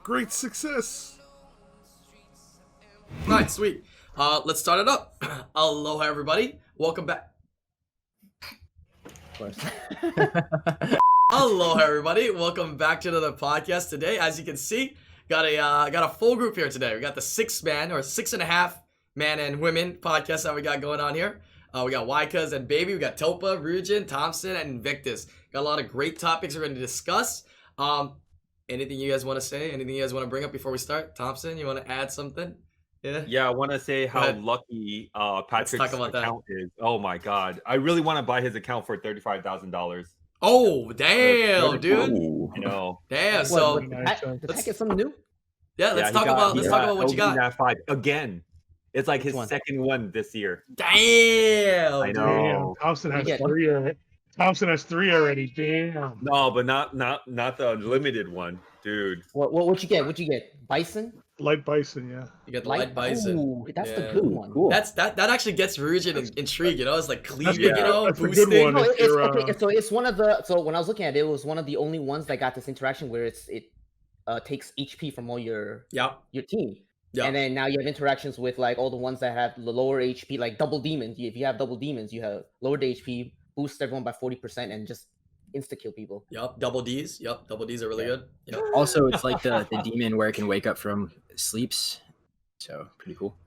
Great success. Alright, sweet. Let's start it up. Aloha, everybody. Welcome back. Of course. Aloha, everybody. Welcome back to another podcast today. As you can see, got a full group here today. We got the 6-man or 6.5 man and women podcast that we got going on here. We got Wycas and Baby. We got Topa, Rujin, Thompson, and Invictus. Got a lot of great topics we're going to discuss. Anything you guys want to say? Anything you guys want to bring up before we start? Thompson, you want to add something? Yeah, I want to say how lucky Patrick's account is. Oh my god, I really want to buy his account for $35,000. Oh damn, dude! You know, damn. So let's get something new. Yeah, let's talk about what you got. That 5 again. It's like his second one this year. Damn, I know. Damn. Thompson has 3 already. Thompson has 3 already. Damn. No, but not the unlimited one, dude. What you get? What you get? Bison? Light Bison, yeah. You got the light bison. Ooh, that's the good one. Cool. That actually gets Rujin intrigued, you know. It's like cleaving, you know, that's boosting. a good one. No, okay. So it's one of the. So when I was looking at it, it was one of the only ones that got this interaction where it takes HP from all your team. Yeah. And then now you have interactions with like all the ones that have the lower HP, like double demons. If you have double demons, you have lowered HP, boost everyone by 40%, and just insta kill people. Yep, double Ds. Yep, double Ds are really good. Yep. Also, it's like the demon where it can wake up from sleeps. So pretty cool.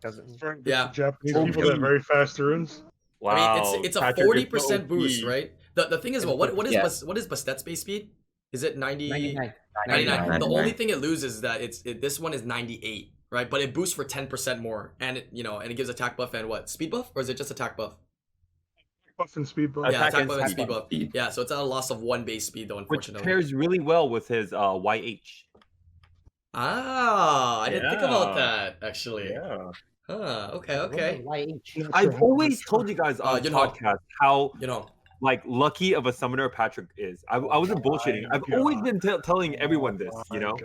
Yeah, Japanese people that have very fast runes. Wow. I mean, it's a 40% boost, right? The thing is, what is Bastet's base speed? Is it 99? 99. The only thing it loses is that this one is 98, right? But it boosts for 10% more, and it gives attack buff and what, speed buff, or is it just attack buff? Buff and speed buff. Yeah, attack buff and speed buff. Yeah, so it's at a loss of 1 base speed though, unfortunately. Which pairs really well with his YH. Ah, I didn't think about that actually. Yeah. Okay. I've always told you guys on the podcast how like lucky of a summoner Patrick is. I wasn't bullshitting. I've always been telling everyone this, you know.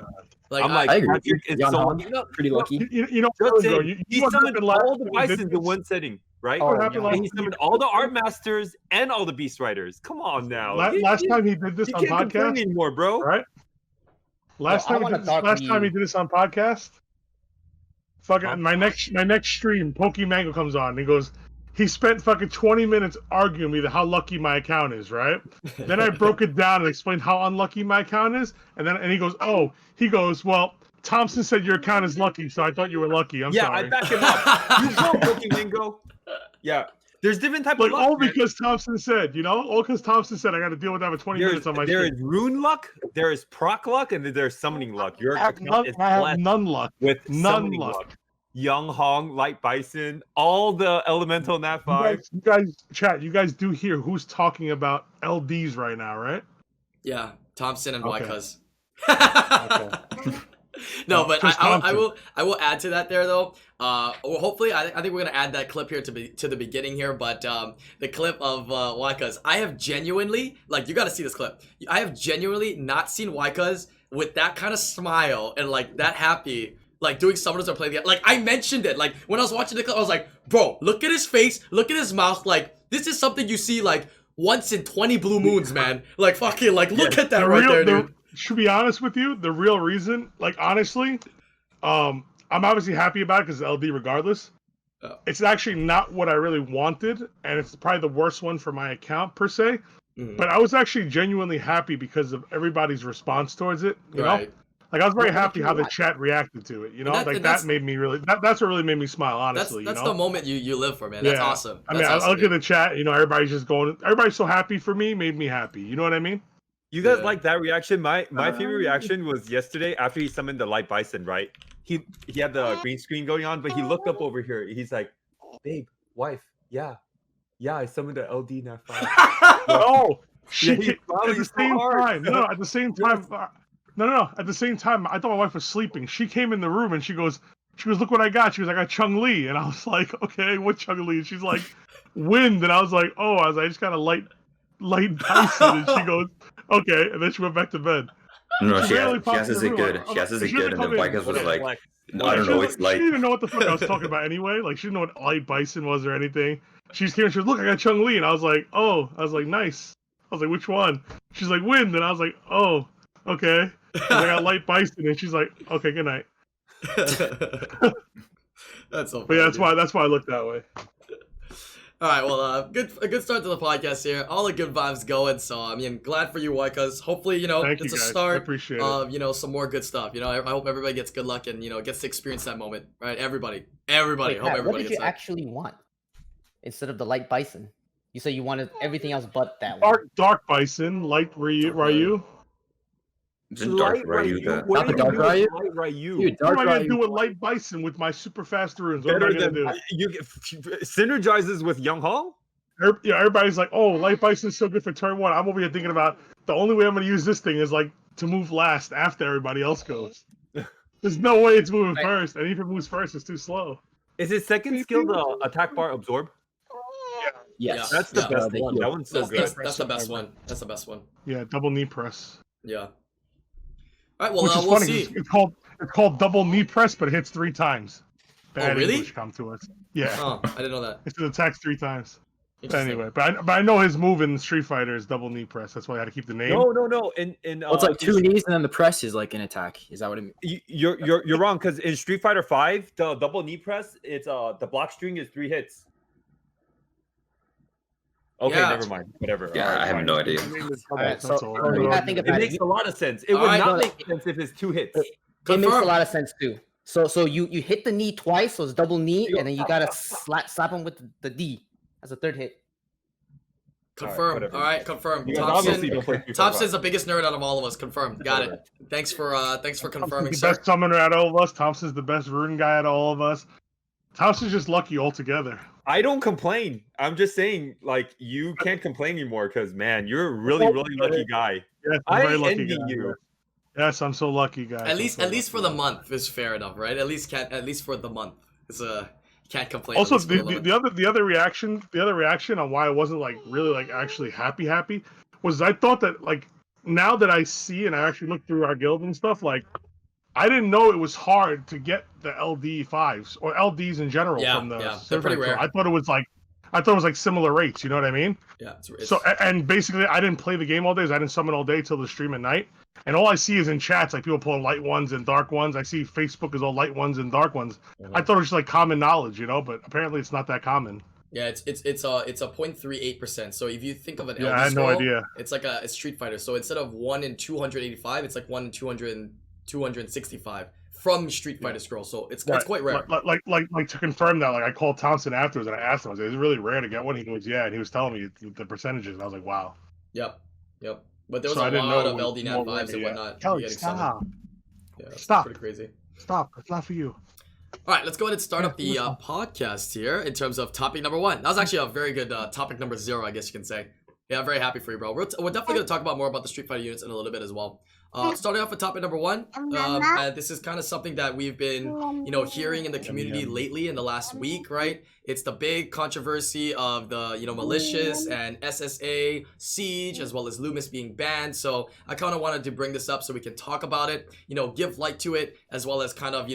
Like, I'm like, Patrick is so pretty lucky. You know, he summoned all the Bisons in one setting, right? And he summoned all the Art Masters and all the Beast Riders. Come on now. Last time he did this on podcast anymore, bro. Right? Last time he did this on podcast. Fucking my next stream, Pokemango comes on and he goes, he spent fucking 20 minutes arguing with me how lucky my account is, right? Then I broke it down and explained how unlucky my account is, and he goes, well, Thompson said your account is lucky, so I thought you were lucky. I'm sorry. I back him up. You go, Pokemango. Yeah. There's different types of luck. All because Thompson said, all because Thompson said I got to deal with that for 20 minutes on my stream. There is rune luck, there is proc luck, and there's summoning luck. Your account is blessed none luck. With none luck. Young Hong, Light Bison, all the elemental Nat 5. You guys do hear who's talking about LDs right now, right? Yeah, Thompson and Wycas. Okay. No, but I will add to that there though. Hopefully, I think we're gonna add that clip here to the beginning here. But the clip of Wycas, I have genuinely, like, you got to see this clip. I have genuinely not seen Wycas with that kind of smile and like that happy. Like doing summoners or playing the like I mentioned it, like when I was watching the clip I was like, bro, look at his face, look at his mouth, like this is something you see like once in 20 blue moons, man. Like fucking like look at that there, dude. To be honest with you, the real reason, like honestly, I'm obviously happy about it because LD regardless. It's actually not what I really wanted, and it's probably the worst one for my account per se. But I was actually genuinely happy because of everybody's response towards it, you know? Like I was very happy how the chat reacted to it, you know. That made me really. That's what really made me smile, honestly. That's the moment you live for, man. That's awesome. I look at the chat, everybody's just going. Everybody's so happy for me, made me happy. You know what I mean? You guys like that reaction? My favorite reaction was yesterday after he summoned the Light Bison. Right? He had the green screen going on, but he looked up over here. He's like, "Babe, wife, yeah, I summoned the LD Nat 5." Oh, shit! At the same time, no. At the same time. No. At the same time, I thought my wife was sleeping. She came in the room and she goes, look what I got. She was like, I got Chun Li. And I was like, okay, what Chun Li? And she's like, wind. And I was like, I just got a light Bison. And she goes, okay. And then she went back to bed. No, she has it good. She has it good. And then Wycas was like, I don't know, it's light. She didn't even know what the fuck I was talking about anyway. Like, she didn't know what light Bison was or anything. She just came and she was, look, I got Chun Li. And I was like, nice. I was like, which one? She's like, wind. And I was like, Okay. I got light Bison, and she's like, okay, good night. That's so funny. But yeah, that's why I look that way. All right, well, a good start to the podcast here. All the good vibes going. So I mean, glad for you, Waikas. Hopefully, it's a start of some more good stuff. I hope everybody gets good luck and gets to experience that moment. Right, everybody. Wait, I hope Pat, everybody what did gets you that. actually want instead of the light Bison? You said you wanted everything else but that one. Dark Bison, light Ryu. Isn't Dark Ryu the... What Not the Dark Ryu? Light Ryu. Dude, What Dark am I gonna Ryu. do with light Bison with my super fast runes? What am I Better gonna than do? you synergizes with Young Hall. Everybody's like, oh, light Bison is so good for turn 1. I'm over here thinking about the only way I'm gonna use this thing is like to move last after everybody else goes. There's no way it's moving first, and if it moves first, it's too slow. Is his second skill the attack bar absorb? Yes. That's the best one. That one's so good. That's the best one. That's the best one. Yeah, double knee press. Yeah. All right, well, Which is we'll funny. see. It's called double knee press, but it hits 3 times. Bad really? English come to us. Yeah. Oh, I didn't know that. It attacks 3 times. Interesting. Anyway, but I know his move in Street Fighter is double knee press. That's why I had to keep the name. No. It's like 2 knees and then the press is like an attack. Is that what it means? You're wrong because in Street Fighter 5, the double knee press, it's the block string is 3 hits. Okay, Yeah. never mind. Whatever. Yeah, Alright, I have fine. no idea. Alright, so all. you gotta think It about makes it. a lot of sense. It would Alright, not no. make sense if it's 2 hits. It makes a Confirm. lot of sense too. So you hit the knee twice, so it's double knee, and then you gotta slap him with the D as a 3rd hit. Confirm. whatever. All right, confirm. You guys obviously Thompson. don't play Street Fighter Thompson's the biggest nerd out of all of us. Confirmed. Got it. Thanks for confirming, Thompson's the sir. best summoner out of all of us. Thompson's the best rune guy out of all of us. Thompson's just lucky altogether. I don't complain. I'm just saying, like, you can't complain anymore because, man, you're a really, really lucky guy. Yes, I'm a I very lucky envy guy. you. Yes, I'm so lucky, guys. At least for the month. month is fair enough, right? At least for the month. It's can't complain. Also, at least for the month. the other reaction on why I wasn't like really like actually happy was I thought that like now that I see and I actually look through our guild and stuff, like I didn't know it was hard to get the LD5s or LDs in general from the they're pretty rare. I thought it was like similar rates, you know what I mean? Yeah, it's So and basically I didn't play the game all day, I didn't summon all day till the stream at night. And all I see is in chats, like people pulling light ones and dark ones. I see Facebook is all light ones and dark ones. I thought it was just like common knowledge, but apparently it's not that common. Yeah, it's a 0.38%. So if you think of an LD I had no scroll, idea. it's like a Street Fighter. So instead of 1 in 285, it's like 1 in 265 from Street Fighter scroll. So it's quite rare. Like to confirm that, like I called Thompson afterwards and I asked him, I was like, "Is it really rare to get one?" He goes, "Yeah," and he was telling me the percentages, and I was like, "Wow." Yep. But there was So I a didn't lot know of it was LD Nat more 5s and rare, whatnot. Kelly, getting stop. summoned. Yeah, it's Stop. pretty crazy. Stop. It's not for you. All right, let's go ahead and start up the podcast here in terms of topic number 1. That was actually a very good topic number 0, I guess you can say. Yeah, I'm very happy for you, bro. We're definitely going to talk about more about the Street Fighter units in a little bit as well. Starting off with topic number 1, and this is kind of something that we've been, hearing in the community lately in the last week, right? It's the big controversy of the, Malicious and SSA Siege, as well as Leumas being banned. So I kind of wanted to bring this up so we can talk about it, give light to it, as well as kind of,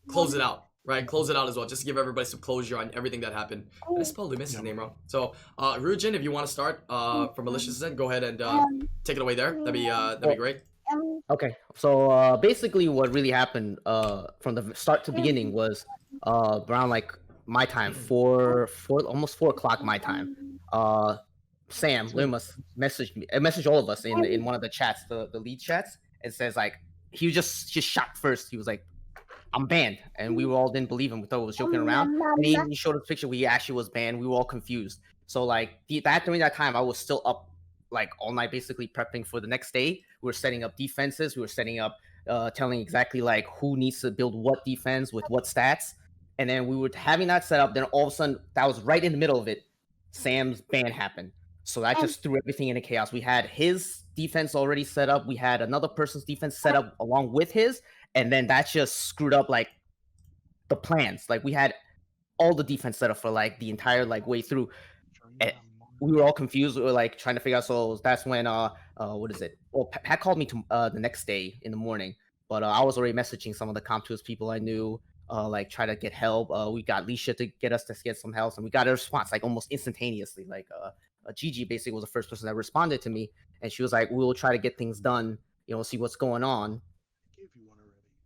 close it out. Right, close it out as well, just to give everybody some closure on everything that happened. I spelled Leumas' name wrong. So, Rujin, if you want to start from Malicious end, go ahead and take it away there. That'd be great. Okay, so basically what really happened from the start to beginning was around like my time, almost 4 o'clock my time. Sam Leumas messaged all of us in one of the chats, the lead chats, and says like he was just shocked first. He was like, "I'm banned," and we all didn't believe him. We thought he was joking around. And he showed us a picture where he actually was banned. We were all confused. So like during that time, I was still up like all night, basically prepping for the next day. We were setting up defenses. We were setting up, telling exactly like who needs to build what defense with what stats. And then we were having that set up. Then all of a sudden, that was right in the middle of it. Sam's ban happened. So that just threw everything into chaos. We had his defense already set up. We had another person's defense set up along with his. And then that just screwed up like the plans. Like we had all the defense set up for like the entire like way through. And we were all confused. We were like trying to figure out. So that's when what is it? Well, Pat called me to the next day in the morning, but I was already messaging some of the CompTools people I knew, like try to get help. We got Lisha to get some help, and we got a response like almost instantaneously. Like Gigi basically was the first person that responded to me, and she was like, "We will try to get things done see what's going on.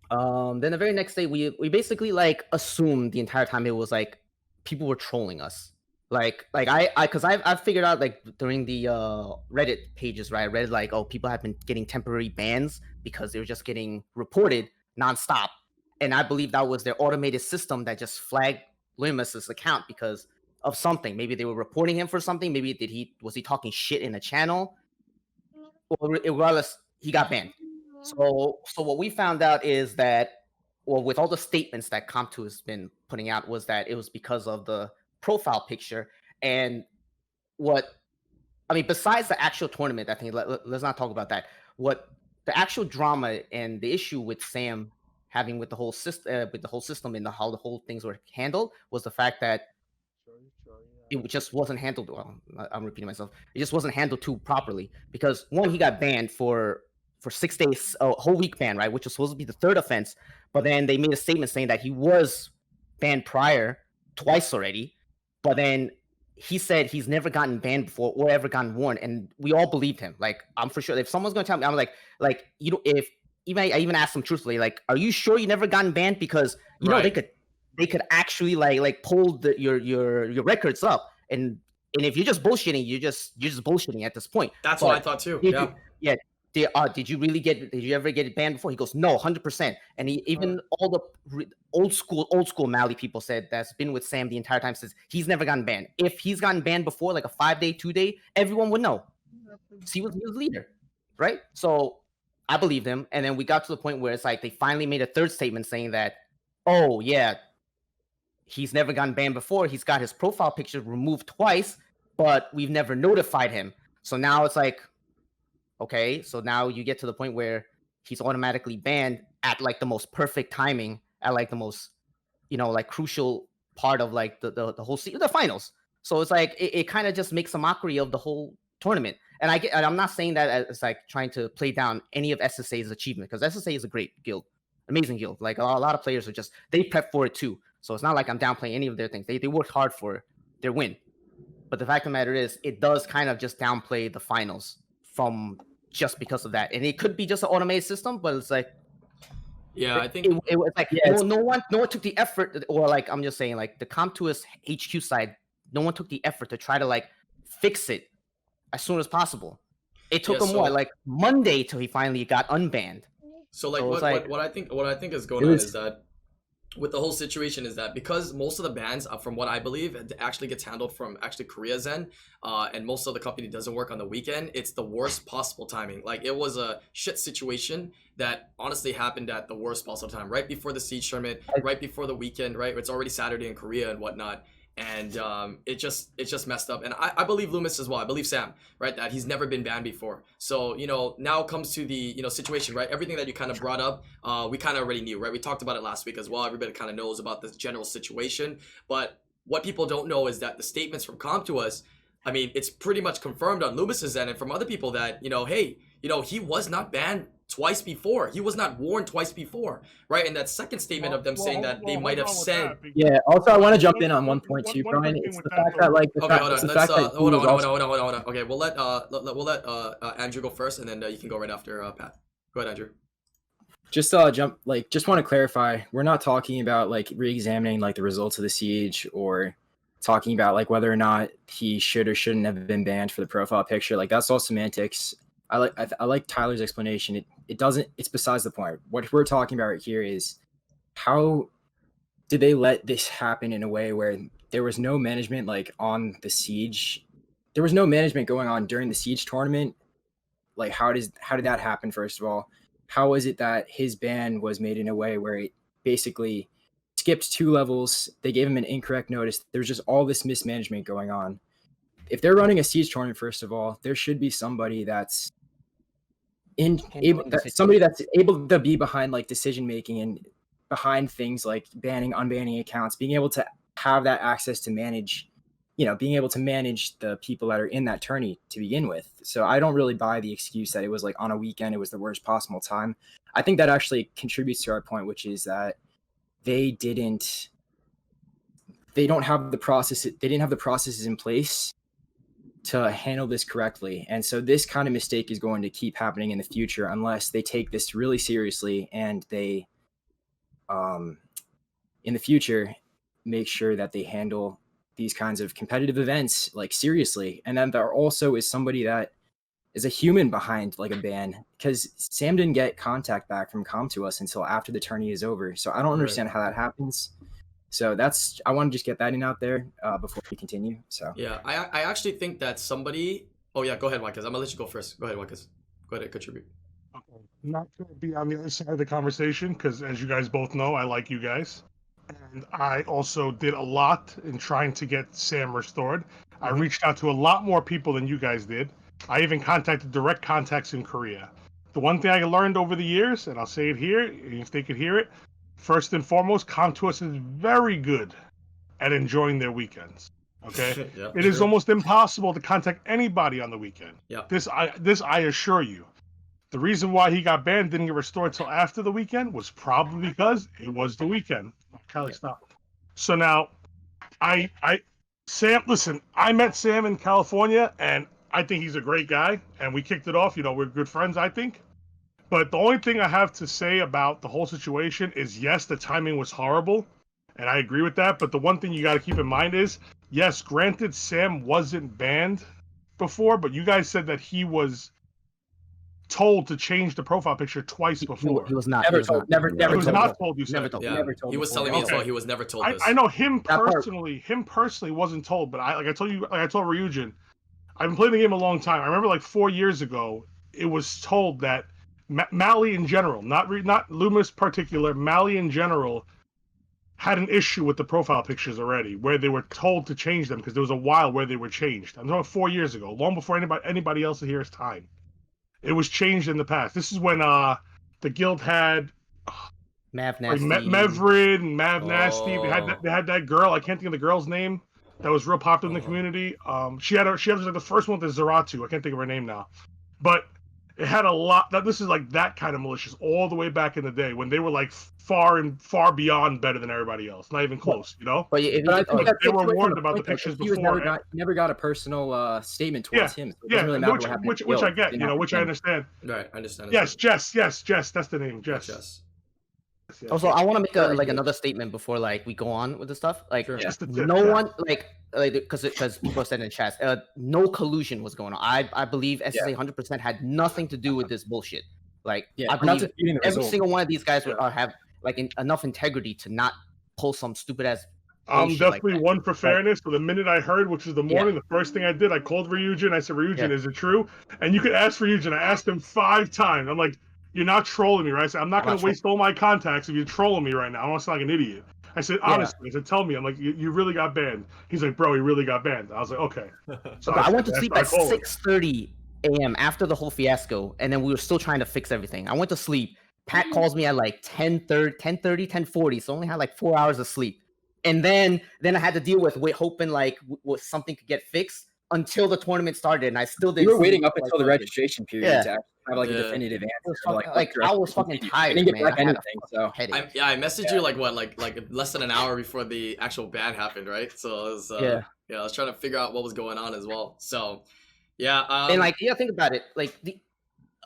Then the very next day, we basically like assumed the entire time it was like people were trolling us. Because I've figured out like during the Reddit pages, right? I read like, oh, people have been getting temporary bans because they were just getting reported nonstop, and I believe that was their automated system that just flagged Leumas's account because of something. Maybe they were reporting him for something. Maybe was he talking shit in a channel? Well, regardless, he got banned. So what we found out is that, well, with all the statements that Comp2 has been putting out, was that it was because of the profile picture. And besides the actual tournament, I think let's not talk about that. What the actual drama and the issue with Sam having with the whole system and how the whole things were handled was the fact that it just wasn't handled well. I'm repeating myself. It just wasn't handled too properly because one, he got banned for 6 days, a whole week ban, right? Which was supposed to be the third offense. But then they made a statement saying that he was banned prior twice already. But then he said he's never gotten banned before or ever gotten warned. And we all believed him. Like, I'm for sure if someone's going to tell me, I'm like, you know, I even asked him truthfully, like, are you sure you never gotten banned? Because you know, they could actually like pull your records up, and if you're just bullshitting, you're just bullshitting at this point. That's what I thought too. Yeah. Did you ever get banned before? He goes, no, 100%. And even all the old school Mali people said that's been with Sam the entire time says he's never gotten banned. If he's gotten banned before, like a 5-day, 2-day, everyone would know. He was leader, right? So I believed him, and then we got to the point where it's like they finally made a third statement saying that, oh yeah, he's never gotten banned before. He's got his profile picture removed twice, but we've never notified him. So now it's like, okay, so now you get to the point where he's automatically banned at like the most perfect timing, at like the most, like crucial part of like the whole season, the finals. So it's like it kind of just makes a mockery of the whole tournament. And I'm not saying that as like trying to play down any of SSA's achievement, because SSA is a great guild, amazing guild. Like a lot of players they prep for it too. So it's not like I'm downplaying any of their things. They worked hard for their win. But the fact of the matter is, it does kind of just downplay the finals from just because of that. And it could be just an automated system, but it's like, yeah, I think it was like no one took the effort, or like I'm just saying, like the Comp2 HQ side, no one took the effort to try to like fix it as soon as possible. It took him like Monday till he finally got unbanned. So like what I think is going on is that with the whole situation is that because most of the bans, from what I believe, it actually gets handled from Korea's end, and most of the company doesn't work on the weekend. It's the worst possible timing. Like, it was a shit situation that honestly happened at the worst possible time, right before the Siege tournament, right before the weekend, right? It's already Saturday in Korea and whatnot. And it just messed up. And I believe Leumas as well. I believe Sam, right, that he's never been banned before. So, now comes to the, situation, right? Everything that you kind of brought up, we kind of already knew, right? We talked about it last week as well. Everybody kind of knows about this general situation. But what people don't know is that the statements from Comp2, I mean, it's pretty much confirmed on Leumas's end and from other people that, hey, he was not banned twice before. He was not warned twice before, right? And that second statement of them saying that they might have said. Yeah. Also, I want to jump in on one point too, Brian. It's the fact that like. Okay, hold on. Let's hold on. Okay, we'll let Andrew go first, and then you can go right after Pat. Go ahead, Andrew. Just just want to clarify. We're not talking about like re-examining like the results of the siege or talking about like whether or not he should or shouldn't have been banned for the profile picture. Like, that's all semantics. I like Tyler's explanation. It's besides the point. What we're talking about right here is how did they let this happen in a way where there was no management like on the siege? There was no management going on during the siege tournament. Like, how did that happen? First of all, how is it that his ban was made in a way where it basically skipped 2 levels? They gave him an incorrect notice. There's just all this mismanagement going on. If they're running a siege tournament, first of all, there should be somebody that's that's able to be behind like decision making and behind things like banning, unbanning accounts, being able to have that access to manage, being able to manage the people that are in that tourney to begin with. So I don't really buy the excuse that it was like on a weekend, it was the worst possible time. I think that actually contributes to our point, which is that they didn't have the processes in place to handle this correctly. And so this kind of mistake is going to keep happening in the future unless they take this really seriously and they, in the future, make sure that they handle these kinds of competitive events like seriously. And then there also is somebody that is a human behind like a ban, because Sam didn't get contact back from Com2uS until after the tourney is over. So I don't understand how that happens. So I want to just get that in out there before we continue. So yeah, I actually think that somebody. Oh yeah, go ahead, Wakas. I'm gonna let you go first. Go ahead, Wakas. Go ahead and contribute. Okay. Not going to be on the other side of the conversation because, as you guys both know, I like you guys, and I also did a lot in trying to get Sam restored. I reached out to a lot more people than you guys did. I even contacted direct contacts in Korea. The one thing I learned over the years, and I'll say it here, if they could hear it. First and foremost, Com2uS is very good at enjoying their weekends. Okay, Yeah, it is almost impossible to contact anybody on the weekend. Yeah, this I assure you. The reason why he got banned, didn't get restored till after the weekend, was probably because it was the weekend. Kelly, stop. So now, Sam, listen, I met Sam in California, and I think he's a great guy, and we kicked it off. You know, we're good friends, I think. But the only thing I have to say about the whole situation is, yes, the timing was horrible, and I agree with that. But the one thing you got to keep in mind is, yes, granted, Sam wasn't banned before, but you guys said that he was told to change the profile picture twice before. He was not. Never He was told. not. Never He was told. not told. You said. Never told. yeah. Never told He was before. telling me as well. Okay. He was never told this. I know him That part- personally. Him personally wasn't told, but I told Ryujin, I've been playing the game a long time. I remember like 4 years ago, it was told that Mali in general, not Leumas particular, Mali in general, had an issue with the profile pictures already, where they were told to change them because there was a while where they were changed. I'm talking 4 years ago, long before anybody else here's time. It was changed in the past. This is when the guild had Mav Nasty. Mevrid and Mav Nasty. They had that girl. I can't think of the girl's name. That was real popular in the community. She was like the first one with the Zaratu. I can't think of her name now, but it had a lot. This is like that kind of malicious all the way back in the day when they were like far beyond better than everybody else. Not even close, you know. But I think they were warned about the pictures he before. never got a personal statement towards him. So it Yeah, doesn't really matter what happened which I get, which I understand. Right, I understand. Yes, Jess, that's the name, Jess. Yes. Yes. Also, I want to make another statement before we go on with the stuff. One because people said in chat, no collusion was going on. I believe SSA 100% had nothing to do with this bullshit. I believe every single one of these guys would have enough integrity to not pull some stupid ass. I'm definitely one for fairness. So the minute I heard, which was the morning, the first thing I did, I called Ryujin. I said, Ryujin, is it true? And you could ask Ryujin. I asked him 5 times. I'm like, you're not trolling me, right? I said, I'm not going to waste all my contacts if you're trolling me right now. I don't sound like an idiot. I said, honestly, I said, tell me. I'm like, you really got banned. He's like, bro, he really got banned. I was like, okay. So I went to sleep at 6:30 a.m. after the whole fiasco, and then we were still trying to fix everything. I went to sleep. Pat calls me at 10:30, 10:40, so I only had 4 hours of sleep. And then I had to deal with hoping something could get fixed until the tournament started, and I still didn't. We were waiting up until the registration period to have a definitive answer. I was fucking tired. I didn't get back anything. So I messaged you like less than an hour before the actual ban happened, right? So it was, I was trying to figure out what was going on as well. So and think about it.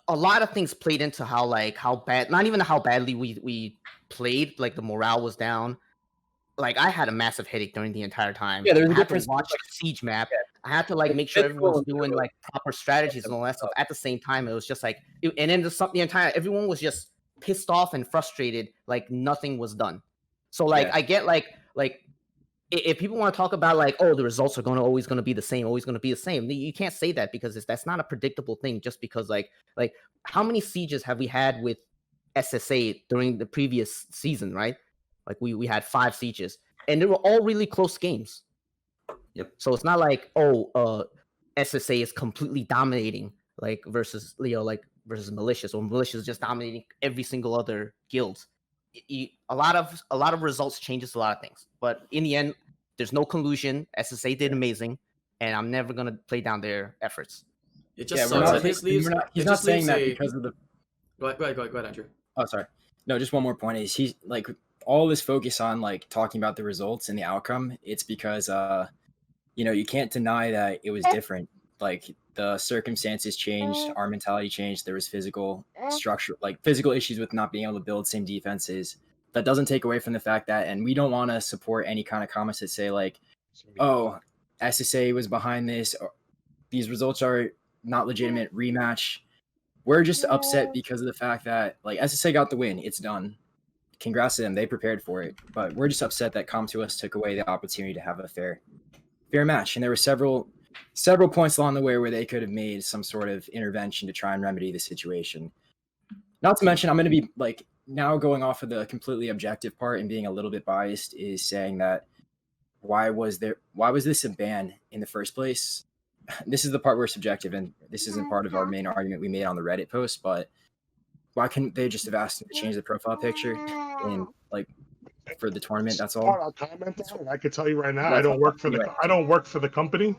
A lot of things played into how bad, not even how badly we played. The morale was down. I had a massive headache during the entire time. Yeah, there's a I had difference. to watch the siege map. I had to make sure everyone was doing proper strategies and all that stuff. At the same time, it was just and then everyone was just pissed off and frustrated. Nothing was done. So I get if people want to talk about the results are always going to be the same, you can't say that because that's not a predictable thing. Just because how many sieges have we had with SSA during the previous season, right? We had 5 sieges, and they were all really close games. Yep. So it's not SSA is completely dominating versus versus Malicious, or Malicious is just dominating every single other guild. A lot of results changes a lot of things, but in the end, there's no collusion. SSA did amazing, and I'm never gonna play down their efforts. It just sucks. He's not saying that because of the. Go ahead, Andrew. Oh, sorry. No, just one more point is he's all this focus on talking about the results and the outcome. It's because you can't deny that it was different like the circumstances changed, our mentality changed. There was physical structure, like physical issues with not being able to build same defenses. That doesn't take away from the fact that, and we don't want to support any kind of comments that say like, oh, SSA was behind this, or these results are not legitimate, rematch. We're just upset because of the fact that like SSA got the win. It's done. Congrats to them. They prepared for it. But we're just upset that Com2uS took away the opportunity to have a fair match. And there were several points along the way where they could have made some sort of intervention to try and remedy the situation. Not to mention, I'm going to be like now going off of the completely objective part and being a little bit biased, is saying that why was this a ban in the first place? This is the part where subjective, and this isn't part of our main argument we made on the Reddit post, but why couldn't they just have asked him to change the profile picture and like for the tournament? That's all. I'll comment on it. I could tell you right now, I don't work for the company.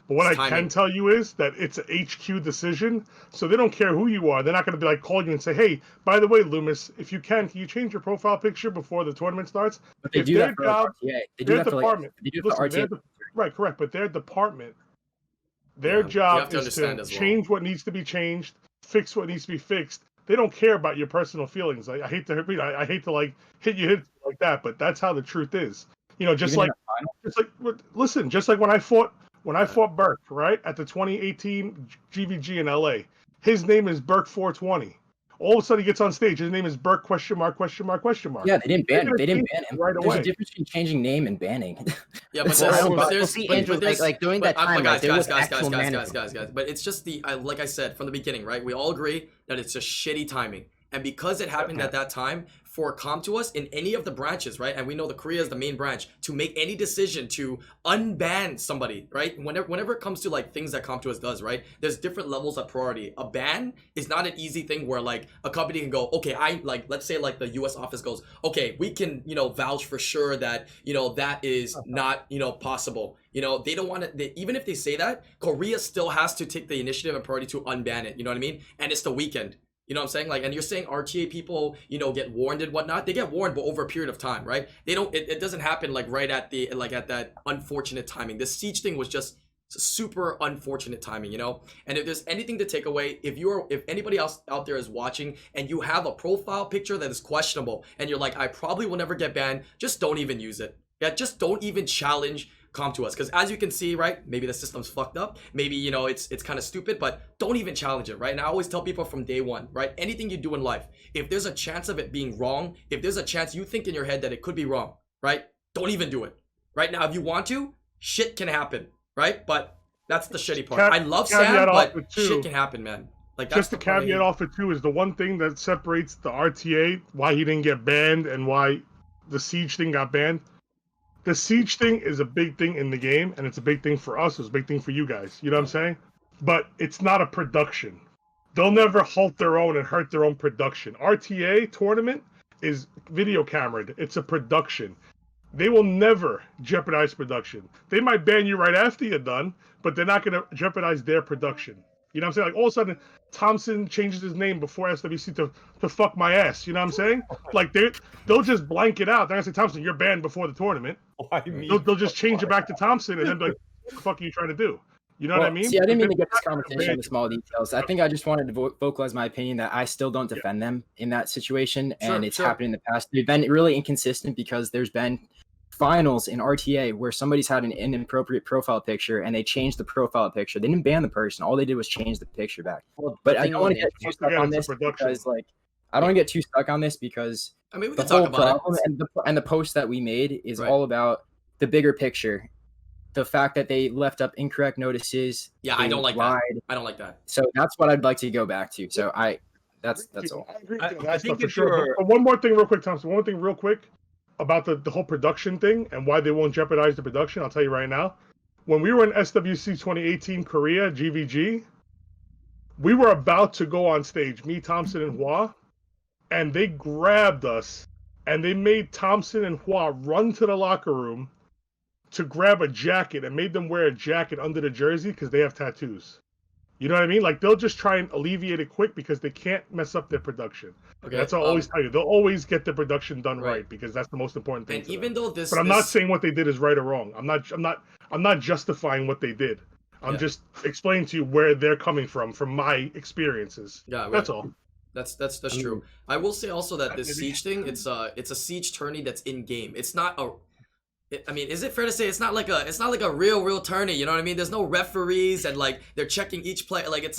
But what I can tell you is that it's an HQ decision, so they don't care who you are. They're not going to be like call you and say, "Hey, by the way, Leumas, if you can you change your profile picture before the tournament starts?" But they do that for RTA. They do that for department. They do that for RTA. Right, correct. But their department, their job is to change what needs to be changed, fix what needs to be fixed. They don't care about your personal feelings. I hate to like hit you like that, but that's how the truth is. You know, just like when I fought Burke, right, at the 2018 GVG in LA, his name is Burke 420. All of a sudden he gets on stage, his name is Burke ? Yeah, they didn't ban him. Right away. There's a difference between changing name and banning. Yeah, but there's like during that time, guys. But it's just like I said from the beginning, right? We all agree that it's just shitty timing. And because it happened at that time, for Com2uS in any of the branches, right? And we know the Korea is the main branch, to make any decision to unban somebody, right? Whenever it comes to like things that Com2uS does, right? There's different levels of priority. A ban is not an easy thing where like a company can go, okay, let's say like the US office goes, okay, we can, vouch for sure that, that is not, possible. They don't want to, even if they say that, Korea still has to take the initiative and priority to unban it. You know what I mean? And it's the weekend. You know what I'm saying? Like, and you're saying RTA people, get warned and whatnot. They get warned, but over a period of time, right? They don't. It doesn't happen like right at at that unfortunate timing. This siege thing was just super unfortunate timing, And if there's anything to take away, if anybody else out there is watching and you have a profile picture that is questionable, and you're like, I probably will never get banned, just don't even use it. Yeah, just don't even challenge Com2uS, because as you can see, right, maybe the system's fucked up, maybe it's kind of stupid, but don't even challenge it, right? And I always tell people from day one, right, anything you do in life, if there's a chance of it being wrong, if there's a chance you think in your head that it could be wrong, right, don't even do it. Right now, if you want to, shit can happen, right? But that's the shitty part. I love Sam, but shit can happen, man. Like, that's just the caveat off it too is the one thing that separates the RTA, why he didn't get banned and why the siege thing got banned. The siege thing is a big thing in the game, and it's a big thing for us. It's a big thing for you guys. You know what I'm saying? But it's not a production. They'll never halt their own and hurt their own production. RTA tournament is video cameraed. It's a production. They will never jeopardize production. They might ban you right after you're done, but they're not going to jeopardize their production. You know what I'm saying? Like, all of a sudden, Thompson changes his name before SWC to fuck my ass. You know what I'm saying? Like, they'll just blank it out. They're going to say, Thompson, you're banned before the tournament. They'll just change it back to Thompson and then be like, what the fuck are you trying to do? You know what I mean? See, I didn't mean to get this conversation on the small details. I think I just wanted to vocalize my opinion that I still don't defend them in that situation, and it's happened in the past. They've been really inconsistent because there's been finals in RTA where somebody's had an inappropriate profile picture and they changed the profile picture. They didn't ban the person. All they did was change the picture back. But I don't want to get too stuck on this because, like, I don't want to get too stuck on this because I mean, we can talk about it. And the post that we made is all about the bigger picture. The fact that they left up incorrect notices. Yeah, I don't like that. I don't like that. So that's what I'd like to go back to. So that's all. I agree with that stuff for sure. But one more thing real quick, Thompson. One more thing real quick about the whole production thing and why they won't jeopardize the production. I'll tell you right now. When we were in SWC 2018 Korea, GVG, we were about to go on stage, me, Thompson, and Hua, and they grabbed us and they made Thompson and Hua run to the locker room to grab a jacket and made them wear a jacket under the jersey because they have tattoos. You know what I mean? Like, they'll just try and alleviate it quick because they can't mess up their production. Okay, that's what I always tell you. They'll always get the production done right because that's the most important thing. And even though this, but I'm not saying what they did is right or wrong. I'm not justifying what they did. I'm just explaining to you where they're coming from my experiences. Yeah, that's all. That's true. I will say also that this siege thing, it's a siege tourney that's in game. It's not a. I mean, is it fair to say it's not like a real tourney? You know what I mean? There's no referees and like they're checking each play. Like it's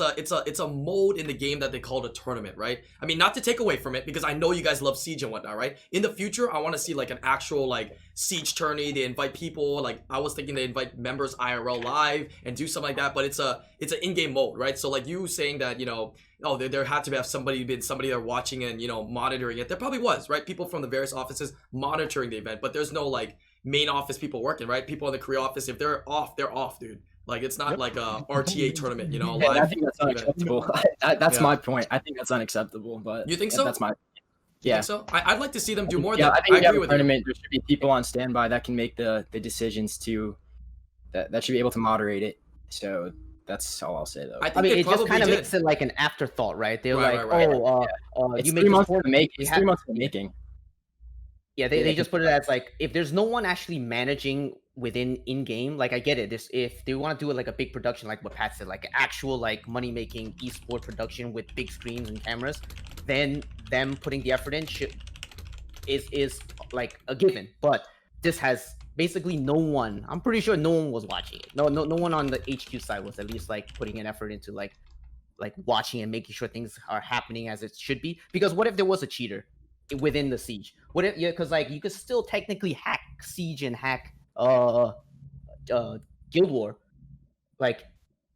a mode in the game that they call a tournament, right? I mean, not to take away from it because I know you guys love siege and whatnot, right? In the future, I want to see like an actual like siege tourney. They invite people. Like I was thinking they invite members IRL live and do something like that. But it's an in-game mode, right? So like you saying that, you know, oh, there had to have somebody there watching and, you know, monitoring it. There probably was, right? People from the various offices monitoring the event, but there's no like main office people working, right? People in the career office, if they're off, dude. Like it's not like a RTA tournament, you know. Live I think that's unacceptable. That's my point. I think that's unacceptable. But you think so? That's my. You think so? I'd like to see them do more. Yeah, I think I agree with tournament. There should be people on standby that can make the decisions to that should be able to moderate it. So that's all I'll say though. I mean, it just kind of makes it like an afterthought, right? They're like, you make 3 months in the making. It's 3 months in the making. Yeah, they just put it as like if there's no one actually managing within in-game, like I get it. If they want to do it like a big production, like what Pat said, like actual like money-making esport production with big screens and cameras, then them putting the effort in is like a given. But this has basically no one. I'm pretty sure no one was watching it. No one on the HQ side was at least like putting an effort into like watching and making sure things are happening as it should be. Because what if there was a cheater within the siege? What if, yeah, because like you could still technically hack siege and hack Guild War. Like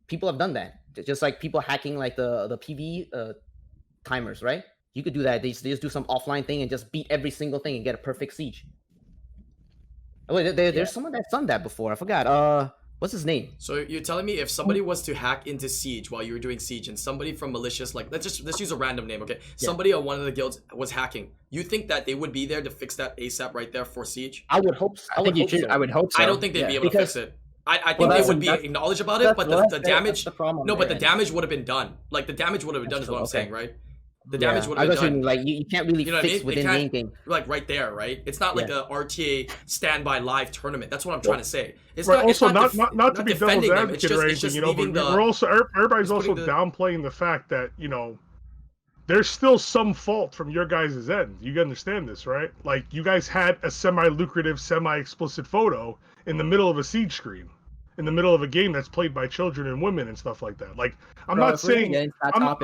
people have done that, just like people hacking like the PV timers, right? You could do that. They just do some offline thing and just beat every single thing and get a perfect siege. Oh, wait, there's someone that's done that before. I forgot. What's his name? So you're telling me if somebody was to hack into Siege while you were doing Siege and somebody from Malicious, like let's use a random name, okay? Yeah. Somebody on one of the guilds was hacking. You think that they would be there to fix that ASAP right there for Siege? I would hope so. I would hope so. I don't think they'd be able to fix it. I think they would be acknowledged about it, but the damage. But the damage would have been done. Like the damage would have been done is what I'm saying, right? The damage would have been done. Like you can't really fix within the game. Like right there, right? It's not like a RTA standby live tournament. That's what I'm trying to say. It's not to be devil's advocate or anything, you know. But we're also everybody's also downplaying the fact that, you know, there's still some fault from your guys' end. You understand this, right? Like you guys had a semi-lucrative, semi-explicit photo in the middle of a siege screen, in the middle of a game that's played by children and women and stuff like that. Like, I'm not saying let's talk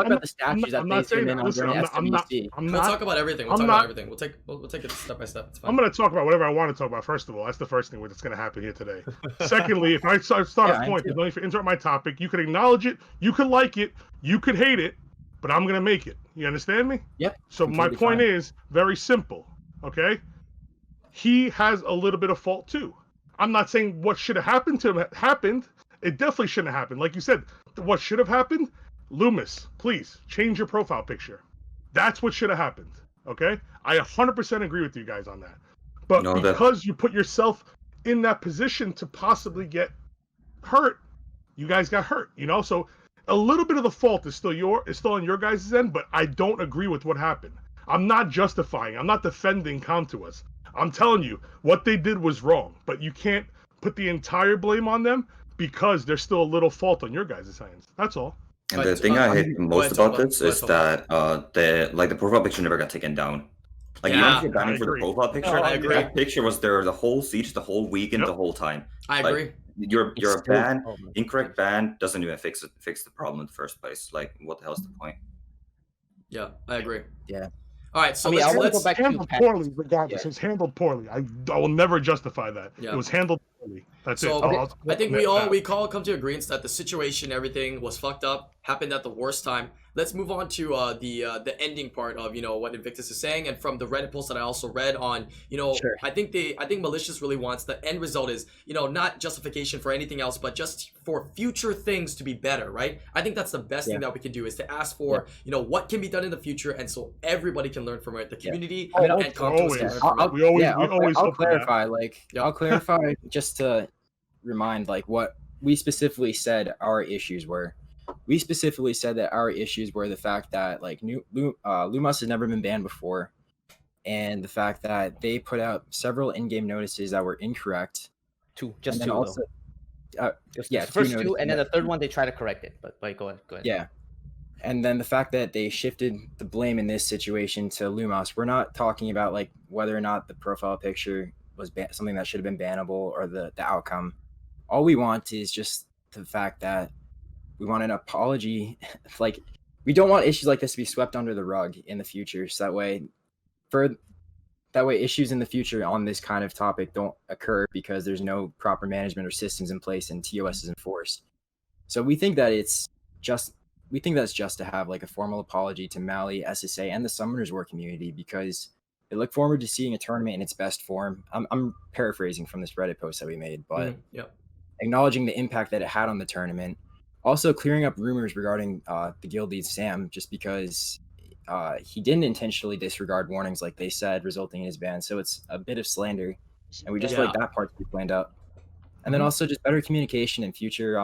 about the statues that they zoom in on during SWC. We'll talk about everything. We'll take it step by step. I'm going to talk about whatever I want to talk about. First of all, that's the first thing that's going to happen here today. Secondly, if I start a point, don't even interrupt my topic. You could acknowledge it, you could like it, you could hate it, but I'm going to make it. You understand me? Yep. So my point is very simple. Okay, he has a little bit of fault too. I'm not saying what should have happened to him happened. It definitely shouldn't have happened. Like you said, what should have happened? Leumas, please change your profile picture. That's what should have happened. Okay? I 100% agree with you guys on that. But because you put yourself in that position to possibly get hurt, you guys got hurt, you know? So a little bit of the fault is still on your guys' end, but I don't agree with what happened. I'm not justifying. I'm not defending Comtuus. I'm telling you, what they did was wrong, but you can't put the entire blame on them because there's still a little fault on your guys' hands. That's all. And the thing I hate most about this is that the profile picture never got taken down. Like you don't get banning for the profile picture. I agree. That picture was there the whole siege, the whole weekend, the whole time. I agree. Your ban, incorrect ban doesn't even fix the problem in the first place. Like, what the hell's the point? Yeah, I agree. Yeah. All right, so let's go back. Handled poorly, regardless. It's handled poorly. I will never justify that. Yeah. It was handled poorly. That's it. I think we all come to agreement that the situation, everything was fucked up, happened at the worst time. Let's move on to the ending part of, you know, what Invictus is saying, and from the Reddit post that I also read on, you know, sure. I think Malicious really wants the end result is, you know, not justification for anything else, but just for future things to be better, right? I think that's the best thing that we can do is to ask for, you know, what can be done in the future, and so everybody can learn from it. The community and I'll clarify, I'll clarify just to remind like what we specifically said our issues were. We specifically said that our issues were the fact that like Leumas has never been banned before, and the fact that they put out several in-game notices that were incorrect. Two. Yeah, the first two, and then the third one they try to correct it. But go ahead. Yeah. And then the fact that they shifted the blame in this situation to Leumas, we're not talking about like whether or not the profile picture was something that should have been bannable or the outcome. All we want is just the fact that we want an apology. Like, we don't want issues like this to be swept under the rug in the future. So that way issues in the future on this kind of topic don't occur because there's no proper management or systems in place and TOS is enforced. So we think that that's just to have like a formal apology to Mali, SSA, and the Summoners War community, because they look forward to seeing a tournament in its best form. I'm paraphrasing from this Reddit post that we made, but acknowledging the impact that it had on the tournament. Also clearing up rumors regarding the guild lead Sam, just because he didn't intentionally disregard warnings like they said, resulting in his ban. So it's a bit of slander, and we just feel like that part to be planned out. And then also just better communication in future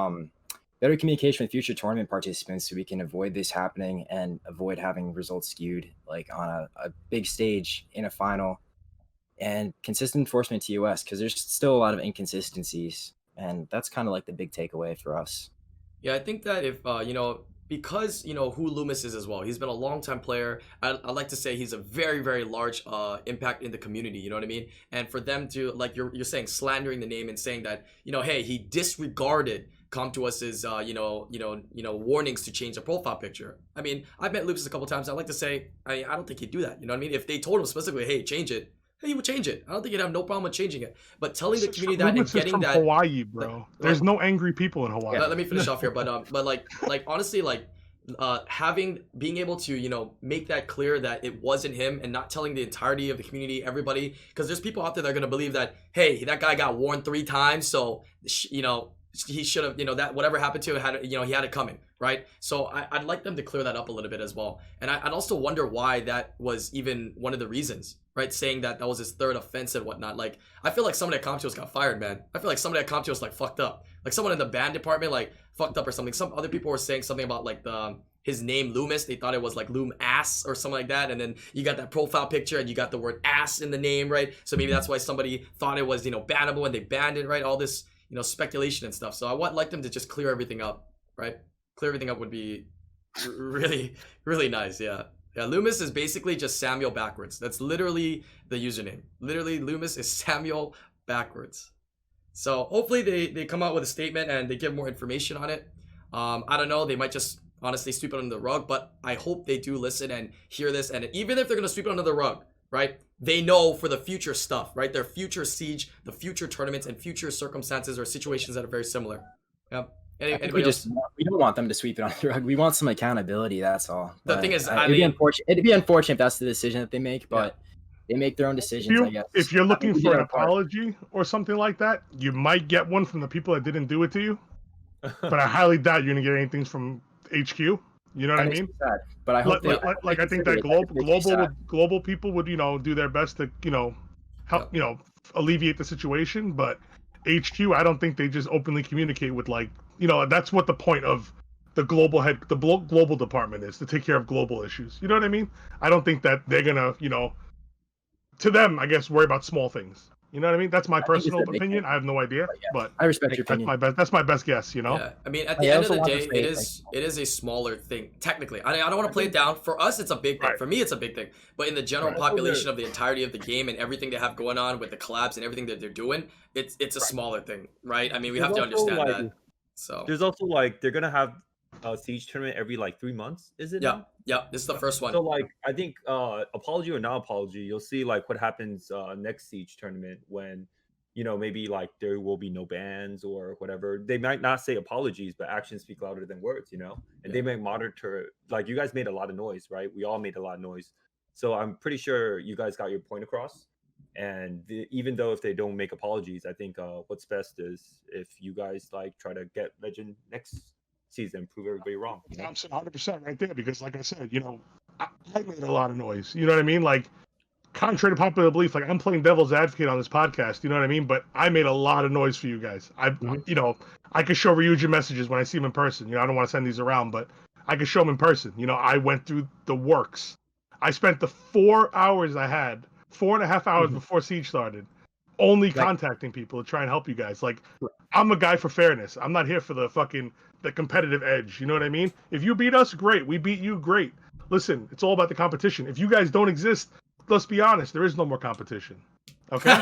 with future tournament participants, so we can avoid this happening and avoid having results skewed like on a big stage in a final, and consistent enforcement TOS, because there's still a lot of inconsistencies, and that's kind of like the big takeaway for us. Yeah, I think that if because who Leumas is as well, he's been a long-time player. I'd like to say he's a very, very large impact in the community, you know what I mean? And for them to, like you're saying, slandering the name and saying that, hey, he disregarded CompTOS's warnings to change the profile picture. I mean, I've met Leumas a couple times. I like to say I don't think he'd do that, you know what I mean? If they told him specifically, hey, change it, he would change it. I don't think he'd have no problem with changing it. But telling the community that and getting that Hawaii, bro. There's no angry people in Hawaii. Let me finish off here, but like honestly, like being able to make that clear that it wasn't him, and not telling the entirety of the community, everybody, because there's people out there that are gonna believe that, hey, that guy got warned 3 times, so he should have, that whatever happened to him he had it coming, right? So I'd like them to clear that up a little bit as well. And I'd also wonder why that was even one of the reasons, right? Saying that was his 3rd offense and whatnot. Like, I feel like somebody at CompTOS got fired, man. I feel like somebody at CompTOS like fucked up. Like someone in the band department like fucked up or something. Some other people were saying something about like his name Leumas. They thought it was like Loom ass or something like that. And then you got that profile picture and you got the word ass in the name, right? So maybe that's why somebody thought it was bannable and they banned it, right? All this speculation and stuff. So I would like them to just clear everything up, right? Clear everything up would be really, really nice. Yeah. Leumas is basically just Samuel backwards. That's literally the username. Literally, Leumas is Samuel backwards. So hopefully they come out with a statement and they give more information on it. I don't know. They might just honestly sweep it under the rug, but I hope they do listen and hear this. And even if they're going to sweep it under the rug, right? They know for the future stuff, right? Their future siege, the future tournaments, and future circumstances or situations that are very similar. Yeah. We don't want them to sweep it on the rug. We want some accountability. That's all. The thing is, it'd be unfortunate if that's the decision that they make, but they make their own decisions. I guess. If you're looking for an apology or something like that, you might get one from the people that didn't do it to you. But I highly doubt you're gonna get anything from HQ. You know what I mean? Sad, but I hope I think that global people would do their best to help alleviate the situation. But HQ, I don't think they just openly communicate with that's what the point of the global department is, to take care of global issues. You know what I mean? I don't think that they're gonna to them, I guess, worry about small things. You know what I mean? That's my personal opinion. I have no idea, but I respect your opinion. That's my best guess. Yeah. I mean, at the end of the day, it is a smaller thing. Technically, I don't want to play it down. For us, it's a big thing. Right. For me, it's a big thing. But in the general population of the entirety of the game and everything they have going on with the collabs and everything that they're doing, it's a smaller thing, right? I mean, we have to understand that. So there's also they're gonna have a siege tournament every 3 months. Is it? Yeah. This is the first one. So I think apology or non apology, you'll see what happens next siege tournament when maybe there will be no bans or whatever. They might not say apologies, but actions speak louder than words. And they may monitor. You guys made a lot of noise, right? We all made a lot of noise. So I'm pretty sure you guys got your point across. And even though if they don't make apologies, I think what's best is if you guys try to get Legend next season, prove everybody wrong. I'm 100% right there, because like I said, I made a lot of noise. You know what I mean? Contrary to popular belief, I'm playing devil's advocate on this podcast. You know what I mean? But I made a lot of noise for you guys. I could show Ryuja messages when I see him in person. I don't want to send these around, but I could show him in person. I went through the works. I spent the 4 hours I had, 4.5 hours before Siege started, only contacting people to try and help you guys. Like, I'm a guy for fairness. I'm not here for the competitive edge. You know what I mean? If you beat us, great. We beat you, great. Listen, it's all about the competition. If you guys don't exist, let's be honest, there is no more competition. Okay?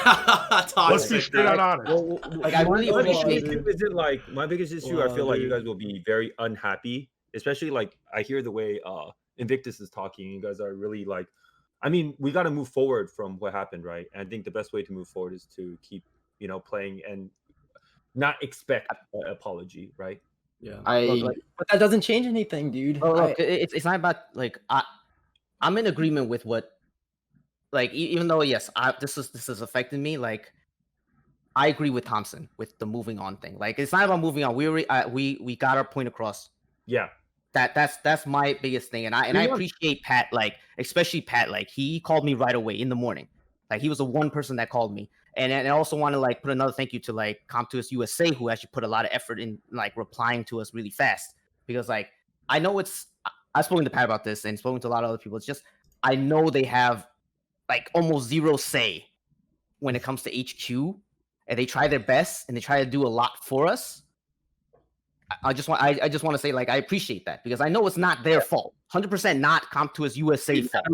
Let's be straight out honest. Like, I really appreciate it. My biggest issue, I feel like you guys will be very unhappy, especially like I hear the way Invictus is talking. You guys are really like, I mean, we got to move forward from what happened, right? And I think the best way to move forward is to keep, playing and not expect an apology, right? Yeah. But that doesn't change anything, dude. Look, it's not about like I'm in agreement with what, like, even though yes, this is affecting me. Like, I agree with Thompson with the moving on thing. Like, it's not about moving on. We got our point across. Yeah. That's my biggest thing, and I appreciate Pat, like, especially Pat, like, he called me right away in the morning, like, he was the one person that called me, and I also want to like put another thank you to like CompToUs USA, who actually put a lot of effort in like replying to us really fast, because like I know I've spoken to Pat about this and spoken to a lot of other people. It's just I know they have like almost zero say when it comes to HQ, and they try their best and they try to do a lot for us. I just want to say, like, I appreciate that, because I know it's not their fault. 100% not CompToUs USA fault.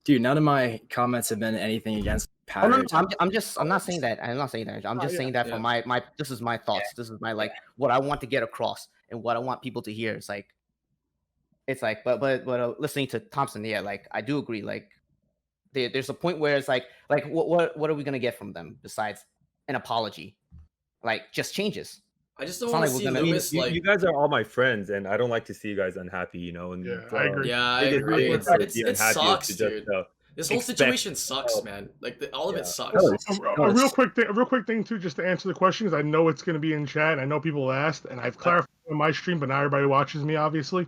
Dude, none of my comments have been anything against Pat. Oh, no, I'm not saying that. I'm not saying that. I'm just saying that for my this is my thoughts. This is my like what I want to get across and what I want people to hear. It's like but listening to Thompson, yeah, like I do agree. Like there's a point where it's like what are we gonna get from them besides an apology? Like, just changes. I just don't want to see Leumas like you guys are all my friends, and I don't like to see you guys unhappy, And I agree. Yeah, I agree. It sucks, dude. This whole situation sucks, man. Like all of it sucks. A real quick thing too, just to answer the question, because I know it's going to be in chat. And I know people asked, and I've clarified on my stream, but not everybody watches me, obviously.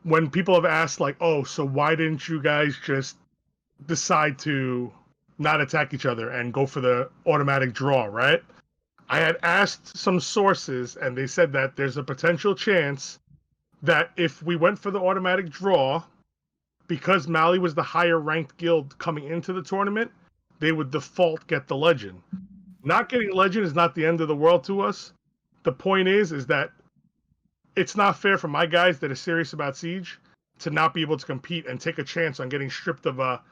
When people have asked, like, "Oh, so why didn't you guys just decide to not attack each other and go for the automatic draw?" Right? I had asked some sources, and they said that there's a potential chance that if we went for the automatic draw, because Mali was the higher ranked guild coming into the tournament, they would default get the legend. Not getting legend is not the end of the world to us. The point is that it's not fair for my guys that are serious about Siege to not be able to compete and take a chance on getting stripped of a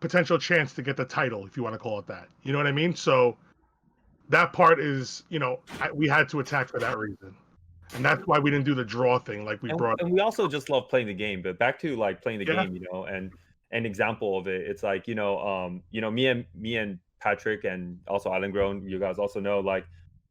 potential chance to get the title, if you want to call it that. You know what I mean? So that part is, we had to attack for that reason. And that's why we didn't do the draw thing like we brought. And we also just love playing the game. But back to like playing the game, and an example of it, it's like, me and Patrick and also IslandGrown, you guys also know, like,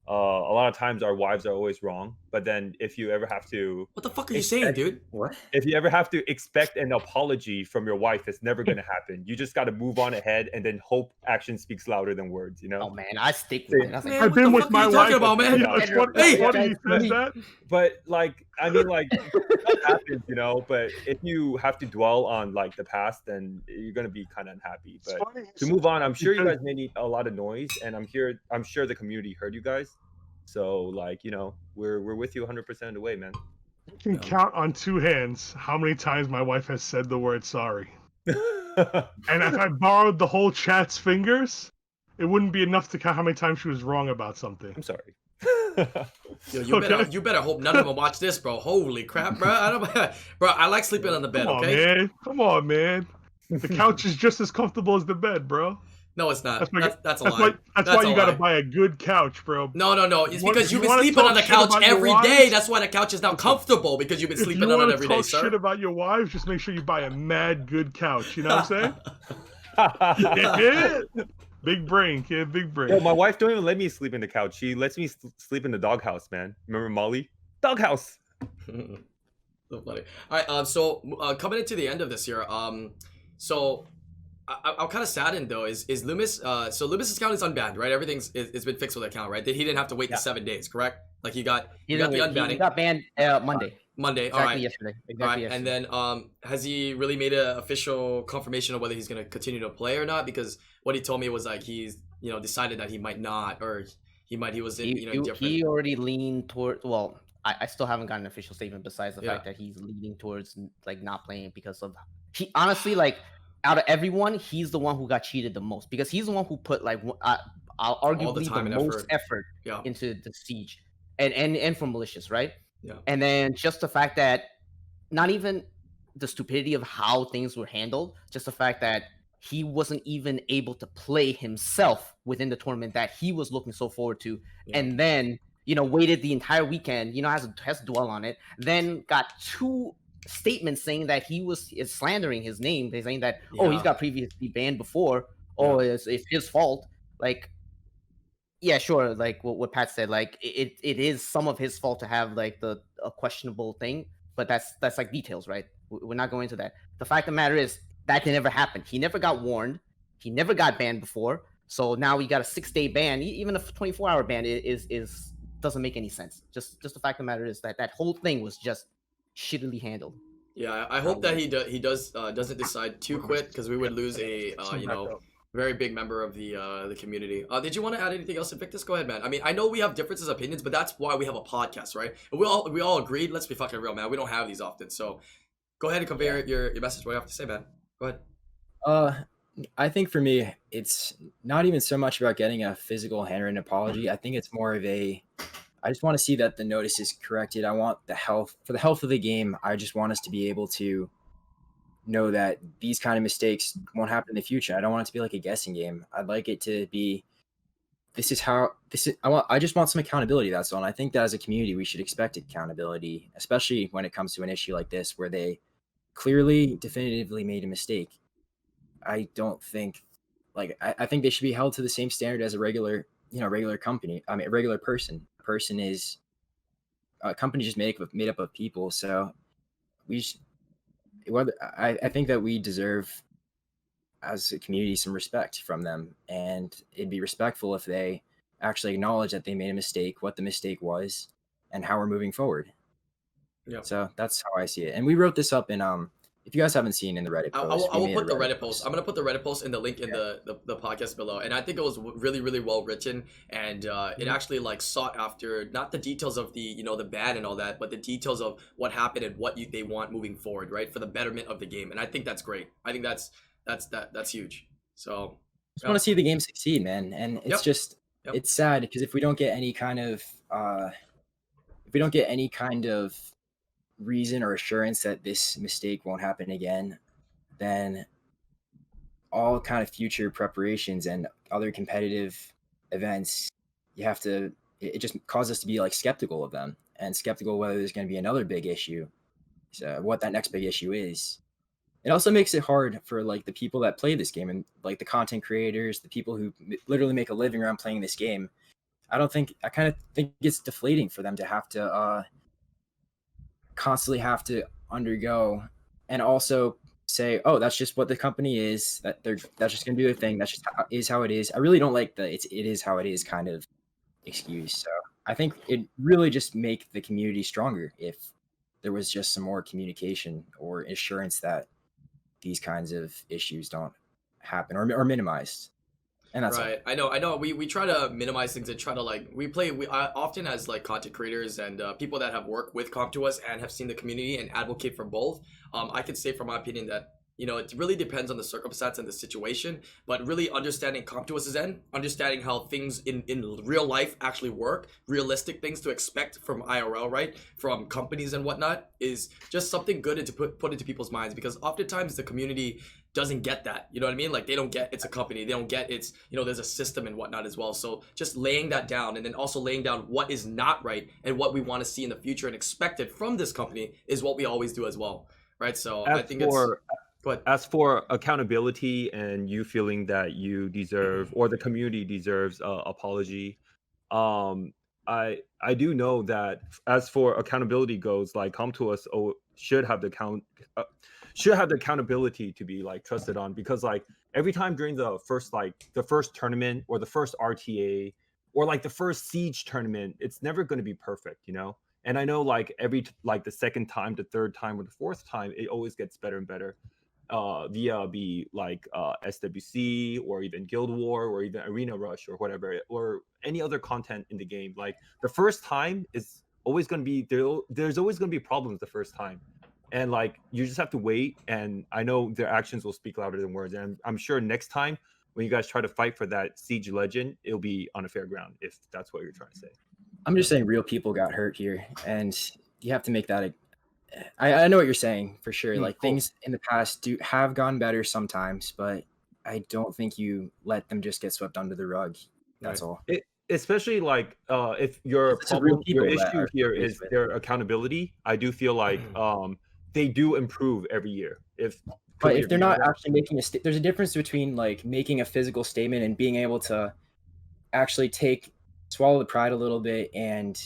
a lot of times our wives are always wrong. But then if you ever have to, what the fuck are you saying, dude? What? If you ever have to expect an apology from your wife, it's never going to happen. You just got to move on ahead and then hope action speaks louder than words, Oh man, I stick with it. I've been with my wife. About, man? It's funny you said that. But like, I mean, like, that happens, But if you have to dwell on like the past, then you're going to be kind of unhappy. But to move on, I'm sure you guys made a lot of noise, and I'm sure the community heard you guys. So like, we're with you 100% of the way, man. You can count on two hands how many times my wife has said the word sorry. And if I borrowed the whole chat's fingers, it wouldn't be enough to count how many times she was wrong about something. I'm sorry. Yo, you better hope none of them watch this, bro. Holy crap, bro. Bro, I like sleeping on the bed, okay? Come on, man. The couch is just as comfortable as the bed, bro. No, it's not. That's a lie. That's why you gotta buy a good couch, bro. No. It's because you've been sleeping on the couch every day. That's why the couch is now comfortable, because you've been sleeping on it every day, sir. If you want to talk shit about your wives, just make sure you buy a mad good couch. You know what I'm saying? Yeah. Big brain, kid. Big brain. Yo, my wife don't even let me sleep in the couch. She lets me sleep in the doghouse, man. Remember Molly? Doghouse. So funny. All right. So coming into the end of this year, so I'm kind of saddened though. Is Leumas? So Leumas' account is unbanned, right? It's been fixed with the account, right? He didn't have to wait the 7 days, correct? Like he got the unbanning. He got banned Monday. Exactly, all right. Yesterday. All right. And then has he really made an official confirmation of whether he's going to continue to play or not? Because what he told me was like he's decided that he might not, or he was in different. He already leaned toward. Well, I still haven't gotten an official statement besides the fact that he's leaning towards like not playing because of he honestly like. Out of everyone, he's the one who got cheated the most, because he's the one who put like arguably the most effort into the siege, and from Malicious, right? Yeah. And then just the fact that not even the stupidity of how things were handled, just the fact that he wasn't even able to play himself within the tournament that he was looking so forward to, and then waited the entire weekend, has to dwell on it, then got 2 statements saying that he is slandering his name. They're saying that he's got previously banned before, it's his fault. Like, yeah, sure, like what Pat said, like it is some of his fault to have like a questionable thing, but that's like details, right? We're not going into that. The fact of the matter is that never happened. He never got warned. He never got banned before. So now we got a 6-day ban. Even a 24-hour ban is doesn't make any sense. Just the fact of the matter is that whole thing was just shittily handled. Yeah, I hope that he doesn't decide to quit, because we would lose a very big member of the community. Did you want to add anything else, Invictus? Go ahead, man. I mean, I know we have differences of opinions, but that's why we have a podcast, right? And we all agreed. Let's be fucking real, man. We don't have these often, so go ahead and convey your message. What do you have to say, man? Go ahead. I think for me, it's not even so much about getting a physical handwritten apology. I think it's more of I just want to see that the notice is corrected. I want for the health of the game. I just want us to be able to know that these kind of mistakes won't happen in the future. I don't want it to be like a guessing game. I'd like it to be, I just want some accountability. That's all. And I think that as a community, we should expect accountability, especially when it comes to an issue like this, where they clearly, definitively made a mistake. I don't think, I think they should be held to the same standard as a regular company. I mean, a regular person. A person is a company just made up of people. So I think that we deserve, as a community, some respect from them, and it'd be respectful if they actually acknowledge that they made a mistake, what the mistake was, and how we're moving forward. Yeah. So that's how I see it. And we wrote this up in if you guys haven't seen in the Reddit post, I will put the Reddit post. I'm gonna put the Reddit post in the link in the podcast below. And I think it was really, really well written, and it actually sought after not the details of the the ban and all that, but the details of what happened and what they want moving forward, right, for the betterment of the game. And I think that's great. I think that's huge. So just want to see the game succeed, man. And it's it's sad because if we don't get any kind of reason or assurance that this mistake won't happen again, then all kind of future preparations and other competitive events, it just causes us to be skeptical of them, and skeptical whether there's going to be another big issue, so what that next big issue is. It also makes it hard for the people that play this game, and the content creators, the people who literally make a living around playing this game. I kind of think it's deflating for them to have to constantly have to undergo, and also say, oh, that's just what the company is, that's just gonna be their thing, that's just how it is. I really don't like the it is how it is kind of excuse. So I think it really just make the community stronger if there was just some more communication or assurance that these kinds of issues don't happen or minimized. And that's right. All. I know. We try to minimize things and try to we often as content creators and people that have worked with CompToUs and have seen the community and advocate for both. I could say from my opinion that it really depends on the circumstance and the situation, but really understanding CompToUs' end, understanding how things in real life actually work, realistic things to expect from IRL, right, from companies and whatnot, is just something good to put into people's minds, because oftentimes the community doesn't get that, you know what I mean? They don't get it's a company, they don't get it's there's a system and whatnot as well. So just laying that down, and then also laying down what is not right and what we want to see in the future and expected from this company is what we always do as well, right? So I think as for accountability and you feeling that you deserve or the community deserves apology, I do know that as for accountability goes, CompToUs should have the accountability to be trusted on, because every time during the first tournament or the first RTA or the first siege tournament, it's never going to be perfect, And I know the second time, the third time, or the fourth time, it always gets better and better. Via SWC or even Guild War or even Arena Rush or whatever, or any other content in the game. The first time is always going to be there's always going to be problems the first time, and you just have to wait. And I know their actions will speak louder than words, and I'm sure next time when you guys try to fight for that Siege Legend, it'll be on a fair ground, if that's what you're trying to say. I'm just saying real people got hurt here, and you have to make that I know what you're saying for sure. Like things in the past have gone better sometimes, but I don't think you let them just get swept under the rug. That's all. Especially like if your issue here is their accountability, I do feel like they do improve every year. But if they're not actually making there's a difference between like making a physical statement and being able to actually swallow the pride a little bit and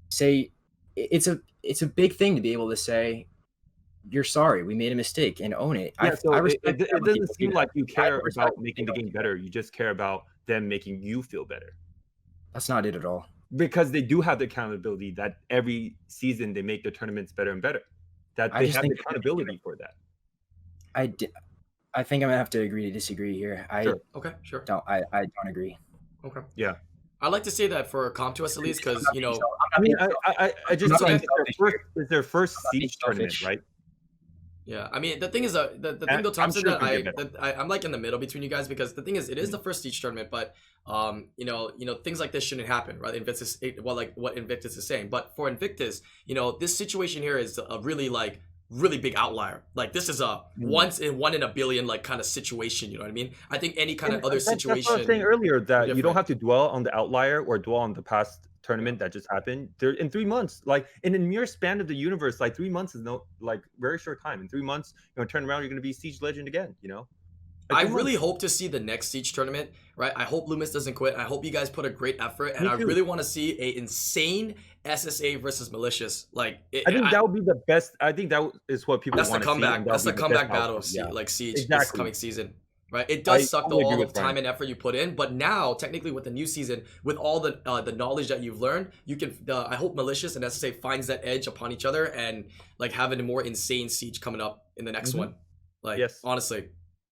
say it's a big thing to be able to say you're sorry, we made a mistake, and own it. Yeah, it doesn't seem like you care about making the game better. You just care about them making you feel better. That's not it at all. Because they do have the accountability that every season they make the tournaments better and better. That they have the accountability for that. I think I'm gonna have to agree to disagree here. Okay, sure. No, I don't agree. Okay. Yeah. I'd like to say that for CompTOS at least, because I just like it's their first Siege tournament, right? Yeah, I mean the thing is the thing though, Thompson, that I'm like in the middle between you guys, because the thing is it is the first Siege tournament, but things like this shouldn't happen, right? Invictus, like what Invictus is saying, but for Invictus, this situation here is a really big outlier. Like this is a one in a billion like kind of situation. You know what I mean? I think any kind of other situation. That's what I was saying earlier, that you don't have to dwell on the outlier or dwell on the past tournament that just happened. There in 3 months, like in a mere span of the universe, like 3 months is very short time. In 3 months, turn around, you're going to be Siege Legend again. I really hope to see the next Siege tournament, right? I hope Leumas doesn't quit. I hope you guys put a great effort, and I really want to see a insane SSA versus Malicious. Like, I think that would be the best. I think that is what people want to see. That's the comeback. That's the comeback battle of Siege this coming season, right? It does suck all the time and effort you put in, but now technically with the new season, with all the knowledge that you've learned, you can. I hope Malicious and SSA finds that edge upon each other and like having a more insane Siege coming up in the next one. Like, honestly.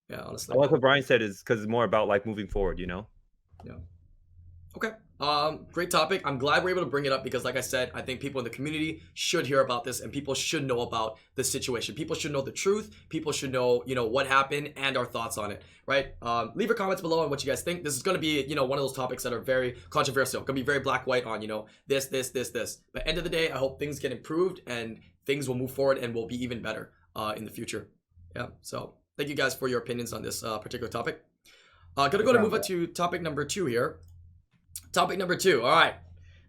Yeah, honestly. I like what Brian said, is because it's more about like moving forward, Yeah. Okay. Great topic. I'm glad we're able to bring it up because, like I said, I think people in the community should hear about this, and people should know about the situation. People should know the truth. People should know, what happened and our thoughts on it, right? Leave your comments below on what you guys think. This is going to be, one of those topics that are very controversial. Going to be very black white on, this. But end of the day, I hope things get improved and things will move forward and will be even better in the future. Yeah. So. Thank you guys for your opinions on this particular topic. Gonna go to move on to topic number 2 here. Topic number 2. All right.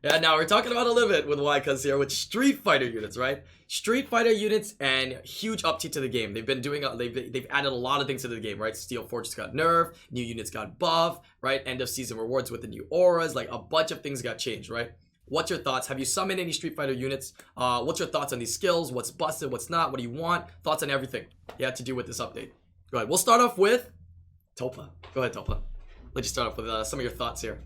Yeah, now we're talking about a little bit with Wycuz here with Street Fighter units, right? Street Fighter units and huge update to the game. They've been doing they've added a lot of things to the game, right? Steel Fortress got nerfed, new units got buffed, right? End of season rewards with the new auras, like a bunch of things got changed, right? What's your thoughts? Have you summoned any Street Fighter units? What's your thoughts on these skills? What's busted? What's not? What do you want? Thoughts on everything you have to do with this update. Go ahead. We'll start off with Topa. Go ahead, Topa. Let you start off with some of your thoughts here.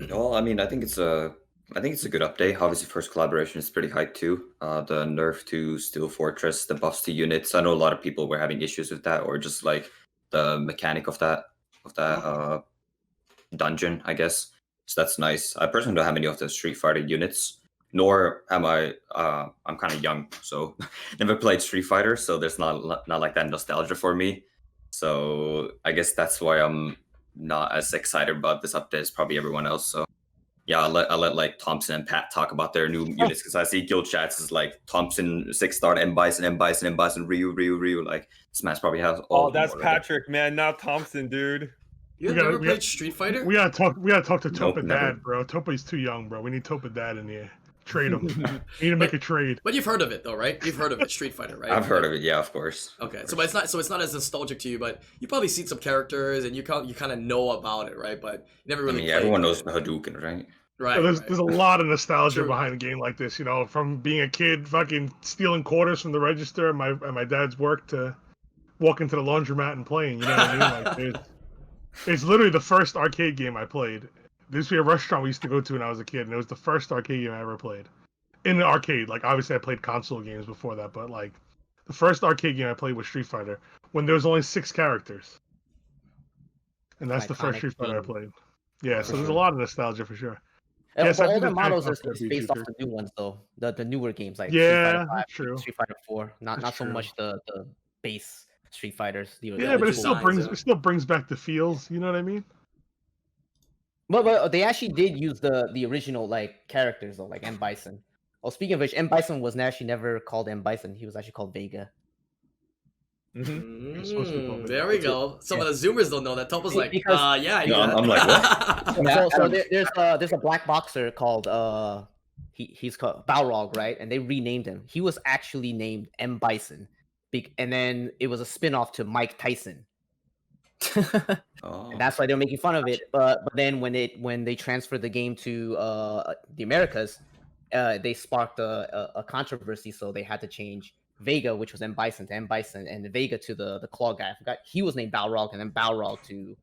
Well, I mean, I think it's a good update. Obviously, first collaboration is pretty hyped too. The nerf to Steel Fortress, the buffs to units. I know a lot of people were having issues with that, or just like the mechanic of that dungeon, I guess. So that's nice. I personally don't have any of the Street Fighter units, nor am I. I'm kind of young, so never played Street Fighter. So there's not like that nostalgia for me. So I guess that's why I'm not as excited about this update as probably everyone else. So yeah, I'll let like Thompson and Pat talk about their new units, because I see guild chats is like Thompson 6-star, M Bison, Ryu. Like this match probably has all. Oh, that's Patrick, man, not Thompson, dude. You never played Street Fighter? We gotta talk to Topa Dad, bro. Topa's too young, bro. We need Topa Dad in here. Trade him. We need to make a trade. But you've heard of it though, right? You've heard of it, Street Fighter, right? I've heard of it, yeah, of course. Okay, so it's not as nostalgic to you, but you probably seen some characters and you kind of know about it, right? But you never really. Everyone knows the Hadouken, right? Right. So there's a lot of nostalgia behind a game like this, from being a kid, fucking stealing quarters from the register at my dad's work to walking to the laundromat and playing. You know what I mean? Like, it's literally the first arcade game I played. There used to be a restaurant we used to go to when I was a kid, and it was the first arcade game I ever played. In the arcade, like obviously I played console games before that, but like the first arcade game I played was Street Fighter when there was only 6 characters, and that's the first Street Fighter I played. Yeah, so there's a lot of nostalgia for sure. Yes, all the models are based off the new ones though, the newer games like Street Fighter 5, true. Street Fighter 4, not so much the base Street Fighters. Yeah, but it still brings back the feels. You know what I mean? But they actually did use the original like characters though, like M Bison. Oh, speaking of which, M Bison was actually never called M Bison. He was actually called Vega. There we go. Some of the Zoomers don't know that. Topo's like, yeah, I know that. I'm like, what? So there's a black boxer called he's called Balrog, right? And they renamed him. He was actually named M Bison, and then it was a spin-off to Mike Tyson. And that's why they're making fun of it. But then when they transferred the game to the Americas, they sparked a controversy, so they had to change Vega, which was M Bison, to M Bison, and Vega to the claw guy. I forgot he was named Balrog, and then Balrog to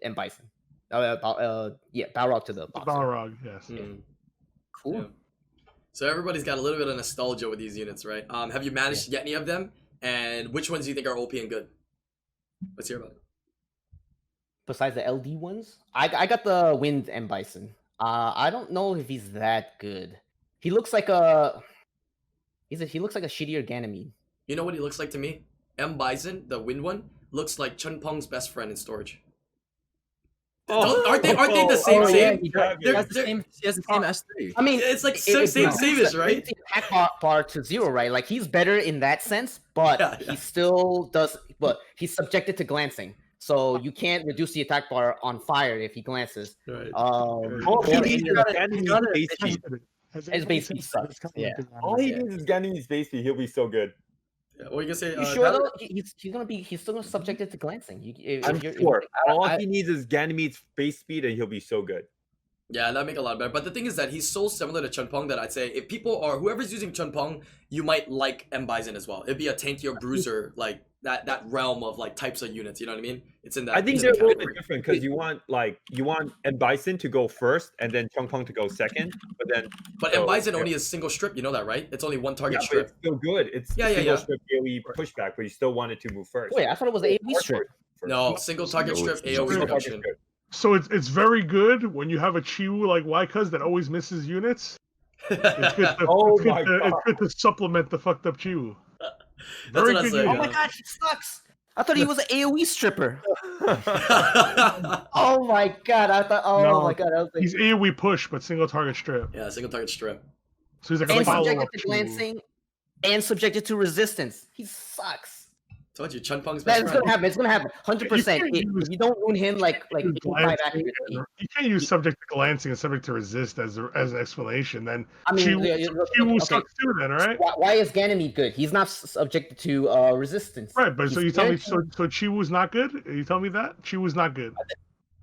M Bison. Balrog to the boxer. Balrog, yes. Cool. Yeah. So everybody's got a little bit of nostalgia with these units, right? Have you managed to get any of them? And which ones do you think are OP and good? Let's hear about it. Besides the LD ones, I got the Wind M Bison. I don't know if he's that good. He looks like a shittier Ganymede. You know what he looks like to me? M Bison, the Wind one, looks like Chun Peng's best friend in Storage. Aren't they the same? Yeah, he has the same S3. I mean, it's like same-ish, right? Attack bar to 0, right? Like he's better in that sense, but he still does. But he's subjected to glancing, so you can't reduce the attack bar on fire if he glances. Right. His base speed sucks. Yeah. All he needs is Ganymede's base speed. He'll be so good. Yeah, what are you gonna say? You sure though? He's still gonna subjected to glancing. I'm sure. All he needs is Ganymede's base speed, and he'll be so good. Yeah, that'd make a lot better. But the thing is that he's so similar to Chun Peng that I'd say if whoever's using Chun Peng, you might like M Bison as well. It'd be a tankier bruiser, like that realm of like types of units. You know what I mean? It's in that. I think they're a little bit different because you want M Bison to go first and then Chun Peng to go second, but M Bison only is single strip. You know that, right? It's only one target strip. It's still good. It's single strip AOE pushback, but you still want it to move first. Wait, I thought it was the AOE strip. No, single target strip AOE reduction. So it's very good when you have a Chiwu like Waikaz that always misses units. It's good to supplement the fucked up Chiwu. Very good. Oh my god, he sucks. I thought he was an AOE stripper. Oh my god, I thought. Oh my god, I was like, he's AOE push, but single target strip. Yeah, single target strip. So he's like and subjected to glancing, and subjected to resistance. He sucks. Told you, Chun Peng's best friend. It's gonna happen. 100%. If you don't ruin him, like you can't use subject to glancing and subject to resist as an explanation. Then I mean, Chiwu sucks too. Then, right? Why is Ganymede good? He's not subjected to resistance. Right, but so you tell me, so Chiwu's not good? You tell me that Chiwu's not good.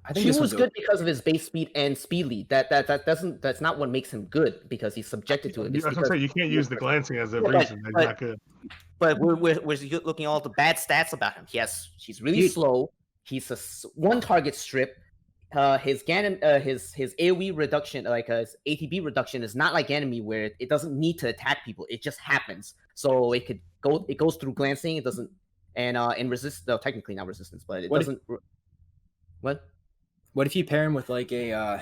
I think Chiwu's good because of his base speed and speed lead. That's not what makes him good because he's subjected to it. That's what I'm saying. You can't use the glancing as a reason that he's not good. But we're looking at all the bad stats about him. He's really slow. He's a one target strip. His AOE reduction, like his ATB reduction, is not like Ganymede where it doesn't need to attack people. It just happens. So it goes through glancing. It doesn't, and technically not resistance, but it doesn't. What if you pair him with like I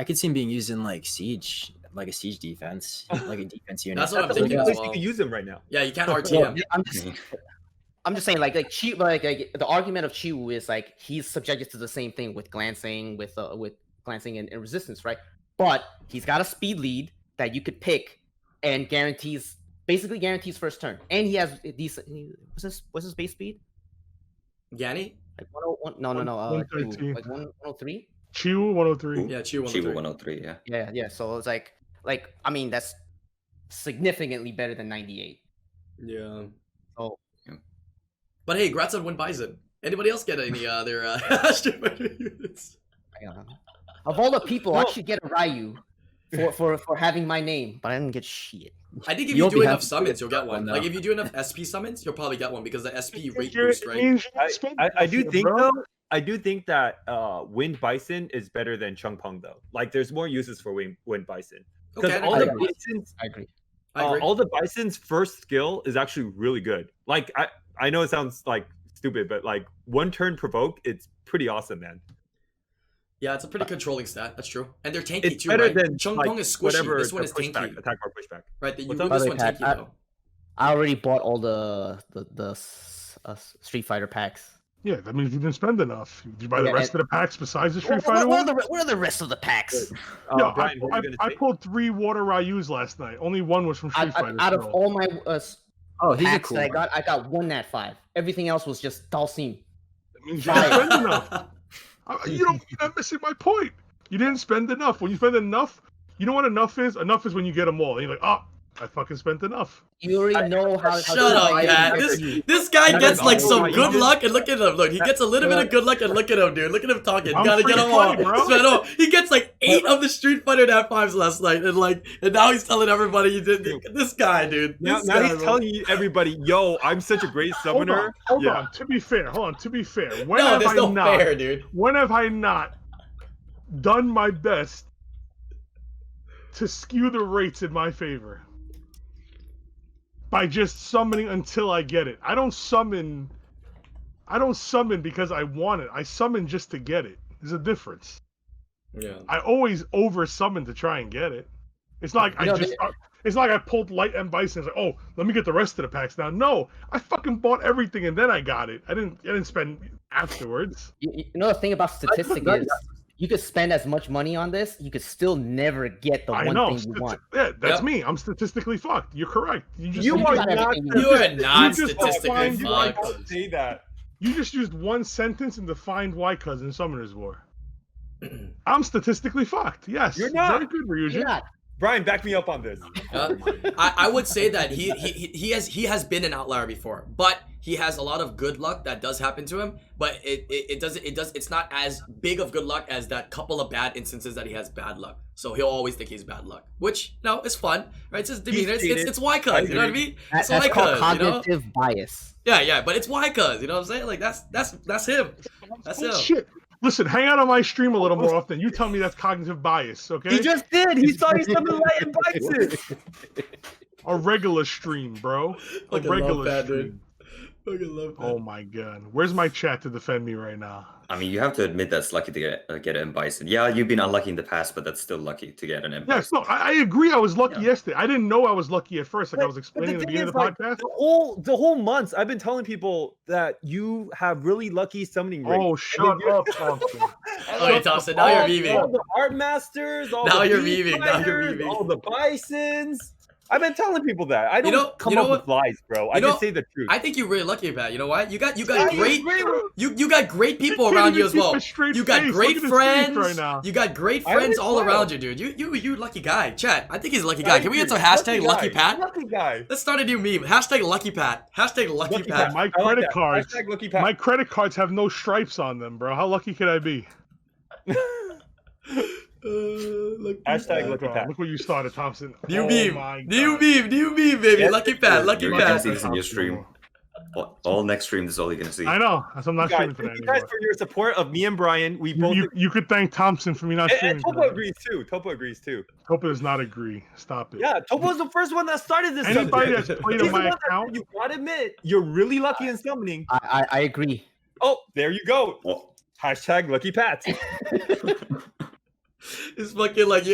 could see him being used in like siege. Like a siege defense, like a defense unit. That's what I'm thinking as well. You can use him right now. Yeah, you can't RT him. I'm just saying, like the argument of Chiwu is like he's subjected to the same thing with glancing, with glancing and resistance, right? But he's got a speed lead that you could pick and basically guarantees first turn, and he has a decent. What's his base speed? Ganny? Like 101? No. 113. Like 103. Chiwu 103. Yeah, Chiwu 103. Yeah. So it's like I mean that's significantly better than 98. Yeah. Oh. Yeah. But hey, congrats on Win Bison. Anybody else get any other units? Of all the people, I should get a Ryu for having my name, but I didn't get shit. I think if you do enough summons, you'll get one. Like if you do enough SP summons, you'll probably get one because the SP rate boost, right? I do think though. I do think that Wind Bison is better than Chun Peng though. Like there's more uses for Wind Bison. Because I agree. All the Bison's first skill is actually really good. Like I know it sounds like stupid, but like one turn provoke, it's pretty awesome, man. Yeah, it's a pretty controlling stat. That's true. And they're tanky it's too, better right? than Chun Peng is squishy. This one is pushback, tanky. Attack bar pushback. Right, this one tanky though. I already bought all the Street Fighter packs. Yeah, that means you didn't spend enough. Did you buy the rest of the packs besides the Street Fighter what one? what are the rest of the packs? Brian, I pulled 3 Water Ryus last night. Only one was from Street Fighter. Out of all my he's packs cool that I got one Nat 5. Everything else was just Dhalsim. That means you didn't spend enough. You're missing my point. You didn't spend enough. When you spend enough, you know what enough is? Enough is when you get them all. And you're like, oh, I fucking spent enough. You already know how. Shut up, Pat. This guy gets like some good luck, and look at him. Look, he gets a little bit of good luck, and look at him, dude. Look at him talking. Gotta get him all. He gets like 8 of the Street Fighter Nat 5s last night, and now he's telling everybody you did. This guy, dude. Now he's telling everybody, yo, I'm such a great summoner. Hold on. To be fair, when no, have there's I no not? Fair, dude. When have I not done my best to skew the rates in my favor? By just summoning until I get it. I don't summon because I want it. I summon just to get it. There's a difference. Yeah. I always over summon to try and get it. It's not like it's not like I pulled Light and Bison. It's like, oh, let me get the rest of the packs now. No, I fucking bought everything and then I got it. I didn't spend afterwards. You know the thing about statistics is you could spend as much money on this, you could still never get the one thing you want. Yeah, that's me. I'm statistically fucked. You're correct. You are not statistically fucked. Say that. You just used one sentence and defined why cousin Summoners War. I'm statistically fucked. Yes. You're not. Very good, Ryujin. You're not. Brian, back me up on this. I would say that he has been an outlier before, but he has a lot of good luck that does happen to him. But it's not as big of good luck as that couple of bad instances that he has bad luck. So he'll always think he's bad luck, which is fun, right? It's just demeanor. It's why cuz, you know what I mean? It's that's called cognitive you know? bias. Yeah, but it's why cuz, you know what I'm saying? Like that's him. That's him. Shit. Listen, hang out on my stream a little more often. You tell me that's cognitive bias, okay? He just did. He saw you summoned Light and Bison. A regular stream, bro. A regular stream. Fucking love that. Oh my god. Where's my chat to defend me right now? I mean, you have to admit that's lucky to get an Bison. Yeah, you've been unlucky in the past, but that's still lucky to get an Bison. Yes, no, I agree. I was lucky yesterday. I didn't know I was lucky at first, like I was explaining at the beginning of the podcast. The whole months, I've been telling people that you have really lucky summoning rates. Oh, shut up, Thompson. Okay, Thompson, now you're memeing. All the Art Masters, all now the you're memeing. all the Bisons. I've been telling people that. I don't come up with lies, bro. I just say the truth. I think you're really lucky, Pat. You know why? You got great you got great people around you as well. You got great friends. You got great friends all around you, dude. You lucky guy. Chat. I think he's a lucky guy. Can we get some hashtag lucky Pat? Lucky guy. Let's start a new meme. Hashtag lucky Pat. Hashtag lucky Pat. My credit cards. My credit cards have no stripes on them, bro. How lucky could I be? Hashtag lucky Pat. Look what you started, Thompson. New meme, baby. Lucky Pat, lucky You're Pat. gonna see this in your stream. All next stream, this is all you're gonna see. I know. I'm not streaming for that anymore. Thank you guys for your support of me and Brian. We both. You could thank Thompson for me not streaming. And Topo agrees too. Topo does not agree. Stop it. Yeah, Topo's the first one that started this. Anybody that's played on my account, you gotta admit, you're really lucky in summoning. I agree. Oh, there you go. Hashtag lucky Pat. It's fucking like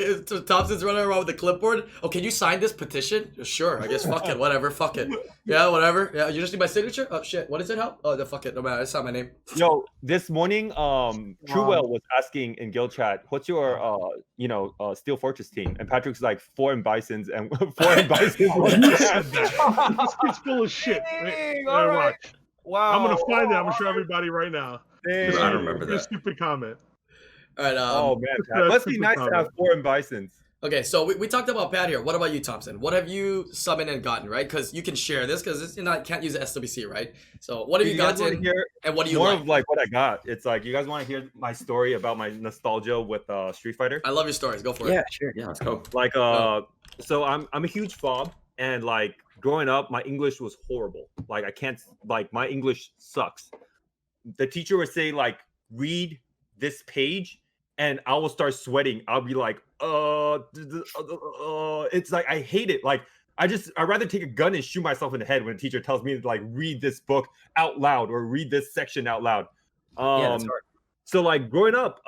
Thompson's running around with a clipboard. Oh, can you sign this petition? Sure, I guess. Fuck it, whatever. Fuck it. Yeah, whatever. Yeah, you just need my signature. Oh shit, what does it help? Oh, the fuck it. No matter. It's not my name. Yo, this morning, Truewell was asking in guild chat, "What's your Steel Fortress team?" And Patrick's like 4 in Bisons and 4 in Bisons. This kid's full of shit. All right. Wow. I'm gonna find it. I'm gonna show everybody right now. I don't remember that. Stupid comment. All right. Oh man, Pat. Must be nice to have 4 in Bisons. Okay, so we talked about Pat here. What about you, Thompson? What have you summoned and gotten, right? Because you can share this because you can't use the SWC, right? So what have you gotten, and what do you more like? Of like what I got? It's like you guys want to hear my story about my nostalgia with Street Fighter? I love your stories. Go for it. Yeah, sure. Yeah, let's go. Like so I'm a huge fob, and like growing up, my English was horrible. Like I can't my English sucks. The teacher would say like read this page. And I will start sweating. I'll be like, it's like I hate it. Like I'd rather take a gun and shoot myself in the head when a teacher tells me to like read this book out loud or read this section out loud. Yeah, that's hard. So like growing up,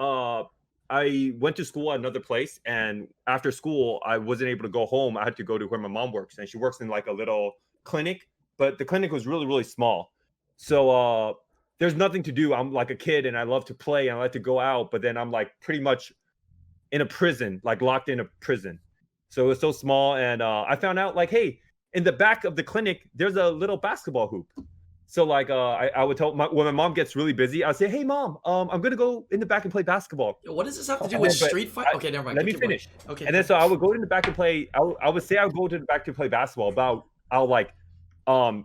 I went to school at another place, and after school, I wasn't able to go home. I had to go to where my mom works, and she works in like a little clinic, but the clinic was really, really small. So there's nothing to do. I'm like a kid and I love to play and I like to go out, but then I'm like pretty much in a prison, like locked in a prison. So it was so small. And I found out like, hey, in the back of the clinic, there's a little basketball hoop. So like I would tell when my mom gets really busy, I'll say, hey mom, I'm gonna go in the back and play basketball. What does this have to do with Street Fighter? Okay, never mind. Let me finish. Okay. And then so I would go in the back and play. I would say I would go to the back to play basketball, but I'll like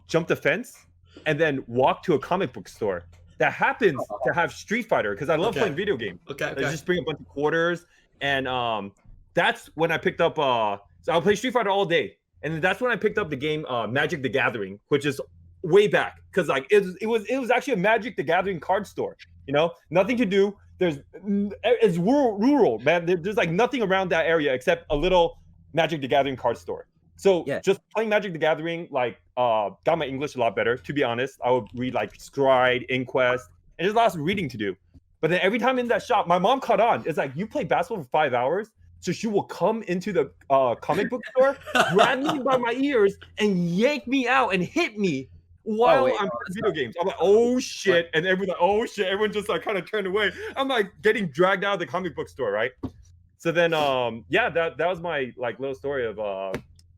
jump the fence and then walk to a comic book store that happens to have Street Fighter because I love playing video games. Okay. I just bring a bunch of quarters and that's when I picked up so I'll play Street Fighter all day. And that's when I picked up the game Magic the Gathering, which is way back because like it was actually a Magic the Gathering card store. You know, nothing to do. It's rural, man. There's like nothing around that area except a little Magic the Gathering card store. So just playing Magic the Gathering like got my English a lot better. To be honest, I would read like Stride, Inquest, and there's lots of reading to do. But then every time in that shop, my mom caught on. It's like you play basketball for 5 hours. So she will come into the comic book store, grab me by my ears, and yank me out and hit me while I'm playing video games. I'm like, oh shit. And everyone's like, oh shit. Everyone just like kind of turned away. I'm like getting dragged out of the comic book store, right? So then that was my like little story of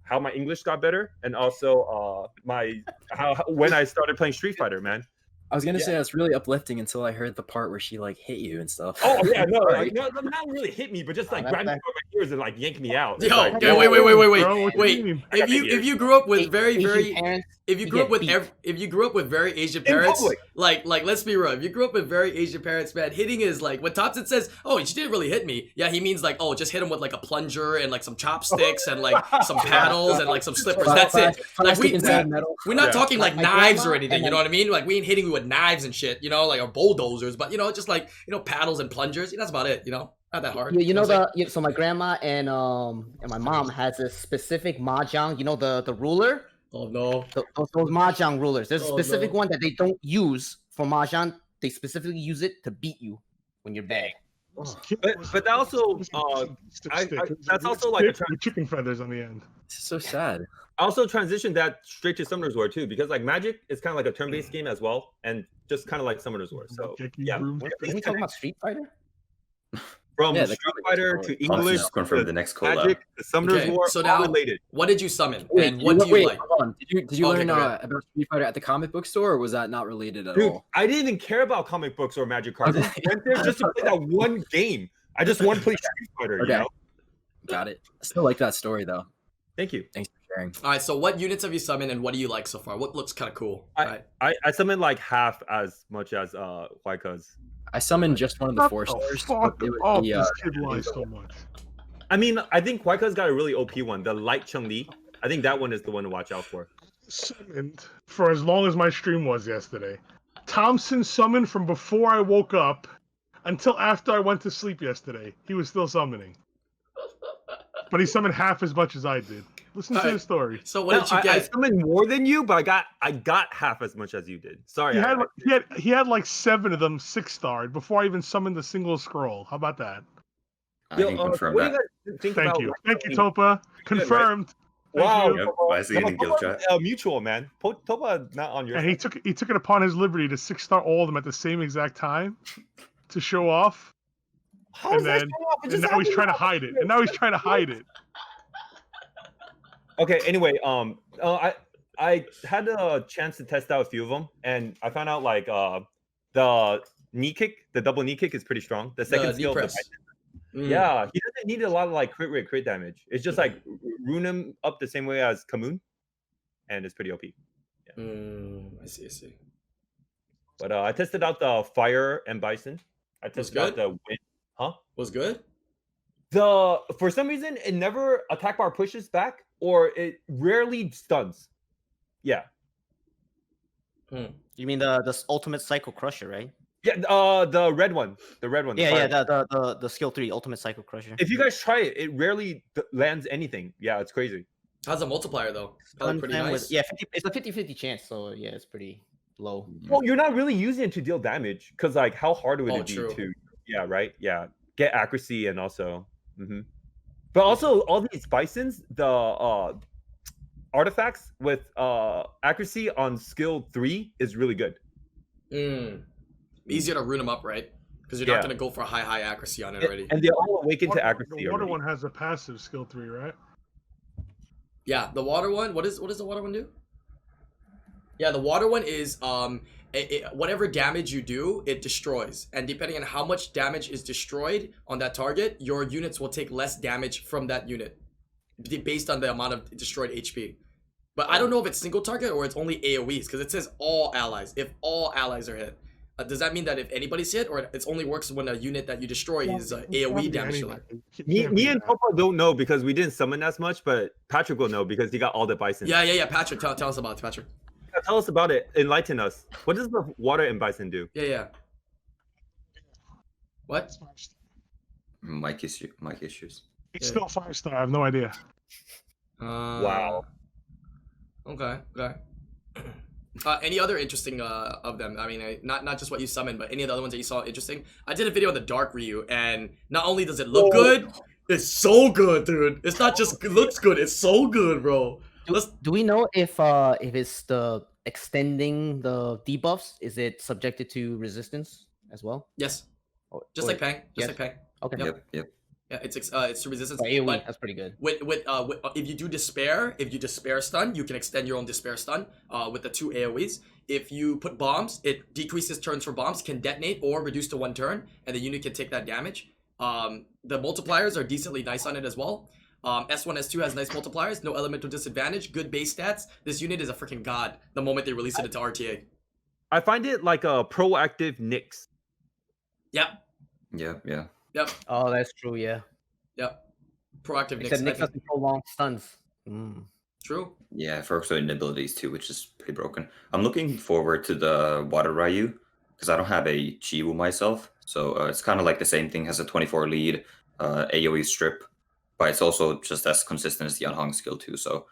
how my English got better and also when I started playing Street Fighter, man. I was gonna say that's really uplifting until I heard the part where she like hit you and stuff. Oh yeah, no, like, no, not really hit me, but just like grab me by my ears and like yank me out. Yo, like, wait. If you grew up with very if you grew up with very Asian parents, like let's be real, if you grew up with very Asian parents, man, hitting is like when Thompson says, "Oh, she didn't really hit me." Yeah, he means like, "Oh, just hit him with like a plunger and like some chopsticks and like some paddles and like some slippers." That's it. Like we're not talking like knives or anything. You know what I mean? Like we ain't hitting you with knives and shit. You know, like or bulldozers, but you know, just like paddles and plungers. That's about it. You know. Not that hard. So my grandma and my mom has a specific mahjong. You know the ruler. Oh no. Those mahjong rulers. There's a specific one that they don't use for mahjong. They specifically use it to beat you when you're bad. But that also that's also like chicken feathers on the end. It's so sad. I also transitioned that straight to Summoner's War too, because like Magic is kind of like a turn-based game as well, and just kind of like Summoner's War. So yeah. Are we talking about Street Fighter? From Street Fighter to English, confirm the next collab. Magic, the Summoner's War, so now, related. What did you summon? And what do you like? Hold on. Did you learn about Street Fighter at the comic book store, or was that not related at all? I didn't even care about comic books or Magic cards. I went there just to play that one game. I just want to play Street Fighter. Okay. You know? Got it. I still like that story though. Thank you. Thanks for sharing. All right. So what units have you summoned, and what do you like so far? What looks kind of cool? I summoned like half as much as Waika's. I summoned just one of the 4-stars. This kid lies so much. I mean, I think Waika's got a really OP one, the light Chun Li. I think that one is the one to watch out for. Summoned for as long as my stream was yesterday. Thompson summoned from before I woke up until after I went to sleep yesterday. He was still summoning. But he summoned half as much as I did. Listen to the story. So what did you get? I summoned more than you, but I got half as much as you did. Sorry. He had like 7 of them 6-starred before I even summoned the single scroll. How about that? I can confirm that. Thank you, Topa. Confirmed. Wow. Yep, I see it in guild chat. Mutual, man. Topa not on your. And he took it upon his liberty to 6-star all of them at the same exact time to show off. And now he's trying to hide it. Okay. Anyway, I had a chance to test out a few of them, and I found out like the knee kick, the double knee kick is pretty strong. The second skill, yeah, he doesn't need a lot of like crit damage. It's just like rune him up the same way as Kamoon, and it's pretty OP. Yeah. I see. But I tested out the fire and Bison. I tested out the wind. Huh? Was good. For some reason it never attack bar pushes back, or it rarely stuns. Yeah. You mean the ultimate Psycho Crusher, right? Yeah, the red one. Yeah, the skill 3 ultimate Psycho Crusher. If you guys try it, it rarely lands anything. Yeah, it's crazy. How's the multiplier though? Probably pretty nice. It's a 50-50 chance, so yeah, it's pretty low. Well, you're not really using it to deal damage, because like how hard would it be to? Yeah, right. Yeah, get accuracy and also. But also all these Bisons, artifacts with accuracy on skill 3 is really good. Easier to rune them up, right? Because you're not going to go for high accuracy on it already. And they all awaken to accuracy. The water one has a passive skill 3, right? Yeah, the water one. What does the water one do? Yeah, the water one is whatever damage you do, it destroys. And depending on how much damage is destroyed on that target, your units will take less damage from that unit based on the amount of destroyed HP. But I don't know if it's single target or it's only AoEs, because it says all allies. If all allies are hit. Does that mean that if anybody's hit, or it only works when a unit that you destroy is AoE damage? Me and Papa don't know because we didn't summon as much, but Patrick will know because he got all the Bison. Yeah. Patrick, tell us about it, Patrick. Yeah, tell us about it. Enlighten us. What does the water and Bison do? Yeah. What? Mic issues. It's still 5-star. I have no idea. Wow. Okay. Any other interesting of them? I mean, not just what you summoned, but any of the other ones that you saw interesting? I did a video on the Dark Ryu, and not only does it look good, it's so good, dude. It's not just looks good; it's so good, bro. Do we know if it's the extending the debuffs? Is it subjected to resistance as well? Yes. Just like Pang. Just like Pang. Okay. Yep. Yeah, it's to resistance. AoE, that's pretty good. With if you do despair, stun, you can extend your own despair stun with the 2 AoEs. If you put bombs, it decreases turns for bombs, can detonate or reduce to 1 turn, and the unit can take that damage. The multipliers are decently nice on it as well. S1, S2 has nice multipliers, no elemental disadvantage, good base stats. This unit is a freaking god the moment they release it into RTA. I find it like a proactive Nyx. Yep. Yeah. Yep. Oh, that's true. Yeah. Yep. Proactive Nyx doesn't prolong stuns. True. Yeah, for certain abilities too, which is pretty broken. I'm looking forward to the Water Ryu because I don't have a Chiwu myself, so it's kind of like the same thing. Has a 24 lead, AoE strip, but it's also just as consistent as the unhung skill too. So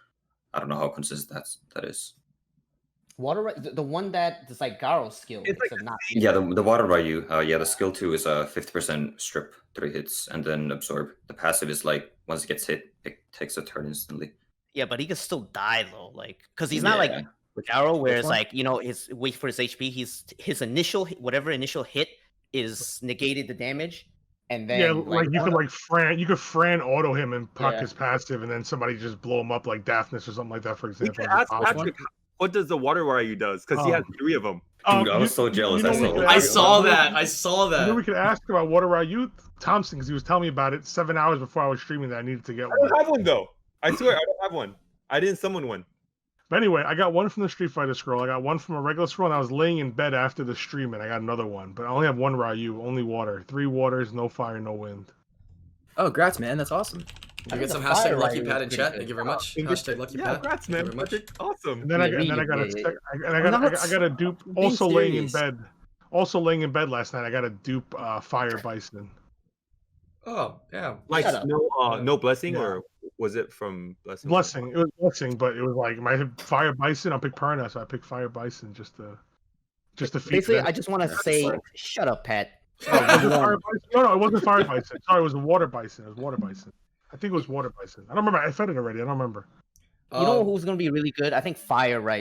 I don't know how consistent that is. Water, the one that is like Garo's skill. It's like, not. Yeah, the Water Ryu. The skill 2 is a 50% strip, 3 hits, and then absorb. The passive is like once it gets hit, it takes a turn instantly. Yeah, but he can still die though, like because he's not like Garo, where it's like his wait for his HP. His initial whatever initial hit is negated the damage, and then you could Fran auto him and proc his passive, and then somebody just blow him up like Daphnis or something like that, for example. We can ask Patrick what does the Water Ryu does, because he has 3 of them. Dude, I was so jealous. I saw that. You know, we could ask about Water Ryu Thompson, because he was telling me about it 7 hours before I was streaming that I needed to get one. I don't have one though. I swear I don't have one. I didn't summon one. But anyway, I got one from the Street Fighter scroll. I got one from a regular scroll, and I was laying in bed after the stream, and I got another one. But I only have one Ryu, only water. 3 waters, no fire, no wind. Oh, grats, man. That's awesome. I get some hashtag lucky pad in chat. Thank you very much. Hashtag lucky pad. Congrats, man. Awesome. And then I got a dupe. Also laying in bed. Also laying in bed last night. I got a dupe Fire Bison. Oh, damn. Like no blessing, or was it from blessing? Blessing. It was blessing, but it was like my Fire Bison. I'll pick Perna, so I picked Fire Bison just to Basically, I just want to say, shut up, Pat. No, it wasn't Fire Bison. Sorry, it was a Water Bison. It was Water Bison. I think it was Water Bison. I don't remember. I fed it already. I don't remember. You know who's gonna be really good? I think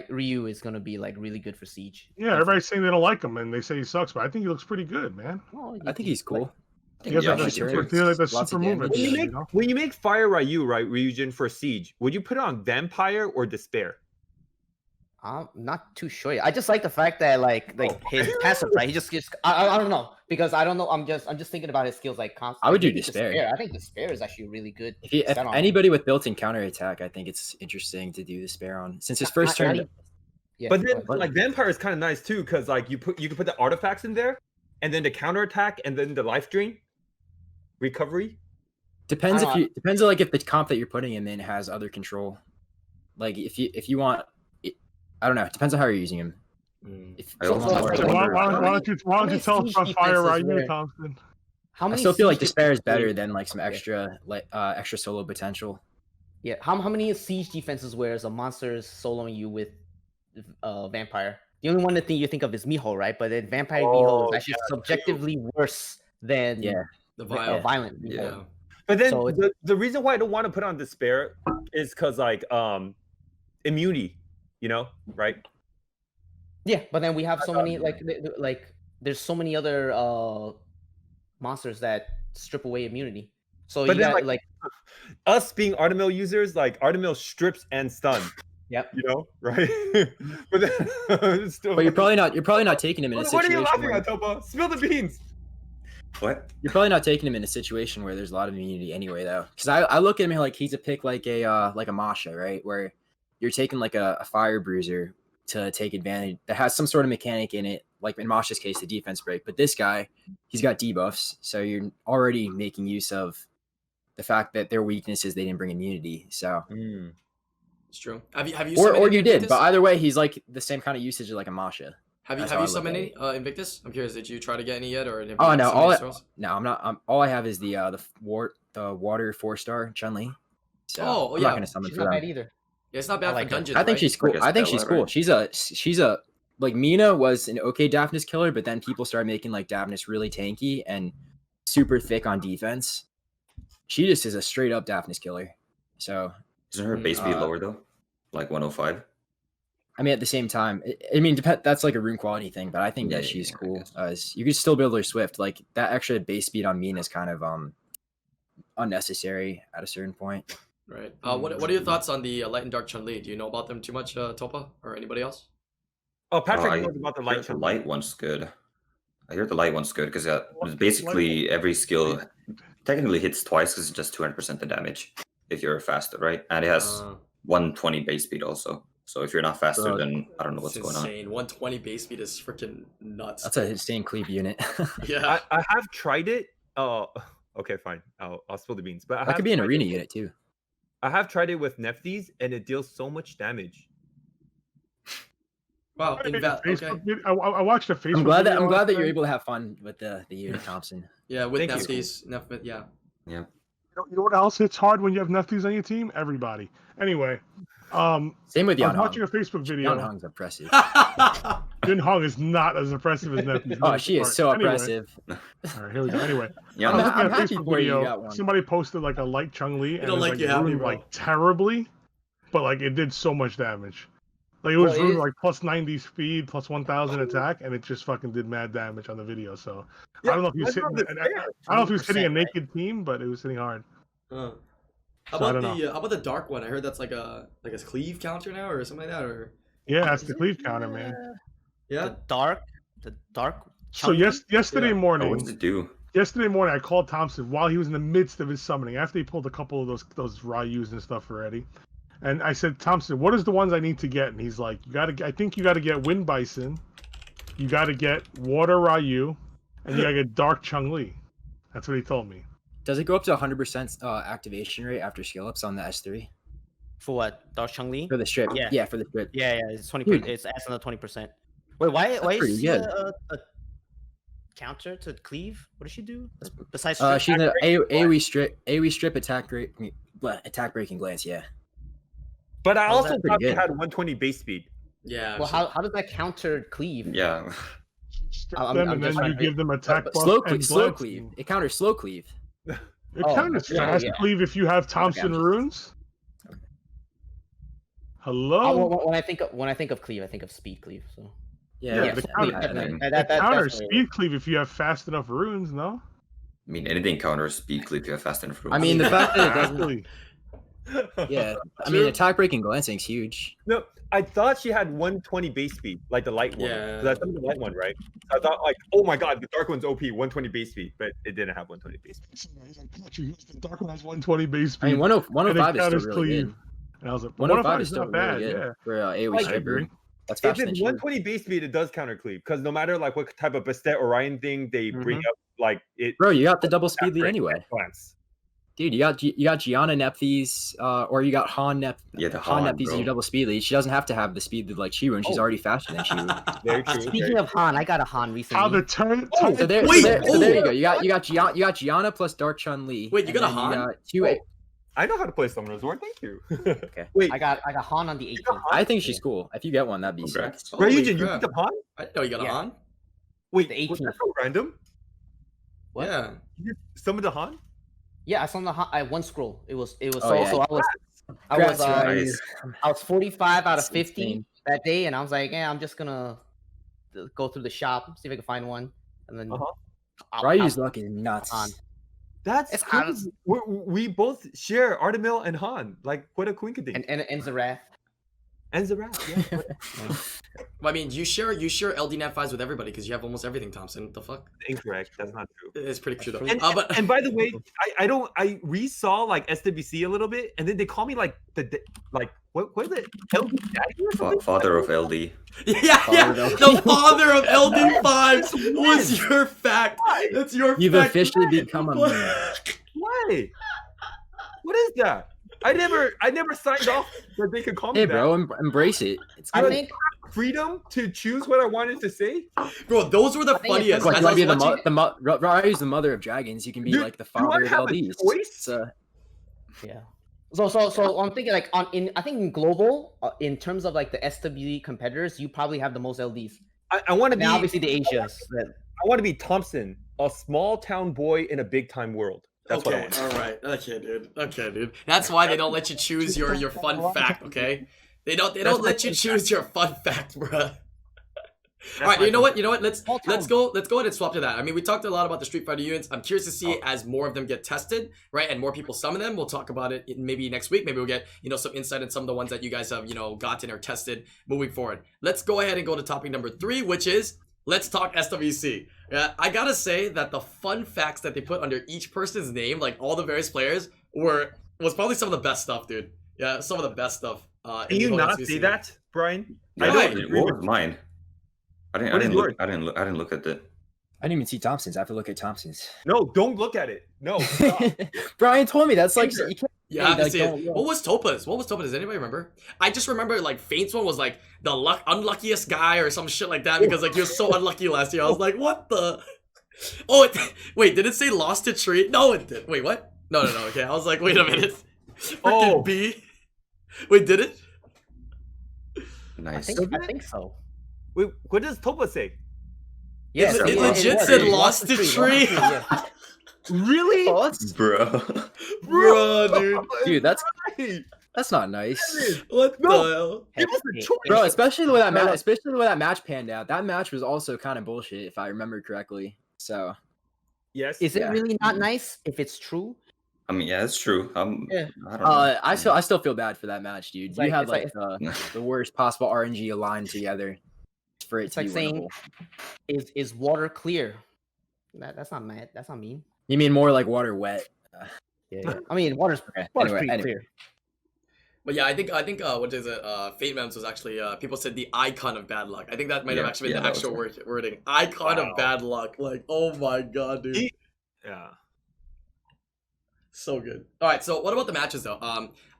Ryu is gonna be like really good for Siege. Yeah, everybody's saying they don't like him and they say he sucks, but I think he looks pretty good, man. Well, I think he's cool. He has like the super movement. When you make Fire Ryu, right, Ryujin for Siege, would you put it on Vampire or Despair? I'm not too sure. I just like the fact that his passive, right? He just gives. I don't know, because I don't know. I'm just thinking about his skills like constantly. I would do Despair. I think Despair is actually really good. If anybody with built-in counterattack, I think it's interesting to do Despair on, since his first turn. But then like Vampire is kind of nice too, because like you can put the artifacts in there, and then the counterattack, and then the life drain, recovery. Depends if the comp that you're putting him in has other control. Like if you want. I don't know. It depends on how you're using him. Why don't you tell us about Fire Ryu, Thompson? I still feel like Despair is better than like some extra extra solo potential. Yeah. How many siege defenses where a monster is soloing you with Vampire? The only one that you think of is Miho, right? But then Vampire Miho is actually subjectively worse than the violent Miho. Yeah. But then the reason why I don't want to put on Despair is because like immunity, you know, right? Yeah, but then we have so many like there's so many other monsters that strip away immunity. So But you then, got like us being Artemil users, like Artemil strips and stun. Yep. You know, right? But then, still, But you're probably not taking him in a what are situation you laughing where at, Topa? Spill the beans. What? you're probably not taking him in a situation where there's a lot of immunity anyway, though. Because I look at him like he's a pick like a Masha, right? Where you're taking like a fire bruiser to take advantage that has some sort of mechanic in it, like in Masha's case, the defense break. But this guy, he's got debuffs, so you're already making use of the fact that their weakness is they didn't bring immunity. So it's true. Have you or you did, Invictus? but either way, he's like the same kind of usage as like a Masha. Have you summoned any Invictus? I'm curious. Did you try to get any yet, or have you Oh no, I'm not. All I have is the water 4-star Chun Li. So I'm yeah, not gonna summon she's for not them. bad either. Yeah, it's not bad for dungeons. I think right? she's cool. I think she's Stella, cool. right? She's a like Mina was an okay Daphnis killer, but then people started making like Daphnis really tanky and super thick on defense. She just is a straight up Daphnis killer. So Isn't her base speed lower though? Like 105? I mean, at the same time, I mean, that's like a rune quality thing, but I think that she's cool. You could still build her Swift. Like that extra base speed on Mina is kind of unnecessary at a certain point. Right. What are your thoughts on the Light and Dark Chun Li? Do you know about them too much, Topa, or anybody else? Oh, Patrick I knows about the light. The light one's good. I hear the light one's good because basically every skill technically hits twice because it's just 200% the damage if you're faster, right? And it has 120 base speed also. So if you're not faster, then I don't know what's going on. 120 base speed is freaking nuts. That's an insane cleave unit. Yeah, I have tried it. Oh, okay, fine. I'll spill the beans. But that could be an arena unit too. I have tried it with Nephthys, and it deals so much damage. Wow. I watched a Facebook. I'm glad that you're able to have fun with the unit, Thompson. Yeah, with Nephthys. Yeah. Yeah. You know what else hits hard when you have Nephthys on your team? Everybody. Anyway. Same with Yan. I'm watching a Facebook video. Yan Hong's impressive. Yun Hong is not as impressive as Nephthys. Oh, she is so impressive. All right, here we go. Anyway, I'm a happy Facebook for you video. got one. Somebody posted like a light Chun Li, and it was like you happy, bro. like terribly, but like it did so much damage. Like it was ruined like plus 90 speed, plus 1000 attack, and it just fucking did mad damage on the video. So I don't know if he was hitting. I don't know if he was hitting a naked team, but it was hitting hard. How about the dark one? I heard that's like a cleave counter now or something like that, or yeah, that's the cleave counter, man. Yeah, the dark. So yesterday morning, what does it do? Yesterday morning, I called Thompson while he was in the midst of his summoning. After he pulled a couple of those Ryus and stuff already, and I said, Thompson, what is the ones I need to get? And he's like, I think you got to get Wind Bison, you got to get Water Ryu, and you got to get Dark Chun Li. That's what he told me. Does it go up to 100% activation rate after skill ups on the S3? For what? Dark Chun Li? For the strip. Yeah. Yeah, for the strip. Yeah, it's 20%. It's adds another 20%. Wait, why is she a counter to cleave? What does she do besides strip? She's an AoE strip attack breaking glance, yeah. But I also thought she had 120 base speed. Yeah. Well, how does that counter cleave? Yeah. And then you give them attack buff slow cleave. It counters slow cleave. It counters fast cleave if you have Thompson runes. Hello. When I think of cleave, I think of speed cleave. So yeah, that counters speed cleave if you have fast enough runes. No. I mean, anything counters speed cleave if you have fast enough runes. I mean, the fact that it doesn't. Yeah, I mean, attack breaking glancing is huge. No, I thought she had 120 base speed, like the light one. Yeah, that's the light one, right? So I thought, like, oh my god, the dark one's OP, 120 base speed, but it didn't have 120 base speed. The dark one has 120 base speed. I mean, 105 is still really good. And I was like, 105 is still not bad. really good Yeah, for AoE stripper. That's if faster it's than 120 base speed, it does counter cleave because no matter like what type of Bastet Orion thing they bring up, like it. Bro, you got the double speed lead anyway. Glance. Dude, you got Gianna Nephthys, or you got Han Nephthys. Yeah, the Han Han, Nephthys is your double speed lead. She doesn't have to have the speed that like Shirun. She's already faster than Shirun. Very true. Speaking of Han, I got a Han recently. How the turn? So there you go. You got Gianna plus Dark Chun Li. Wait, you got a Han? I know how to play Summoner's War. Thank you. Okay. Wait, I got Han on the 18th. I think she's cool. If you get one, that'd be sick. Ryujin, you picked up Han? I didn't know you got a Han. Wait, the 18th. was that so random? What? Yeah. You summoned a Han? Yeah, I saw the Han. I had one scroll. It was Oh, yeah. so I was I was Nice. I was 45 out of That's 50 insane. that day, and I was like, yeah, I'm just gonna go through the shop, see if I can find one, and then Ryu's luck is nuts. on. That's It's crazy. We both share Artemil and Han. Like, what a coincidence. And Zerath. And Zerat, yeah. Well, I mean, you share LD Nat 5s with everybody because you have almost everything, Thompson. What the fuck? Incorrect. That's not true. It's pretty true though. And, and by the way, I resaw like SWC a little bit, and then they call me like what was it? LD Daddy or something? Father of LD. Yeah. The father of LD5 was your fact. That's your You've fact. officially become a meme. Why? What is that? I never signed off that they could call me Hey, that. bro, embrace it. It's I good. think Freedom to choose what I wanted to say. Bro, those were the think it's funniest. What, As you I want to was be watching- Ryu's the mother of dragons. You can be Dude, like the do I father of have a LDs. choice? yeah. So I'm thinking like I think in global, in terms of like the SWE competitors, you probably have the most LDs. I want to And be obviously the Asias. I want to be Thompson, a small town boy in a big time world. That's what I want. All right. Okay, dude. That's why they don't let you choose your fun fact. Okay, they don't let you choose your fun fact, bro. All right, you know what? Let's go ahead and swap to that. I mean, we talked a lot about the Street Fighter units. I'm curious to see as more of them get tested, right, and more people summon them. We'll talk about it maybe next week. Maybe we'll get some insight in some of the ones that you guys have gotten or tested moving forward. Let's go ahead and go to topic number 3, which is let's talk SWC. Yeah, I gotta say that the fun facts that they put under each person's name, like all the various players, was probably some of the best stuff, dude. Yeah, some of the best stuff. Can you not say that, Brian? Yeah, I don't agree what with was mine? I didn't look at it. I didn't even see Thompson's. I have to look at Thompson's. No, don't look at it. No. Stop. Brian told me that's like you can't. Yeah, I have to like, see it. What was Topa's? Does anybody remember? I just remember like Faint's one was like the unluckiest guy or some shit like that because like he was so unlucky last year. I was like, what the? Oh, wait, did it say lost to tree? No, it did. Wait, what? No. Okay, I was like, wait a minute. Freaking B. Wait, did it? Nice. I think so. Wait, what does Topa say? Yeah, it legit said lost to tree. Really? Bro, Dude, that's not nice. What the hell? It was a choice. Bro, especially the way that match panned out. That match was also kind of bullshit, if I remember correctly. So, Yes. Is it really not nice if it's true? I mean, yeah, it's true. Yeah. I don't know. I still feel bad for that match, dude. It's You had it's the worst possible RNG aligned together for it It's to like be saying, winnable. is water clear? That's not mad. That's not mean. You mean more like water wet? Yeah. I mean, water's Anyway. pretty clear. But yeah, I think what is it? Fate Mems was actually people said the icon of bad luck. I think that might have actually been the actual wording. Icon of bad luck. Like, oh my god, dude. Yeah. So good. All right, so what about the matches though?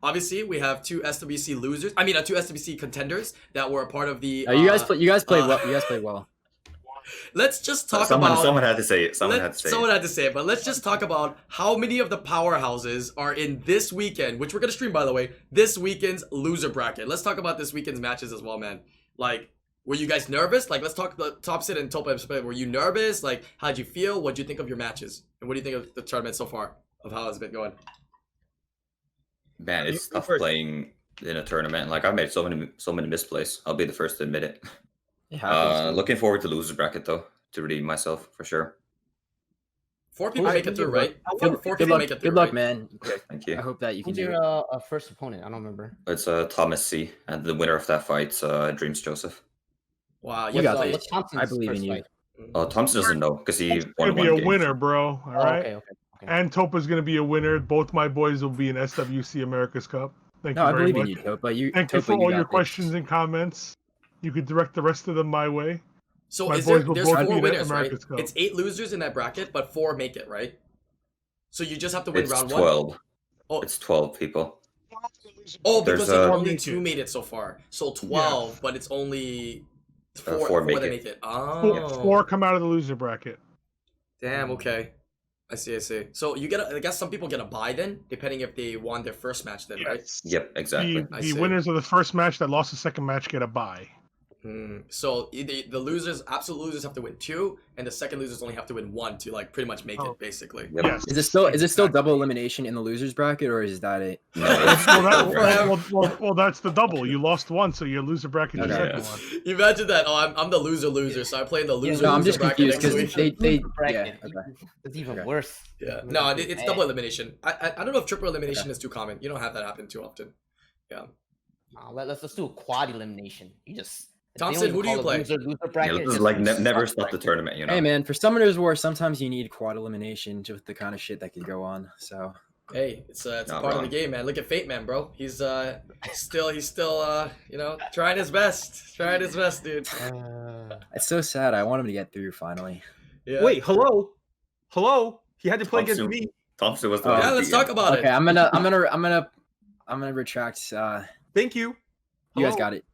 Obviously we have two SWC losers. I mean, two SWC contenders that were a part of the. You guys played well. You guys played well. Let's just talk someone about. had to say it. Someone had to say it. But let's just talk about how many of the powerhouses are in this weekend, which we're gonna stream by the way. This weekend's loser bracket. Let's talk about this weekend's matches as well, man. Like, were you guys nervous? Like, let's talk the Thompson and Topa. Were you nervous? Like, how'd you feel? What'd you think of your matches? And what do you think of the tournament so far? Of how it's been going? Man, it's tough playing in a tournament. Like, I made so many misplays. I'll be the first to admit it. Looking forward to loser bracket though, to redeem myself for sure. 4 people make it through, right? 4 people make it through. Good luck, right? man. Thank you. I hope that you can Who's do your it. first opponent? I don't remember. It's Thomas C, and the winner of that fight's Dreams Joseph. Wow, You got What's Thompson's I believe first in you. fight? Thompson doesn't know because he It's won gonna be one a game. winner, bro. All right. Okay. And Topa's gonna be a winner. Both my boys will be in SWC Americas Cup. Thank No, you I very believe in much. you, Topa. Thank you Topa, for all got your this. questions and comments. You could direct the rest of them my way. So My is boys there? will There's both be 4 in winners, right? America's Cup. It's 8 losers in that bracket, but 4 make it, right? So you just have to win It's round 12. 1. Oh, It's 12 people. because There's, only 2 made it so far. So 12, but it's only 4 4 that make make it. it. Oh, 4 come out of the loser bracket. damn. Okay, I see. So you I guess some people get a bye then, depending if they won their first match then, right? Yep, exactly. The I see. winners of the first match that lost the second match get a bye. So the absolute losers have to win 2, and the second losers only have to win 1 to like pretty much make it, basically. Yep. Yes. Is it still double elimination in the losers bracket, or is that it? Well, that's the double. You lost 1, so your loser bracket is the second one. Imagine that. Oh, I'm the loser, so I play in the loser. No, I'm just bracket confused because they bracket. yeah. Okay. It's even worse. Yeah. No, it's double elimination. I don't know if triple elimination is too common. You don't have that happen too often. Yeah. Let's do a quad elimination. You just Thompson, who do you play? Loser bracket. This is like never stop the tournament, you know. Hey man, for Summoner's War, sometimes you need quad elimination just with the kind of shit that could go on. So hey, it's a part of the game, man. Look at Fate Man, bro. He's still you know, trying his best. Trying his best, dude. It's so sad. I want him to get through finally. Yeah. Wait, hello. He had to play against me. Thompson was the yeah, let's talk about it. Okay, I'm gonna retract. Thank you. You guys got it.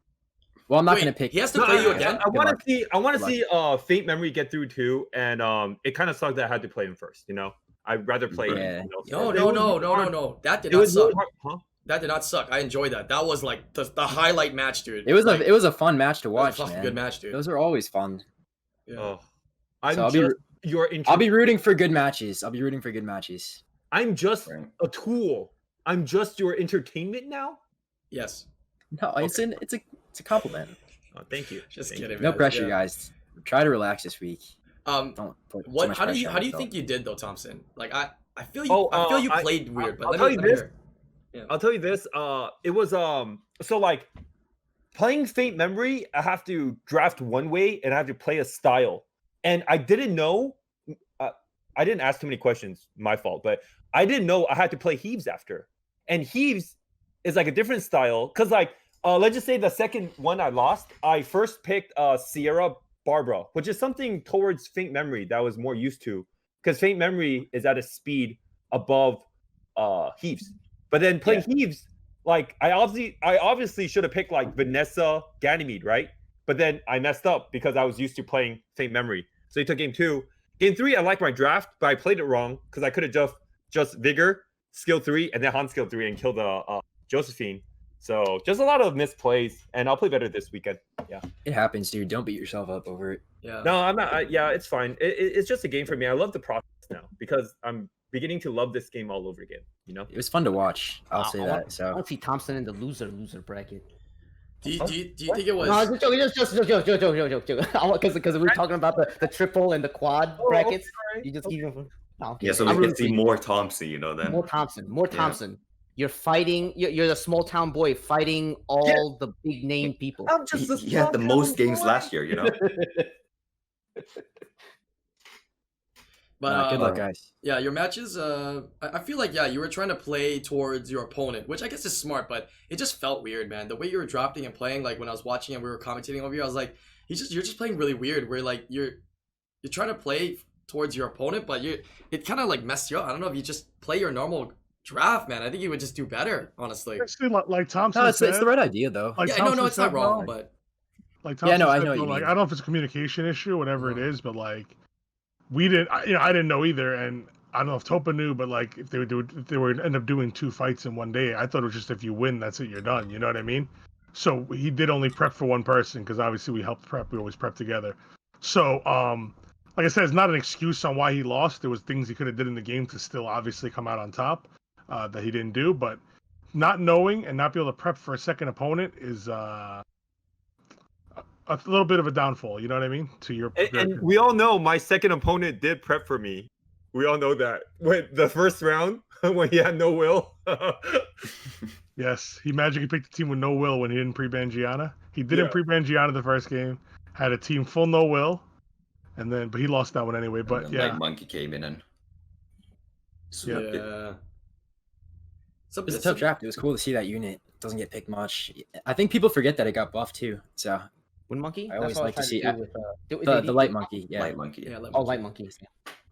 Well, I'm not gonna pick. He has to play you again. I want to see Fate Memory get through too, and it kind of sucked that I had to play him first. You know, I'd rather play. Yeah. No. That did not suck. That did not suck. I enjoyed that. That was like the highlight match, dude. It was a fun match to watch. It was a good match, dude. Those are always fun. Yeah. I'll be rooting for good matches. I'm just a tool. I'm just your entertainment now. Yes. No, it's a compliment. Oh, thank you. Just kidding. No pressure, guys. Try to relax this week. Don't put too much how do you think you did though, Thompson? Like I feel you played weird, but I'll tell you this. Yeah. I'll tell you this. It was so like playing Fate Memory, I have to draft one way and I have to play a style. And I didn't know. I didn't ask too many questions. My fault, but I didn't know I had to play Heaves after. And Heaves is like a different style because like let's just say the second one I lost, I first picked Sierra Barbara, which is something towards Faint Memory that I was more used to because Faint Memory is at a speed above Heaves. But then playing Heaves, like I obviously should have picked like Vanessa Ganymede, right? But then I messed up because I was used to playing Faint Memory. So he took game 2. Game 3, I like my draft, but I played it wrong because I could have just Vigor, skill 3, and then Han skill 3 and killed Josephine. So just a lot of misplays, and I'll play better this weekend. Yeah, it happens, dude. Don't beat yourself up over it. Yeah. No, I'm not. Yeah, it's fine. It's just a game for me. I love the process now because I'm beginning to love this game all over again. You know, it was fun to watch. I'll say that. I want to see Thompson in the loser bracket. Do you think it was? No, just joke. Because we're talking about the triple and the quad brackets. Okay. You just keep them. Yeah, so we can see more Thompson, you know, then. More Thompson. You're fighting. You're the small town boy fighting all the big name people. I'm just he had the most games last year, you know. But good luck, guys. Yeah, your matches. I feel like you were trying to play towards your opponent, which I guess is smart, but it just felt weird, man. The way you were drafting and playing, like when I was watching and we were commentating over you, I was like, you're just playing really weird. Where like you're trying to play towards your opponent, but it kind of like messed you up. I don't know if you just play your normal draft, man. I think you would just do better, honestly. Actually, like Thompson it's the right idea though. Like it's not wrong, but like Thompson I said, know what you mean. I don't know if it's a communication issue, whatever it is, but like we didn't, I didn't know either, and I don't know if Topa knew, but like if they would end up doing 2 fights in one day, I thought it was just if you win, that's it, you're done. You know what I mean? So he did only prep for one person because obviously we helped prep. We always prep together. So like I said, it's not an excuse on why he lost. There was things he could have did in the game to still obviously come out on top that he didn't do. But not knowing and not be able to prep for a second opponent is a little bit of a downfall. You know what I mean? To your and we all know my second opponent did prep for me. We all know that when the first round when he had no will. Yes, he magically picked a team with no will when he didn't pre-ban Gianna. He didn't pre-ban Gianna the first game. Had a team full no will. But he lost that one anyway. But Light Monkey came in and swept it. It was a tough draft. It was cool to see that unit doesn't get picked much. I think people forget that it got buffed too. So Wind Monkey? I always like to see the Light Monkey. Yeah, Light Monkey. Yeah, Light Monkey.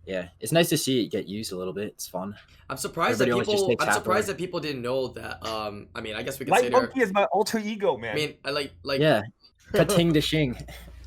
Yeah, it's nice to see it get used a little bit. It's fun. I'm surprised that people didn't know that. I mean, I guess we can say Light Monkey is my alter ego, man. I mean, I like yeah, Kating to Shing.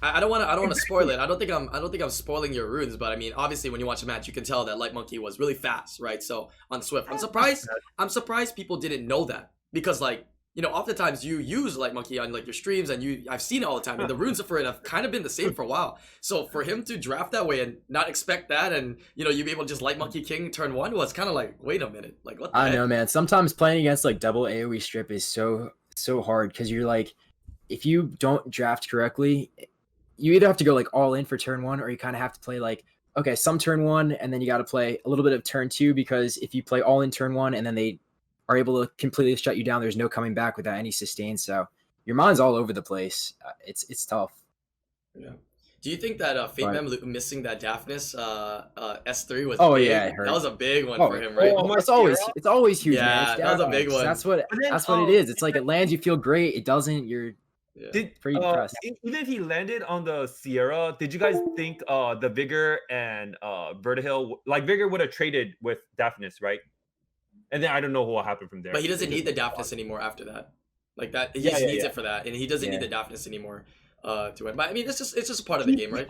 I don't want to spoil it. I don't think I'm spoiling your runes, but I mean, obviously, when you watch a match, you can tell that Light Monkey was really fast, right? So on Swift, I'm surprised people didn't know that because like you know, oftentimes you use Light Monkey on like your streams, and I've seen it all the time, and the runes for it have kind of been the same for a while. So for him to draft that way and not expect that, and you know, you be able to just Light Monkey King turn 1 was kind of like, wait a minute, like what the heck? I know, man. Sometimes playing against like double AoE strip is so hard because you're like, if you don't draft correctly, you either have to go like all in for turn 1, or you kind of have to play like, okay, some turn 1, and then you got to play a little bit of turn 2, because if you play all in turn 1 and then they are able to completely shut you down, there's no coming back without any sustain. So your mind's all over the place. It's tough. Yeah. Do you think that Fate Mem missing that Daphnis S3 was oh big? yeah, that was a big one for him, right? It's always huge. Yeah, man. that was a big one. That's what it is. It's like it lands, you feel great. It doesn't, you're pretty depressed. Even if he landed on the Sierra, did you guys think the Vigor and Vertihill, like Vigor would have traded with Daphnis, right? And then I don't know what happened from there. But he doesn't need the Daphnis anymore after that. Like that, he just needs it for that, and he doesn't need the Daphnis anymore to win. But I mean, it's just a part of the game, right?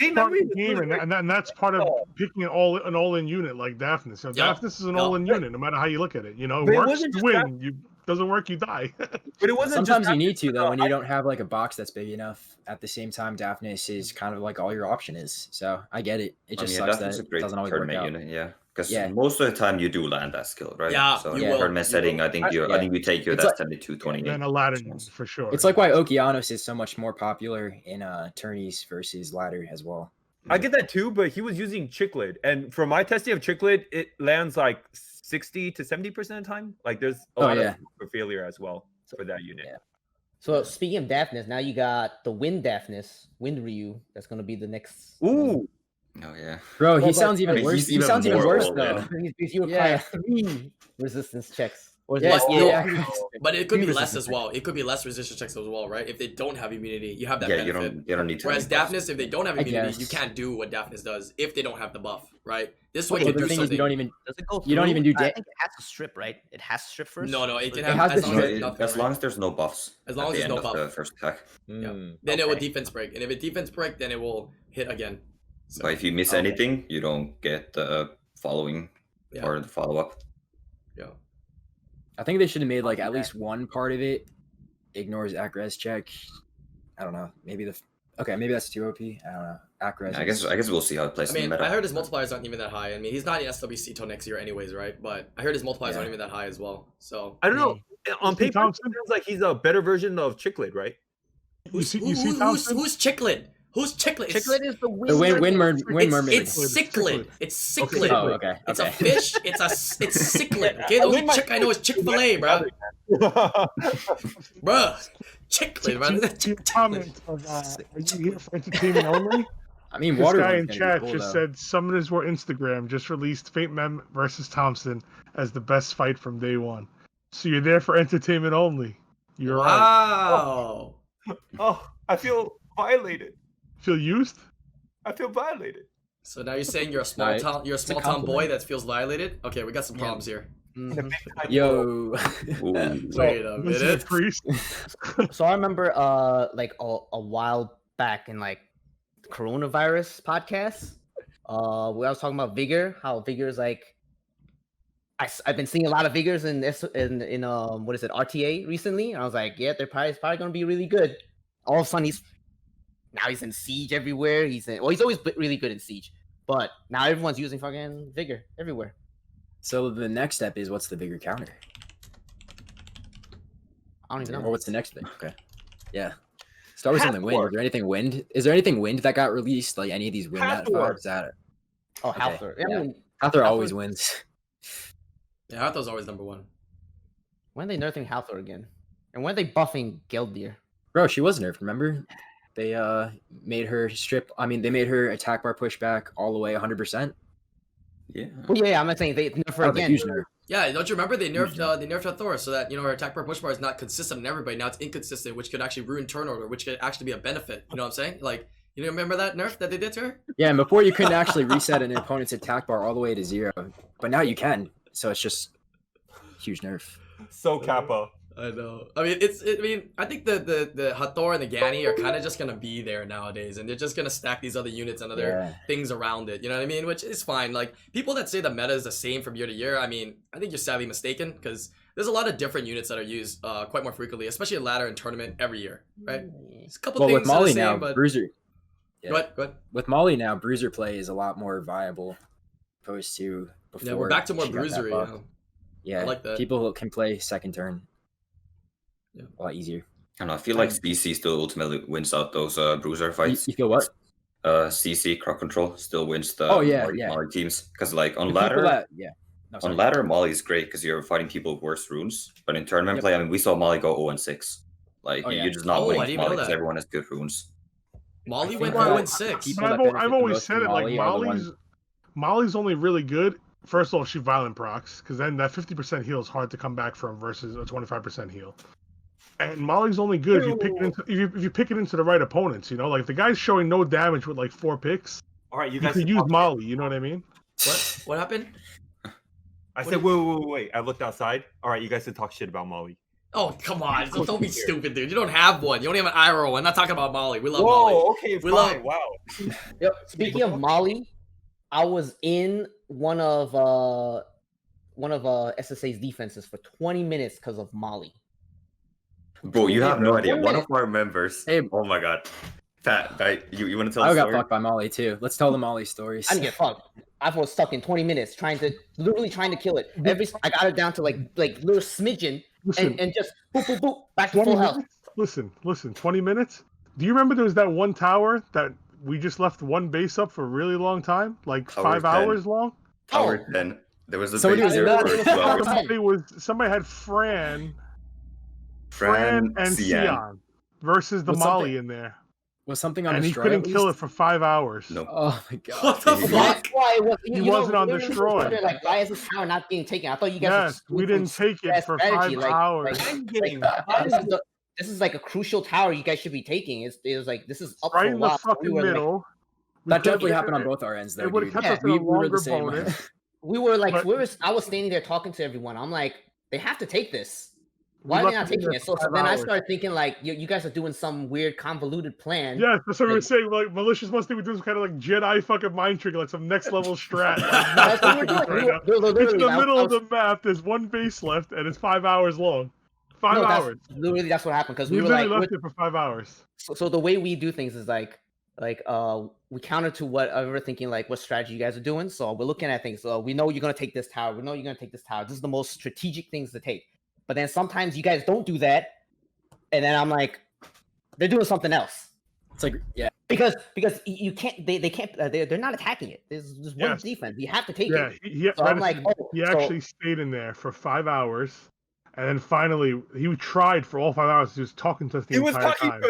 And that's part of picking an all-in unit like Daphnis. So Daphnis is an all-in unit, no matter how you look at it. You know, it works to win. Doesn't work, you die. But it wasn't. Sometimes you need to though, when you don't have like a box that's big enough. At the same time, Daphnis is kind of like all your option is. So I get it. It just sucks that it doesn't always work out. Unit, because most of the time you do land that skill, right? Yeah. So in tournament setting, I think we take you that 72-28. And a ladder for sure. It's like why Okeanos is so much more popular in tourneys versus ladder as well. I get that too, but he was using Chiclet, and for my testing of Chiclet, it lands like 60 to 70% of the time. Like there's a lot of failure as well for that unit. Yeah. So speaking of Daphnis, now you got the Wind Daphnis, Wind Ryu. That's gonna be the next. Ooh. Oh yeah, bro, he sounds even worse. He sounds even worse though. You apply 3 resistance checks. But it could be less as well. It could be less resistance checks as well, right? If they don't have immunity, you have that benefit. You don't need to. Whereas Daphnis, if they don't have immunity, you can't do what Daphnis does if they don't have the buff, right? This way, the thing is, you don't even do. I think it has to strip, right? It has to strip first. No, it can have as long as there's no buffs. As long as there's no buff. The first attack. Then it will defense break, and if it defense break, then it will hit again. So, but if you miss anything, you don't get the following or the follow up. Yeah. I think they should have made like at least one part of it ignores Acres check. I don't know. Maybe maybe that's too OP. I don't know. Acres. Yeah, I guess we'll see how it plays. I mean, I heard his multipliers aren't even that high. I mean, he's not in SWC till next year, anyways, right? But I heard his multipliers aren't even that high as well. So I don't know. On paper, it sounds like he's a better version of Chiclet, right? Who's Chiclet? Who's Chiclet? Chiclet is the wind mermaid. It's cichlid. It's cichlid. Oh, okay. It's a fish. It's cichlid. Okay, the only chick I know is Chick-fil-A, bro. Bro, Chichlid, bro. Comment of, are you here for entertainment only? I mean, this guy in chat just said Summoners War Instagram just released Fate Mem versus Thompson as the best fight from day one. So you're there for entertainment only. You're right. Wow. Oh, I feel violated. Feel used? I feel violated. So now you're saying you're a small town boy that feels violated? Okay, we got some problems here. Mm-hmm. Yo. Wait a minute. So I remember like a while back in like coronavirus podcast, where I was talking about Vigor, how Vigor is like I've been seeing a lot of Vigors in what is it, RTA recently, and I was like, yeah, they're probably gonna be really good. All of a sudden he's in Siege everywhere. He's always really good in Siege, but now everyone's using fucking Vigor everywhere. So the next step is, what's the Vigor counter? I don't even know. Or what's the next thing? Okay. Yeah. Start with something wind. Is there anything wind that got released? Like any of these wind vibes at it? Oh, Hathor. Yeah. Hathor always wins. Yeah, Hathor's always number one. When are they nerfing Hathor again? And when are they buffing Geldir? Bro, she was nerfed, remember? They made her they made her attack bar pushback all the way 100%. Yeah. Well, yeah, I'm not saying they nerf her again. Huge nerf. Yeah, don't you remember they nerfed Hathor so that, you know, her attack bar push bar is not consistent in everybody. Now it's inconsistent, which could actually ruin turn order, which could actually be a benefit. You know what I'm saying? Like, you remember that nerf that they did to her? Yeah, and before you couldn't actually reset an opponent's attack bar all the way to 0, but now you can. So it's just huge nerf. So Kappa. I know. I mean, I think the Hathor and the Gani are kind of just gonna be there nowadays, and they're just gonna stack these other units and other things around it. You know what I mean? Which is fine. Like, people that say the meta is the same from year to year, I mean, I think you're sadly mistaken, because there's a lot of different units that are used quite more frequently, especially in ladder and tournament every year, right? There's a couple things with Molly that are the same, now, but Bruiser. Yeah. Go ahead. With Molly now, Bruiser play is a lot more viable opposed to before. Yeah, we're back to more Bruisery. Yeah, I like that. People can play second turn. Yeah, a lot easier. I don't know. I feel like CC still ultimately wins out those Bruiser fights. You feel what? CC crowd control still wins the Molly teams because like on ladder, on ladder Molly is great because you're fighting people with worse runes. But in tournament play, I mean, we saw Molly go 0-6. Like you're just not winning Molly because everyone has good runes. Molly went 0-6. I've always said it like Molly's only really good. First of all, she violent procs because then that 50% heal is hard to come back from versus a 25% heal. And Molly's only good if you pick it into if you pick it into the right opponents. You know, like if the guy's showing no damage with like 4 picks. All right, you guys can use Molly. You know what I mean? What happened? I said, wait. I looked outside. All right, you guys should talk shit about Molly. Oh, come on. Don't be stupid, dude. You don't have one. You don't have an IRO. I'm not talking about Molly. We love Molly. Okay, fine. Wow. Yep. Speaking of Molly, I was in one of SSA's defenses for 20 minutes because of Molly. Bro, you have no idea. One of our members. Hey, oh my god. Pat, you want to tell the story? I got fucked by Molly too. Let's tell the Molly stories. I didn't get fucked. I was stuck in 20 minutes literally trying to kill it. I got it down to like little smidgen and just boop, back to full health. Listen, 20 minutes? Do you remember there was that one tower that we just left one base up for a really long time? Like tower 5 hours long? Tower 10. There was a base there for 2 hours. Somebody had Fran and Sion versus the Molly in there. Was something on and Destroy? And he couldn't kill it for 5 hours. No. Oh my god. What the fuck? He wasn't on Destroy. Like, why is this tower not being taken? I thought you guys we didn't take it for 5 hours. This is like a crucial tower you guys should be taking. It was like, this is up right for in the fucking middle. That definitely happened on both our ends, though. It would have kept us in a longer bonus. We were like, I was standing there talking to everyone. I'm like, they have to take this. Why are they not taking it? So then I started thinking like, you guys are doing some weird convoluted plan. Yeah, that's what we were saying. Like, Malicious must think we're doing some kind of like Jedi fucking mind trick, like some next level strat. That's what we're doing. It's in the middle of the map. There's one base left, and it's 5 hours long. 5 hours. Literally, that's what happened because we were like, left it for 5 hours. So the way we do things is like we counter to whatever thinking like what strategy you guys are doing. So we're looking at things. So we know you're gonna take this tower. We know you're gonna take this tower. This is the most strategic things to take. But then sometimes you guys don't do that, and then I'm like, they're doing something else. It's like, yeah, because you can't. They can't. They're not attacking it. There's one defense. You have to take it. So I'm like, he actually stayed in there for 5 hours, and then finally he tried for all 5 hours. He was talking to us the entire time.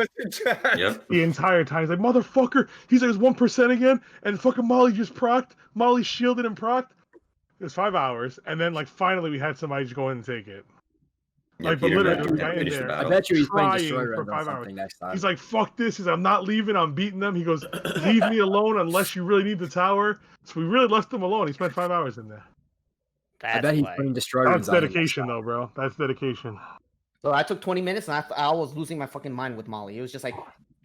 Yep. The entire time. He's like, motherfucker. He's like, it's 1% again, and fucking Molly just procced. Molly shielded and procced. It was 5 hours, and then like finally we had somebody just go in and take it. Like, but literally, the guy in there, I bet you he's playing Destroy for 5 hours. Next time. He's like, fuck this. He's like, I'm not leaving. I'm beating them. He goes, leave me alone unless you really need the tower. So we really left him alone. He spent 5 hours in there. I bet he's playing Destroy. That's dedication, though, bro. That's dedication. So I took 20 minutes, and I was losing my fucking mind with Molly. It was just like,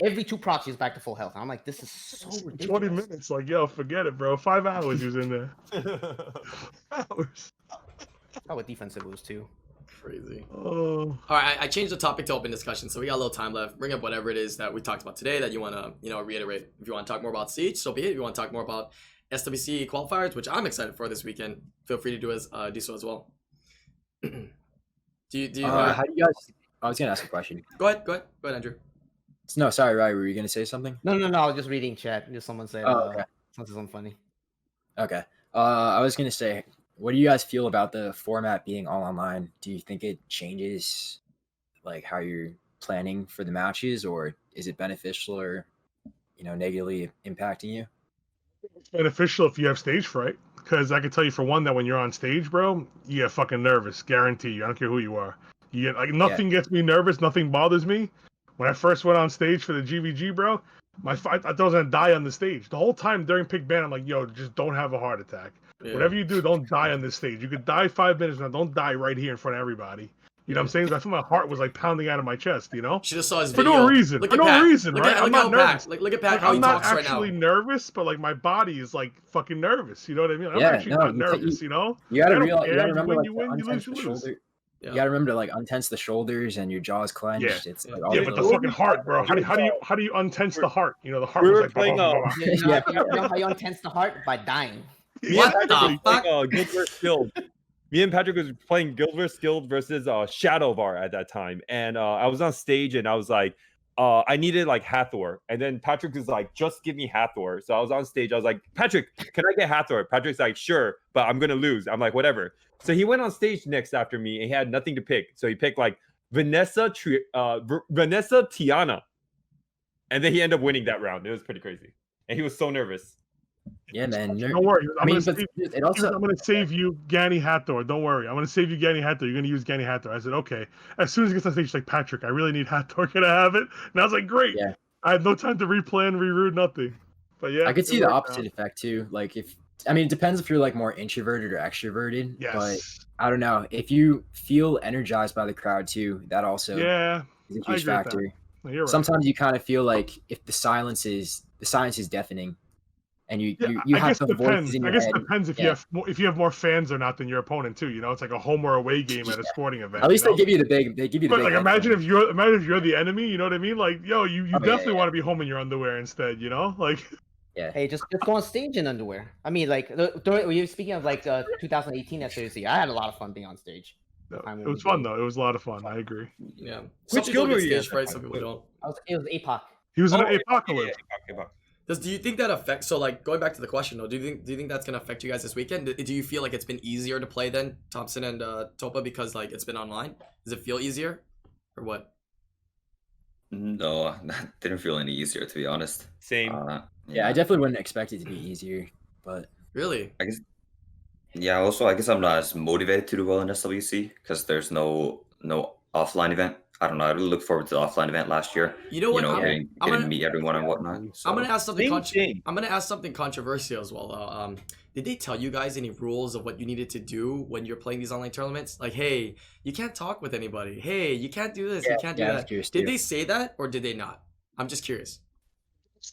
every 2 procs, he's back to full health. And I'm like, this is so ridiculous. 20 minutes. Like, yo, forget it, bro. 5 hours he was in there. Hours. How what defensive it was, too. Crazy. All right, I changed the topic to open discussion, so we got a little time left. Bring up whatever it is that we talked about today that you want to, reiterate. If you want to talk more about Siege, so be it. If you want to talk more about SWC qualifiers, which I'm excited for this weekend, feel free to do so as well. How do you guys? I was gonna ask a question. Go ahead, Andrew. No, sorry, Rai, were you gonna say something? No. I was just reading chat. Just someone said something funny. Okay. I was gonna say, what do you guys feel about the format being all online? Do you think it changes like how you're planning for the matches, or is it beneficial or negatively impacting you? It's beneficial if you have stage fright, because I can tell you for one that when you're on stage, bro, you get fucking nervous. Guarantee you. I don't care who you are. You get like nothing gets me nervous. Nothing bothers me. When I first went on stage for the GVG, bro, I thought I was gonna die on the stage. The whole time during pick ban, I'm like, yo, just don't have a heart attack. Yeah. Whatever you do, don't die on this stage. You could die 5 minutes now. Don't die right here in front of everybody. You know what I'm saying? I feel my heart was like pounding out of my chest, you know? Should have saw his video. For no reason. For no reason, right? I'm not nervous. Look at Pat, how he talks right now. I'm not actually nervous, but like my body is like fucking nervous. You know what I mean? I'm actually not nervous, you know? You gotta realize, you gotta remember, like, you win, you lose, you lose. You gotta remember to like untense the shoulders and your jaws clenched. Yeah. It's like but the fucking heart, bro. How do you untense the heart? You know, the heart we was were like playing, You know how you untense the heart? By dying. What the fuck? Guild vs. Guild. Me and Patrick was playing Guild vs. Guild versus Shadow Var at that time, and I was on stage and I was like, I needed like Hathor, and then Patrick was like, just give me Hathor. So I was on stage. I was like, Patrick, can I get Hathor? Patrick's like, sure, but I'm gonna lose. I'm like, whatever. So he went on stage next after me, and he had nothing to pick. So he picked like Vanessa Tiana, and then he ended up winning that round. It was pretty crazy, and he was so nervous. Yeah, man. Don't worry. I'm going to save you Gani Hathor. Don't worry. I'm going to save you Gani Hathor. You're going to use Gani Hathor. I said, okay. As soon as he gets on stage, he's like, Patrick, I really need Hathor. Can I have it? And I was like, great. Yeah. I had no time to replan, reroute, nothing. But yeah. I could see the opposite effect too. Like it depends if you're like more introverted or extroverted. Yes. But I don't know. If you feel energized by the crowd too, that also is a huge factor. No, you're right. Sometimes you kind of feel like if the silence is deafening. And you have the voices in your head. I guess it depends if you have more fans or not than your opponent too. You know, it's like a home or away game at a sporting event. At least they give you the big. But like, imagine if you're the enemy. You know what I mean? Like, yo, you definitely want to be home in your underwear instead. You know, like. Yeah. Hey, just go on stage in underwear. I mean, like, you're speaking of like 2018 SWC. I had a lot of fun being on stage. No, it was fun though. It was a lot of fun. I agree. Yeah. Which guild were you in? Some people don't. It was APOC. He was in Apocalypse. Do you think that affects? So, like, going back to the question, though, do you think that's gonna affect you guys this weekend? Do you feel like it's been easier to play than Thompson and Topa because like it's been online? Does it feel easier, or what? No, that didn't feel any easier, to be honest. Same. Yeah, I definitely wouldn't expect it to be easier, but really, I guess. Yeah. Also, I guess I'm not as motivated to do well in SWC because there's no offline event. I don't know. I really look forward to the offline event last year. You know what? Getting to meet everyone and whatnot. So. I'm gonna ask something controversial as well. Did they tell you guys any rules of what you needed to do when you're playing these online tournaments? Like, hey, you can't talk with anybody. Hey, you can't do this. You can't do that. Did they say that or did they not? I'm just curious.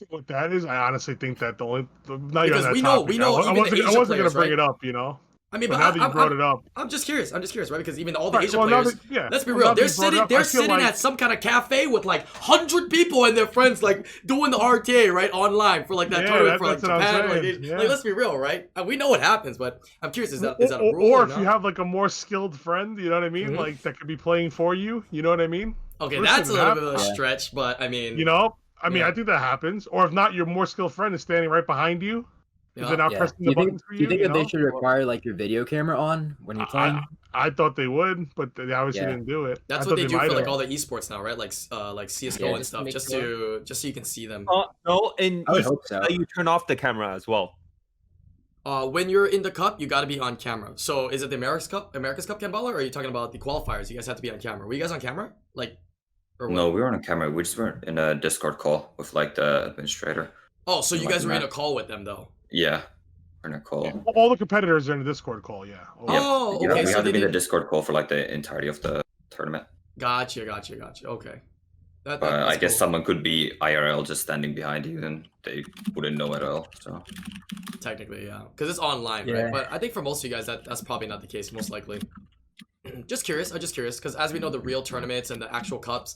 What that is, I honestly think that because we know. I wasn't gonna bring it up, you know. I mean, but now that you brought it up, I'm just curious, right? Because even all the Asian players, let's be real, they're sitting at some kind of cafe with like 100 people and their friends, like doing the RTA right online for like that tournament for like Japan. Like, let's be real, right? We know what happens, but I'm curious, is that a rule? Or if you have like a more skilled friend, you know what I mean, like that could be playing for you. You know what I mean? Okay, that's a little bit of a stretch, but I mean, you know, I think that happens. Or if not, your more skilled friend is standing right behind you. They're not pressing the buttons for you. Do you think that they should require like your video camera on when you're playing? I thought they would, but they obviously didn't do it. That's what they do for like all the esports now, right? Like CS:GO and stuff, just so you can see them. No, and I hope so. You turn off the camera as well. When you're in the cup, you got to be on camera. So is it the Americas Cup, Ken Baller, or are you talking about the qualifiers? You guys have to be on camera. Were you guys on camera? Like, or what? No, we were on camera. We just weren't in a Discord call with like the administrator. Oh, so you guys were in a call with them though? Yeah. We're in a call. All the competitors are in a Discord call, yeah. Oh, yeah, okay. We had to be in the Discord call for like the entirety of the tournament. Gotcha. Okay. I guess someone could be IRL just standing behind you and they wouldn't know at all. So technically, yeah, because it's online, right? But I think for most of you guys, that's probably not the case. Most likely. Just curious, because as we know, the real tournaments and the actual cups,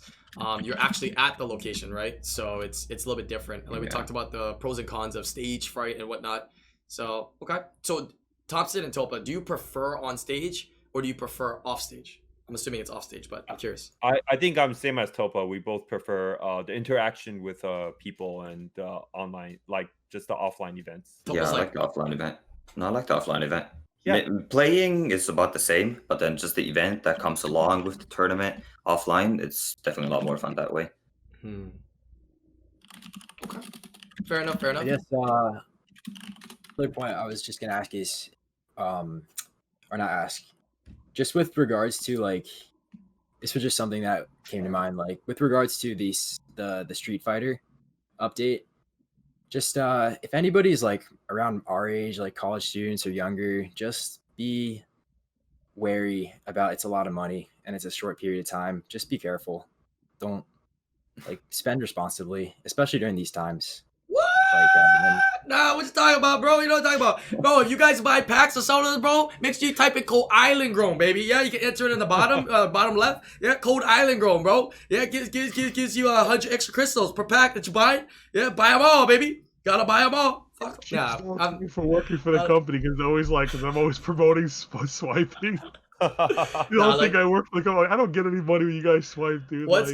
you're actually at the location, right? So it's a little bit different. Like we talked about the pros and cons of stage fright and whatnot. So okay, so Thompson and Topa, do you prefer on stage or do you prefer off stage? I'm assuming it's off stage, but I'm curious. I think I'm same as Topa. We both prefer the interaction with people and online, like just the offline events. Topa's I like the offline event. No, I like the offline event. Yeah. Playing is about the same, but then just the event that comes along with the tournament offline, it's definitely a lot more fun that way. Okay. Fair enough. I guess the point I was just gonna ask is, or not ask, just with regards to like, this was just something that came to mind. Like with regards to the Street Fighter update, just if anybody's like around our age, like college students or younger, just be wary about it's a lot of money and it's a short period of time. Just be careful. Don't spend responsibly, especially during these times. What? Nah, what you talking about, bro? You know what I'm talking about, bro. If you guys buy packs of sodas, bro, make sure you type in code IslandGrown, baby. Yeah, you can enter it in the bottom, bottom left. Yeah, code IslandGrown, bro. Yeah, gives you 100 extra crystals per pack that you buy. Yeah, buy them all, baby. Gotta buy them all. Fuck. Nah, I'm for working for the company because I'm always promoting swiping. You don't think I work for the company? I don't get any money when you guys swipe, dude. What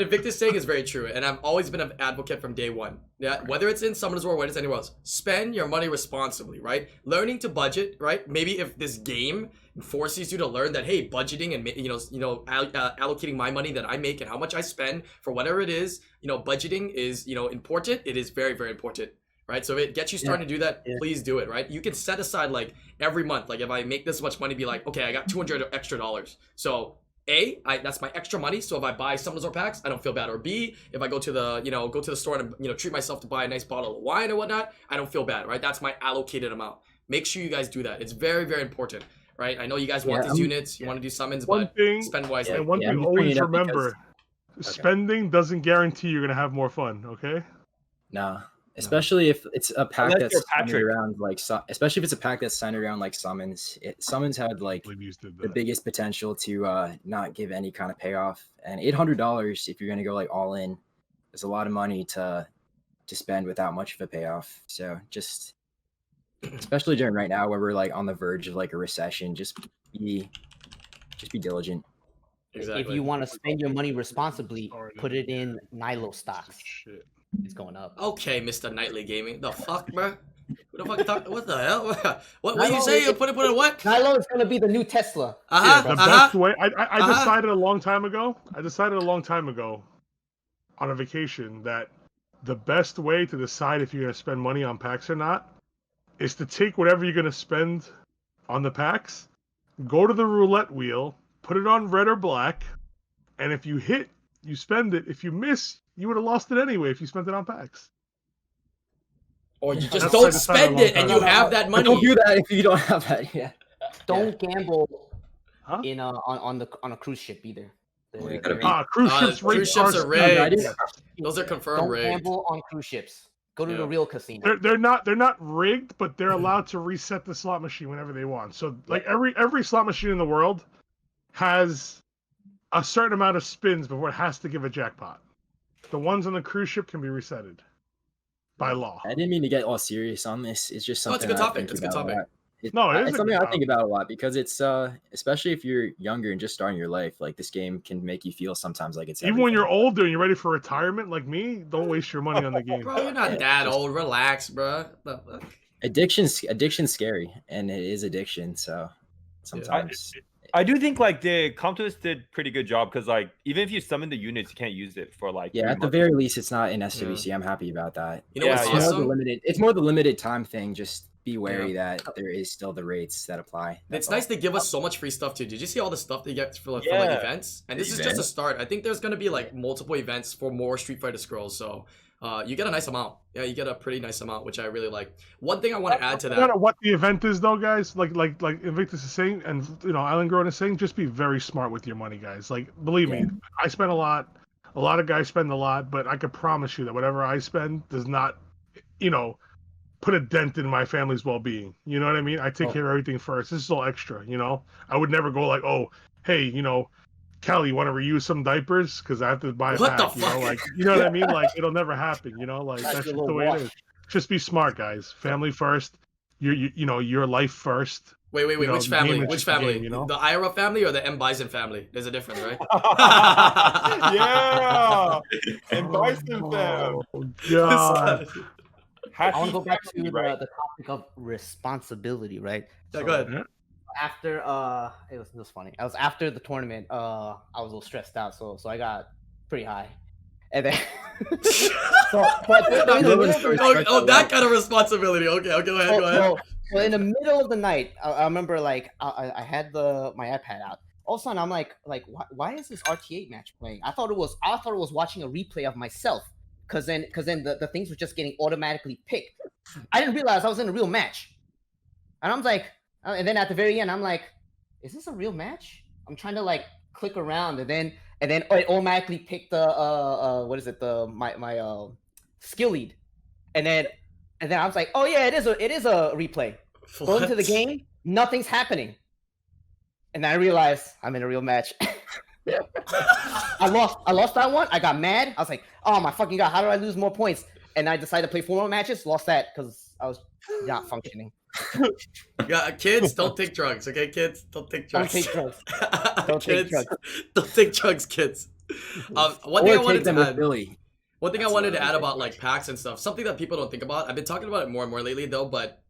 Invictus saying is very true, and I've always been an advocate from day one. Yeah, whether it's in Summoners War or whether it's anywhere else, spend your money responsibly, right? Learning to budget, right? Maybe if this game forces you to learn that, hey, budgeting and allocating my money that I make and how much I spend for whatever it is, budgeting is important. It is very, very important. Right, so if it gets you starting to do that, please do it. Right, you can set aside like every month. Like if I make this much money, be like, okay, I got $200 extra. So that's my extra money. So if I buy Summoners War packs, I don't feel bad. Or B, if I go to the store and treat myself to buy a nice bottle of wine or whatnot, I don't feel bad. Right, that's my allocated amount. Make sure you guys do that. It's very, very important. Right, I know you guys want these units, you want to do summons, but spend wisely. And one thing always remember: spending doesn't guarantee you're gonna have more fun. Okay? Nah. Especially if it's a pack that's centered around especially if it's a pack that's centered around like summons. Summons had like the biggest potential to not give any kind of payoff. And $800 if you're gonna go like all in is a lot of money to spend without much of a payoff. So just especially during right now where we're like on the verge of like a recession, just be diligent. Exactly. If you want to spend your money responsibly, put it in Nilo stocks. Shit. It's going up. Okay, Mr. Nightly Gaming. The fuck, bro? What the hell? What you say? You put it in what? Nilo is gonna be the new Tesla. The best way. I decided a long time ago. On a vacation that the best way to decide if you're gonna spend money on packs or not is to take whatever you're gonna spend on the packs, go to the roulette wheel, put it on red or black, and if you hit, you spend it. If you miss, you would have lost it anyway if you spent it on packs. Or you just don't spend it and you have that money. Don't do that if you don't have that. Yeah. Don't gamble in on a cruise ship either. Cruise ships are rigged. Those are confirmed rigged. Don't gamble on cruise ships. Go to the real casino. They're not rigged, but they're allowed to reset the slot machine whenever they want. So like every slot machine in the world has a certain amount of spins before it has to give a jackpot. The ones on the cruise ship can be resetted by law. I didn't mean to get all serious on this. It's just something. It's a good topic. It's a good topic. It's something I think about a lot because it's especially if you're younger and just starting your life, like this game can make you feel sometimes like it's even when you're older and you're ready for retirement, like me. Don't waste your money on the game. Bro, you're not that old. Relax, bro. Addiction's scary, and it is addiction. So sometimes. I do think like the Comptos did pretty good job because like even if you summon the units, you can't use it for like at the very least it's not in SWC. I'm happy about that. You know what's awesome? It's more the limited time thing. Just be wary that there is still the rates that apply. It's nice they give us so much free stuff too. Did you see all the stuff they get for like events? And this is just a start. I think there's gonna be like multiple events for more Street Fighter Scrolls. So you get a nice amount. Yeah, you get a pretty nice amount, which I really like. One thing I want to add to that. No matter what the event is, though, guys, like Invictus is saying, and IslandGrown is saying, just be very smart with your money, guys. Like, believe me, I spend a lot. A lot of guys spend a lot, but I can promise you that whatever I spend does not, put a dent in my family's well-being. You know what I mean? I take care of everything first. This is all extra. I would never go like, oh, hey, Kelly, you want to reuse some diapers? Because I have to buy a pack. The fuck? You know what I mean? Like, it'll never happen. Like that's just the way it is. Just be smart, guys. Family first. Your life first. Wait. Which family? Which family? Game, The Ira family or the M Bison family? There's a difference, right? Yeah. M Bison fam. God. I want to go back to the topic of responsibility, right? Yeah, go ahead. After it was funny. I was after the tournament. I was a little stressed out, so I got pretty high, and then that kind of responsibility. Okay, go ahead. So in the middle of the night, I remember like I had my iPad out. All of a sudden, I'm like why is this RTA match playing? I thought it was watching a replay of myself, because then the things were just getting automatically picked. I didn't realize I was in a real match, and I'm like. And then at the very end, I'm like, "Is this a real match?" I'm trying to like click around, and then it automatically picked the my skill lead, And then I was like, oh yeah, it is a replay. Go into the game, nothing's happening. And I realized I'm in a real match. I lost that one. I got mad. I was like, oh my fucking god, how do I lose more points? And I decided to play 4 more matches. Lost that because I was not functioning. Yeah, kids, don't take drugs, okay? Kids, don't take drugs. Don't take drugs. Don't take drugs. Don't take drugs, kids. One thing I wanted to add. One thing I wanted to add about like packs and stuff, something that people don't think about. I've been talking about it more and more lately though, but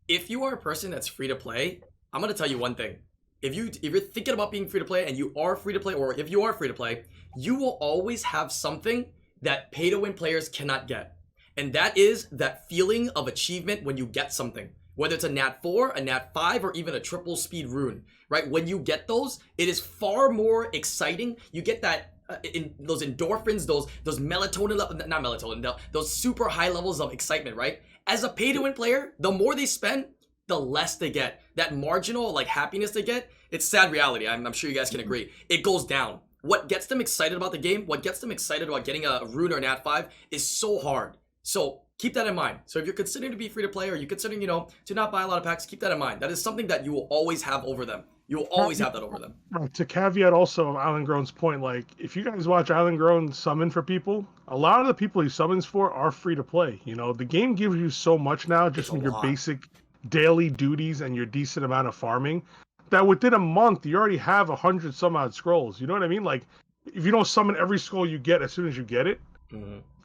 if you are a person that's free to play, I'm gonna tell you one thing. If you're thinking about being free to play and you are free to play, or if you are free to play, you will always have something that pay to win players cannot get. And that is that feeling of achievement when you get something. Whether it's a Nat 4, a Nat 5, or even a triple speed rune, right? When you get those, it is far more exciting. You get that in those endorphins, those melatonin, not melatonin, those super high levels of excitement, right? As a pay to win player, the more they spend, the less they get. That marginal like happiness they get, it's sad reality. I'm sure you guys can agree. It goes down. What gets them excited about the game, what gets them excited about getting a rune or an Nat 5 is so hard. So keep that in mind. So if you're considering to be free to play, or you're considering, to not buy a lot of packs, keep that in mind. That is something that you will always have over them. You will always have that over them. Right. To caveat also IslandGrown's point, like if you guys watch IslandGrown summon for people, a lot of the people he summons for are free to play. The game gives you so much now just from your basic daily duties and your decent amount of farming that within a month you already have 100 some odd scrolls. You know what I mean? Like if you don't summon every scroll you get as soon as you get it,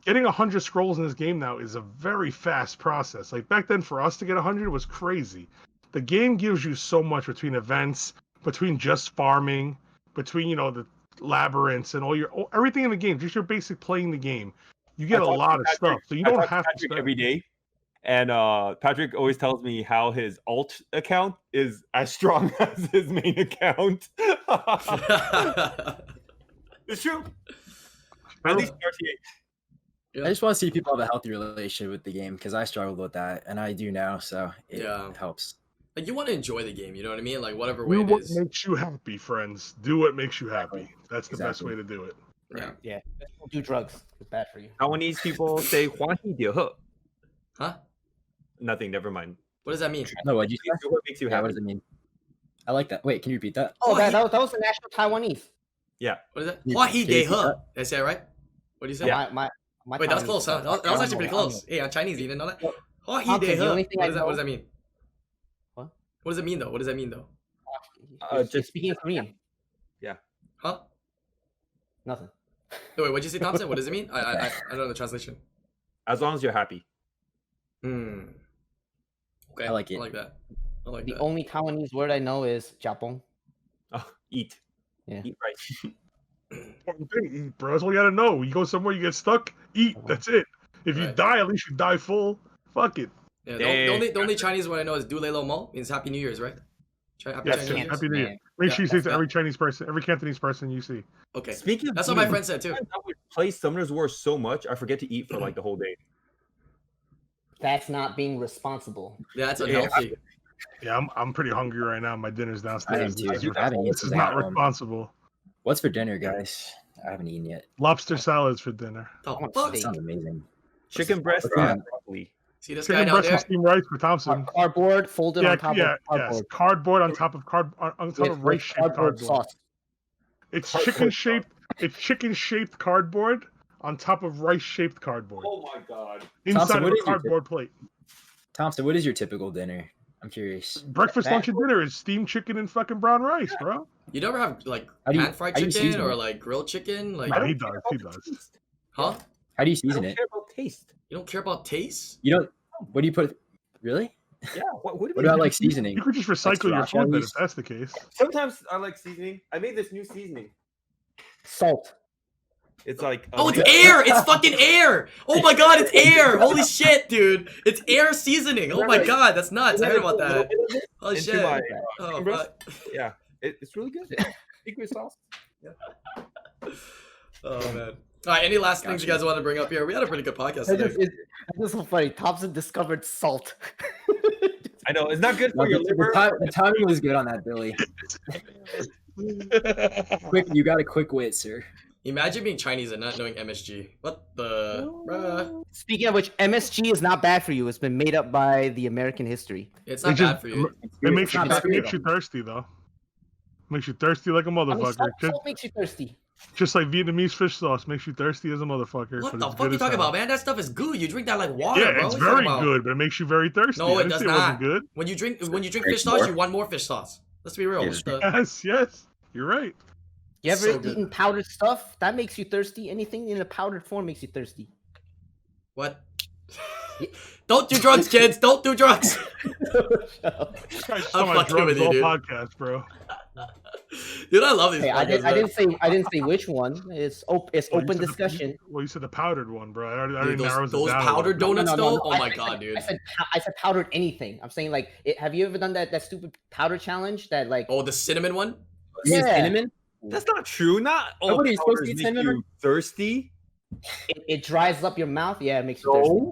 getting 100 scrolls in this game now is a very fast process. Like back then for us to get 100 was crazy. The game gives you so much between events, between just farming, between the labyrinths and everything in the game, just your basic playing the game. You get a lot of stuff, so you don't have to spend every day. And Patrick always tells me how his alt account is as strong as his main account. It's true. At least RTA. I just want to see people have a healthy relationship with the game because I struggled with that, and I do now, so it helps. Like you want to enjoy the game, you know what I mean? Like whatever way do it what is. makes you happy, friends. Do what makes you happy. That's the best way to do it. Yeah. Don't do drugs. It's bad for you. Taiwanese people say "Huanhi de he." Huh? Nothing. Never mind. What does that mean? No, what you say? What makes you happy? What does it mean? I like that. Wait, can you repeat that? Oh, that was the national Taiwanese. Yeah. What is that? Huahi de he. Did I say it right? What do you say? Yeah. Wait, that was close, huh? That was actually pretty close. Hey, I'm Chinese. You didn't know that? Huahi de he. What does that mean? What? What does it mean, though? Just speaking Korean. Yeah. Huh? Nothing. Wait, what'd you say, Thompson? What does it mean? I don't know the translation. As long as you're happy. Okay. I like it. I like that. The only Taiwanese word I know is Japon. Oh, eat. Yeah. Eat right. Important thing, eat, bro. That's all you gotta know. You go somewhere, you get stuck, eat. That's it. If you die, at least you die full. Fuck it. Yeah, the only Chinese word I know is Du Lei Lo Mo, means Happy New Year's, right? Happy New Year. Make sure you say to every Chinese person, every Cantonese person you see. Okay. Speaking of that's what my friend said too. I would play Summoner's War so much, I forget to eat for like the whole day. That's not being responsible. Yeah, that's unhealthy. Yeah, I'm pretty hungry right now. My dinner's downstairs. This is not responsible. What's for dinner, guys? I haven't eaten yet. Lobster salads for dinner. Oh, fuck. That sounds amazing. Chicken breast and broccoli. See this Chicken guy down there? steamed rice for Thompson. Cardboard folded on top of cardboard. Yes. Cardboard on top of rice shaped cardboard. Sauce. It's chicken shaped. It's chicken shaped cardboard on top of rice shaped cardboard. Oh my god! Inside of a cardboard plate. Thompson, what is your typical dinner? I'm curious. Breakfast, lunch, and dinner is steamed chicken and fucking brown rice, bro. You never have like pan-fried chicken or like grilled chicken? Like no, he does. Huh? How do you season it? I don't care about taste. You don't care about taste? You don't. What do you put? Really? Yeah. What about like seasoning? You could just recycle your food, then, if that's the case. Sometimes I like seasoning. I made this new seasoning. Salt. It's like oh, it's air! It's fucking air! Oh my god, it's air! Holy shit, dude! It's air seasoning. Oh my god, that's nuts. I heard about that. Holy shit! Oh, yeah, it's really good. Secret sauce. Yeah. Oh man. All right, any last things you guys want to bring up here? We had a pretty good podcast today. It's so funny. Thompson discovered salt. I know it's not good for your liver. The timing was good on that, Billy. You got a quick wit, sir. Imagine being Chinese and not knowing MSG. What the? Bruh. Speaking of which, MSG is not bad for you. It's been made up by the American history. It's not bad for you. It makes you thirsty though. Makes you thirsty like a motherfucker. Salt makes you thirsty. Just like Vietnamese fish sauce makes you thirsty as a motherfucker. What the fuck are you talking about, man? That stuff is good. You drink that like water, yeah, bro. it's very good, but it makes you very thirsty. No, it does not. Good. When you drink fish sauce, you want more fish sauce. Let's be real. Yes, you're right. You ever eaten powdered stuff? That makes you thirsty. Anything in a powdered form makes you thirsty. What? Don't do drugs, kids. Don't do drugs. I'm fucking with you, dude. Podcast, bro. Dude, I love these. Hey, I didn't say which one. It's open discussion. Well, you said the powdered one, bro. Dude, those powdered donuts, though. Oh my god, dude. I said powdered anything. I'm saying like, have you ever done that stupid powder challenge that like? Oh, the cinnamon one. Yeah. Cinnamon. That's not true. Not all powders make you thirsty. It dries up your mouth. Yeah, it makes you thirsty.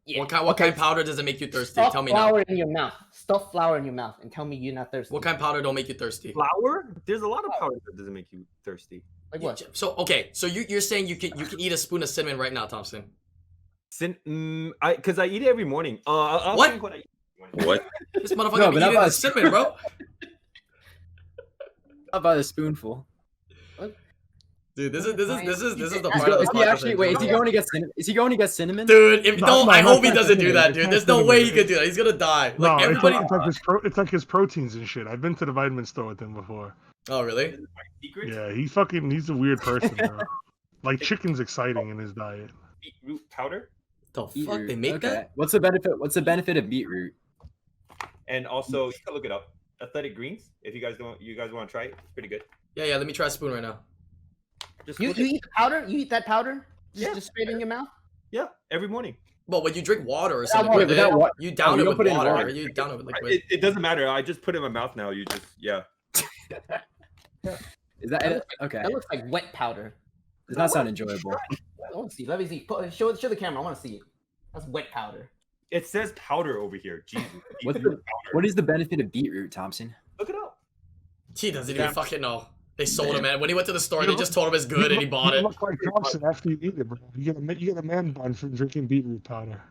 Yeah. What kind of powder does it make you thirsty? Tell me now. Flour in your mouth. Stuff flour in your mouth and tell me you're not thirsty. What kind of powder don't make you thirsty? Flour? There's a lot of powder that doesn't make you thirsty. Like what? So you're saying you can eat a spoon of cinnamon right now, Thompson? Because I eat it every morning. I'll what? Think what I eat what? This motherfucker eating cinnamon, bro. How about a spoonful? Dude, this is the part of this podcast. Wait, is he going to get cinnamon? Is he going to get cinnamon? Dude, I hope he doesn't do that, dude. There's no way he could do that. He's gonna die. Like no, everybody. It's like his proteins and shit. I've been to the vitamin store with him before. Oh really? Yeah, he's a weird person, bro. Like chicken's exciting in his diet. Beetroot powder? The fuck they make that? What's the benefit of beetroot? And also, you can look it up. Athletic greens. If you guys want to try it, it's pretty good. Yeah. Let me try a spoon right now. You eat the powder? You eat that powder? Just straight in your mouth? Yeah, every morning. Well, when you drink water or something, you down it with water. You down it with liquid. It doesn't matter. I just put it in my mouth now. You just Is that okay? That looks like wet powder. Does not sound enjoyable. I want to see. Let me see. Show the camera. I want to see it. That's wet powder. It says powder over here. Jesus. What is the benefit of beetroot, Thompson? Look it up. He doesn't even fucking know. They sold him, man. When he went to the store, they just told him it's good, and he bought it. You look like Thompson after you eat it, bro. You get a man bun from drinking beetroot powder.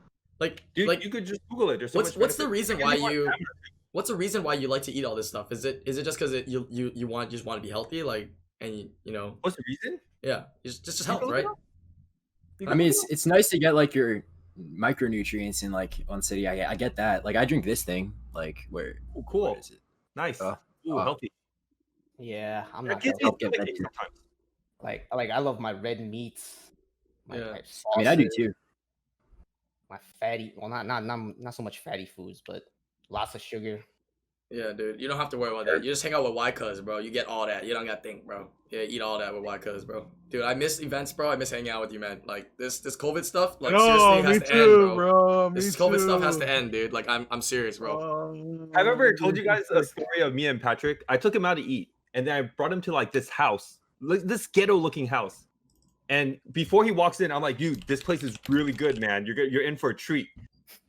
You could just Google it. What's the reason why you? What's the reason why you like to eat all this stuff? Is it just because you just want to be healthy, like, and you know? What's the reason? Yeah, just health, right? I mean, it's nice to get like your micronutrients in like on city. I get that. Like I drink this thing. Like where? Oh, cool. What is it? Nice. Healthy. Yeah, I'm not. Like I love my red meats. My sauces, I mean, I do too. My fatty, well, not so much fatty foods, but lots of sugar. Yeah, dude, you don't have to worry about that. You just hang out with Y-Cuz, bro. You get all that. You don't got to think, bro. Yeah, eat all that with Y-Cuz, bro. Dude, I miss events, bro. I miss hanging out with you, man. Like this COVID stuff, like seriously, has to end, bro. This COVID stuff has to end, dude. Like I'm serious, bro. I remember I told you guys a story of me and Patrick. I took him out to eat, and then I brought him to like this house, this ghetto-looking house. And before he walks in, I'm like, dude, this place is really good, man. You're in for a treat.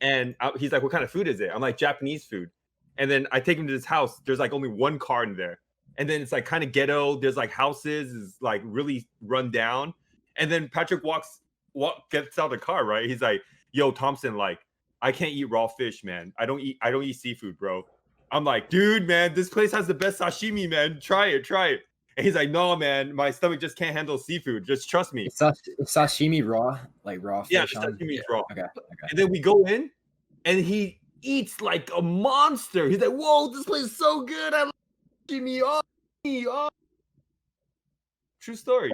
And he's like, what kind of food is it? I'm like, Japanese food. And then I take him to this house. There's like only one car in there. And then it's like kind of ghetto. There's like houses, is like really run down. And then Patrick gets out of the car, right? He's like, yo, Thompson, like, I can't eat raw fish, man. I don't eat seafood, bro. I'm like, dude, man, this place has the best sashimi, man. Try it. And he's like, no, man, my stomach just can't handle seafood. Just trust me. Sashimi raw, like raw fish. Yeah, sashimi is raw. Okay. And then we go in, and he eats like a monster. He's like, whoa, this place is so good. I love sashimi. Oh. True story.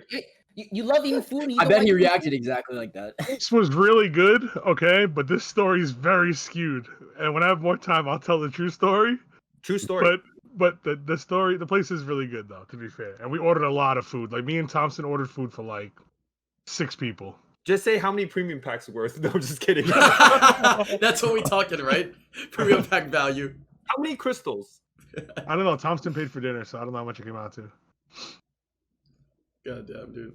You love eating food. I bet he reacted exactly like that. This was really good, okay, but this story is very skewed. And when I have more time, I'll tell the true story. True story. But the place is really good though, to be fair. And we ordered a lot of food. Like me and Thompson ordered food for like 6 people. Just say how many premium packs are worth. No, I'm just kidding. That's what we talking, right? Premium pack value. How many crystals? I don't know. Thompson paid for dinner, so I don't know how much it came out to. God damn, dude.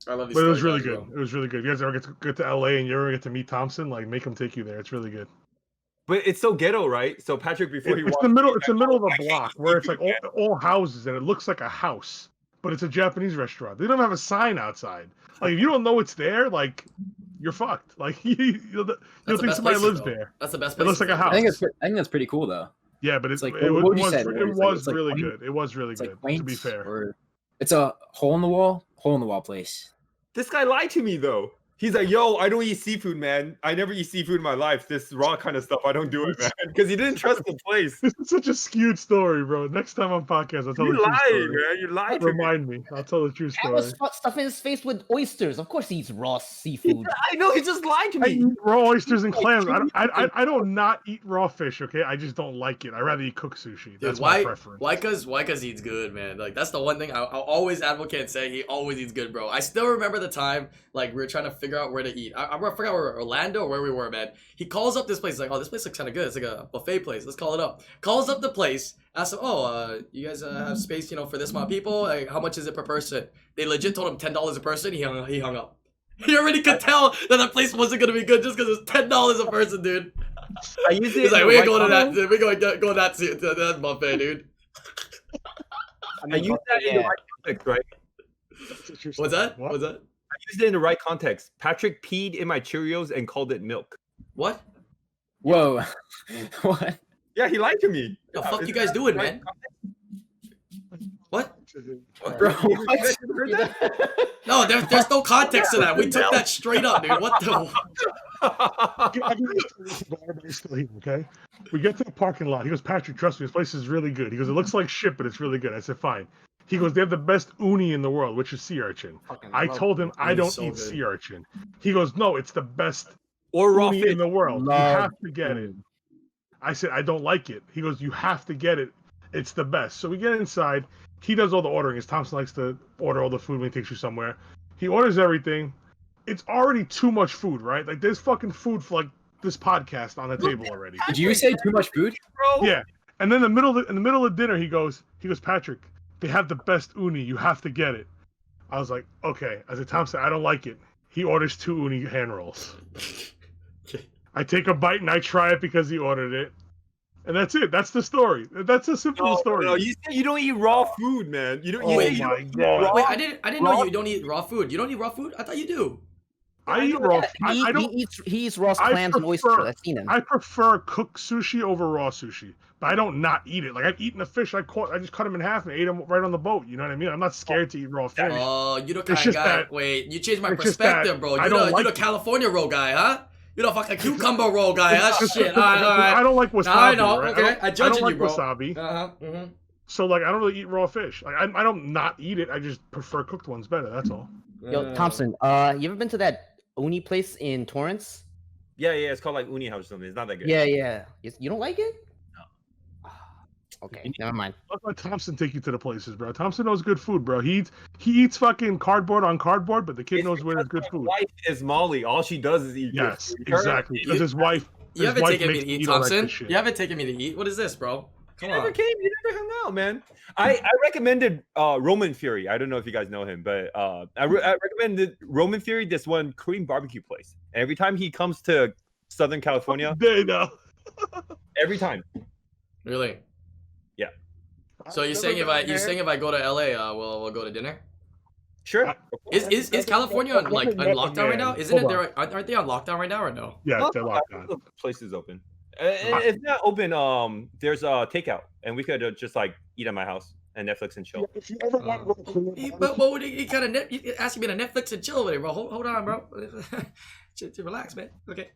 I love these. But it was really good. It was really good. You guys ever get to LA and you ever get to meet Thompson? Like, make him take you there. It's really good. But it's so ghetto, right? So Patrick, before it's the middle of the block where it's like all houses and it looks like a house. but it's a Japanese restaurant. They don't have a sign outside. Like if you don't know it's there, like you're fucked. Like you'll think somebody lives there. That's the best place. It looks like a house. I think that's pretty cool though. Yeah, but it's like it what you was said, really good. It was really good. Like to be fair, it's a hole in the wall place. This guy lied to me though. He's like, yo, I don't eat seafood, man. I never eat seafood in my life. This raw kind of stuff, I don't do it, man. Because he didn't trust the place. This is such a skewed story, bro. Next time on podcast, I'll tell the true story. Man. You lied. Remind me. I'll tell the true story. I was stuffing his face with oysters. Of course, he eats raw seafood. I know. He just lied to I me. eat raw oysters and clams. I don't not eat raw fish. Okay, I just don't like it. I rather eat cooked sushi. That's my preference. Why? Cause he eats good, man. Like that's the one thing I'll always advocate and say. He always eats good, bro. I still remember the time like we were trying to figure out where to eat. I forgot where Orlando or where we were, man. He calls up this place. He's like, oh, this place looks kind of good. It's like a buffet place. Let's call it up. Calls up the place. Asks him, oh, you guys have space, for this amount of people? Like, how much is it per person? They legit told him $10 a person. He hung up. He already could tell that place wasn't gonna be good just because it's $10 a person, dude. He's like, we ain't going to that. We going to go to that buffet, dude. I use that in the right context, right? What's that? What's that? I used it in the right context. Patrick peed in my Cheerios and called it milk. What? Whoa. What? Yeah, he lied to me. The fuck you guys doing, man? What? Bro, No, there's no context to that. We took that straight up, dude. What the? Okay, we get to the parking lot. He goes, Patrick, trust me, this place is really good. He goes, it looks like shit, but it's really good. I said, fine. He goes, they have the best uni in the world, which is sea urchin. I told him I don't eat sea urchin. He goes, no, it's the best uni in the world. You have to get it. I said, I don't like it. He goes, you have to get it. It's the best. So we get inside. He does all the ordering. As Thompson likes to order all the food when he takes you somewhere. He orders everything. It's already too much food, right? Like there's fucking food for like this podcast on the table already. Did you say too much food, bro? Yeah. And then in the middle of dinner, he goes, Patrick, they have the best uni. You have to get it. I was like, okay. I said, Thompson, I don't like it. He orders 2 uni hand rolls. I take a bite and I try it because he ordered it. And that's it. That's the story. That's a simple story. No, you say you don't eat raw food, man. You don't. Wait, I didn't know you don't eat raw food. You don't eat raw food? I thought you do. I eat raw. He eats raw clams and oysters. I've seen him. I prefer cooked sushi over raw sushi, but I don't not eat it. Like I've eaten a fish I just cut him in half and ate him right on the boat. You know what I mean? I'm not scared to eat raw fish. Oh, you the kind of guy. Wait, you changed my perspective, bro. You the California roll guy, huh? You the fucking cucumber roll guy. That's shit. All right. I don't like wasabi. I know. Right? Okay, I judge you, bro. Wasabi. So like, I don't really eat raw fish. Like, I don't not eat it. I just prefer cooked ones better. That's all. Yo, Thompson, you ever been to that uni place in Torrance? Yeah. It's called like Uni House or something. It's not that good. Yeah. You don't like it? No. Okay, never mind. Let Thompson take you to the places, bro. Thompson knows good food, bro. He eats fucking cardboard on cardboard, but the kid knows where there's good food. His wife is Molly. All she does is eat. Yes, exactly. Because his wife. You haven't taken me to eat, Thompson. You haven't taken me to eat. What is this, bro? You never came. You never hung out, man. I recommended Roman Fury. I don't know if you guys know him, but I recommended Roman Fury, this one Korean barbecue place. Every time he comes to Southern California, they know. Every time. Really? Yeah. So you're saying if I go to LA, we'll go to dinner? Sure. Is California like on lockdown right now? Isn't it there? Aren't they on lockdown right now or no? Yeah, they're locked down. The place is open. It's not open. There's a takeout, and we could just like eat at my house and Netflix and chill. If you ever want to go to but you kind of asking me to Netflix and chill with it, bro. Hold on, bro. Relax, man. Okay.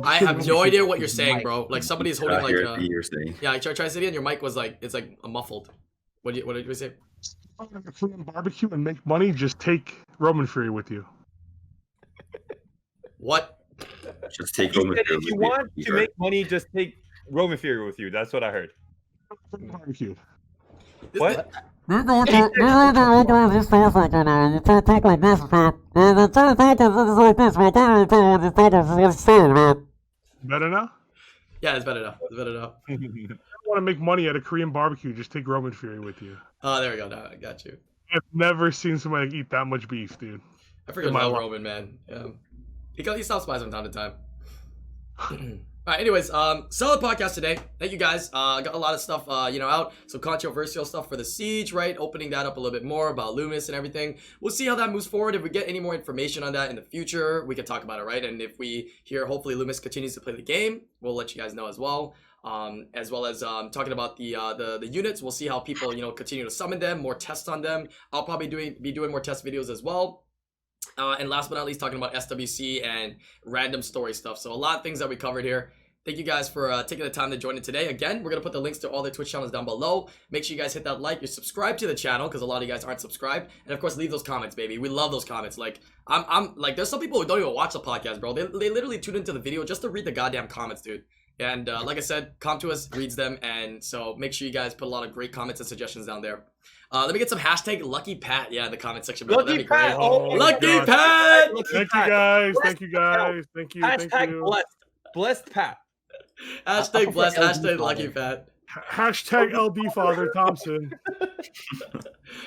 I have no idea what you're saying, bro. Like somebody's holding like. Yeah, try to say it again. Your mic was like it's like muffled. What did you say? Like a Korean barbecue and make money. Just take Roman Fury with you. What? Just take Roman Fury. If you want to make money, just take Roman Fury with you. That's what I heard. Barbecue. What? Better now? Yeah, it's better now. If you want to make money at a Korean barbecue, just take Roman Fury with you. Oh, there we go. Now I got you. I've never seen somebody eat that much beef, dude. I forget about Roman, man. He stops by from time to time. right, anyways, solid podcast today. Thank you guys. Got a lot of stuff, out. Some controversial stuff for the Siege, right? Opening that up a little bit more about Leumas and everything. We'll see how that moves forward. If we get any more information on that in the future, we can talk about it, right? And if we hear, hopefully, Leumas continues to play the game, we'll let you guys know as well. As well as talking about the units. We'll see how people, continue to summon them, more tests on them. I'll probably be doing more test videos as well. And last but not least, talking about SWC and random story stuff. So a lot of things that we covered here. Thank you guys for taking the time to join in today. Again, we're going to put the links to all their Twitch channels down below. Make sure you guys hit that like. You're subscribed to the channel because a lot of you guys aren't subscribed. And of course, leave those comments, baby. We love those comments. Like, I'm like, there's some people who don't even watch the podcast, bro. They literally tune into the video just to read the goddamn comments, dude. And like I said, Come To Us reads them. And so make sure you guys put a lot of great comments and suggestions down there. Let me get some hashtag Lucky Pat, in the comment section below. That'd be great. Lucky Pat! Thank you guys. Thank you guys. Thank you. Hashtag blessed. Blessed Pat. Hashtag blessed. Hashtag Lucky Pat. Hashtag LD Father Thompson.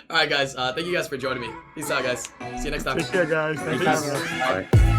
All right, guys. Thank you guys for joining me. Peace out, guys. See you next time. Take care, guys. Thank you. Bye.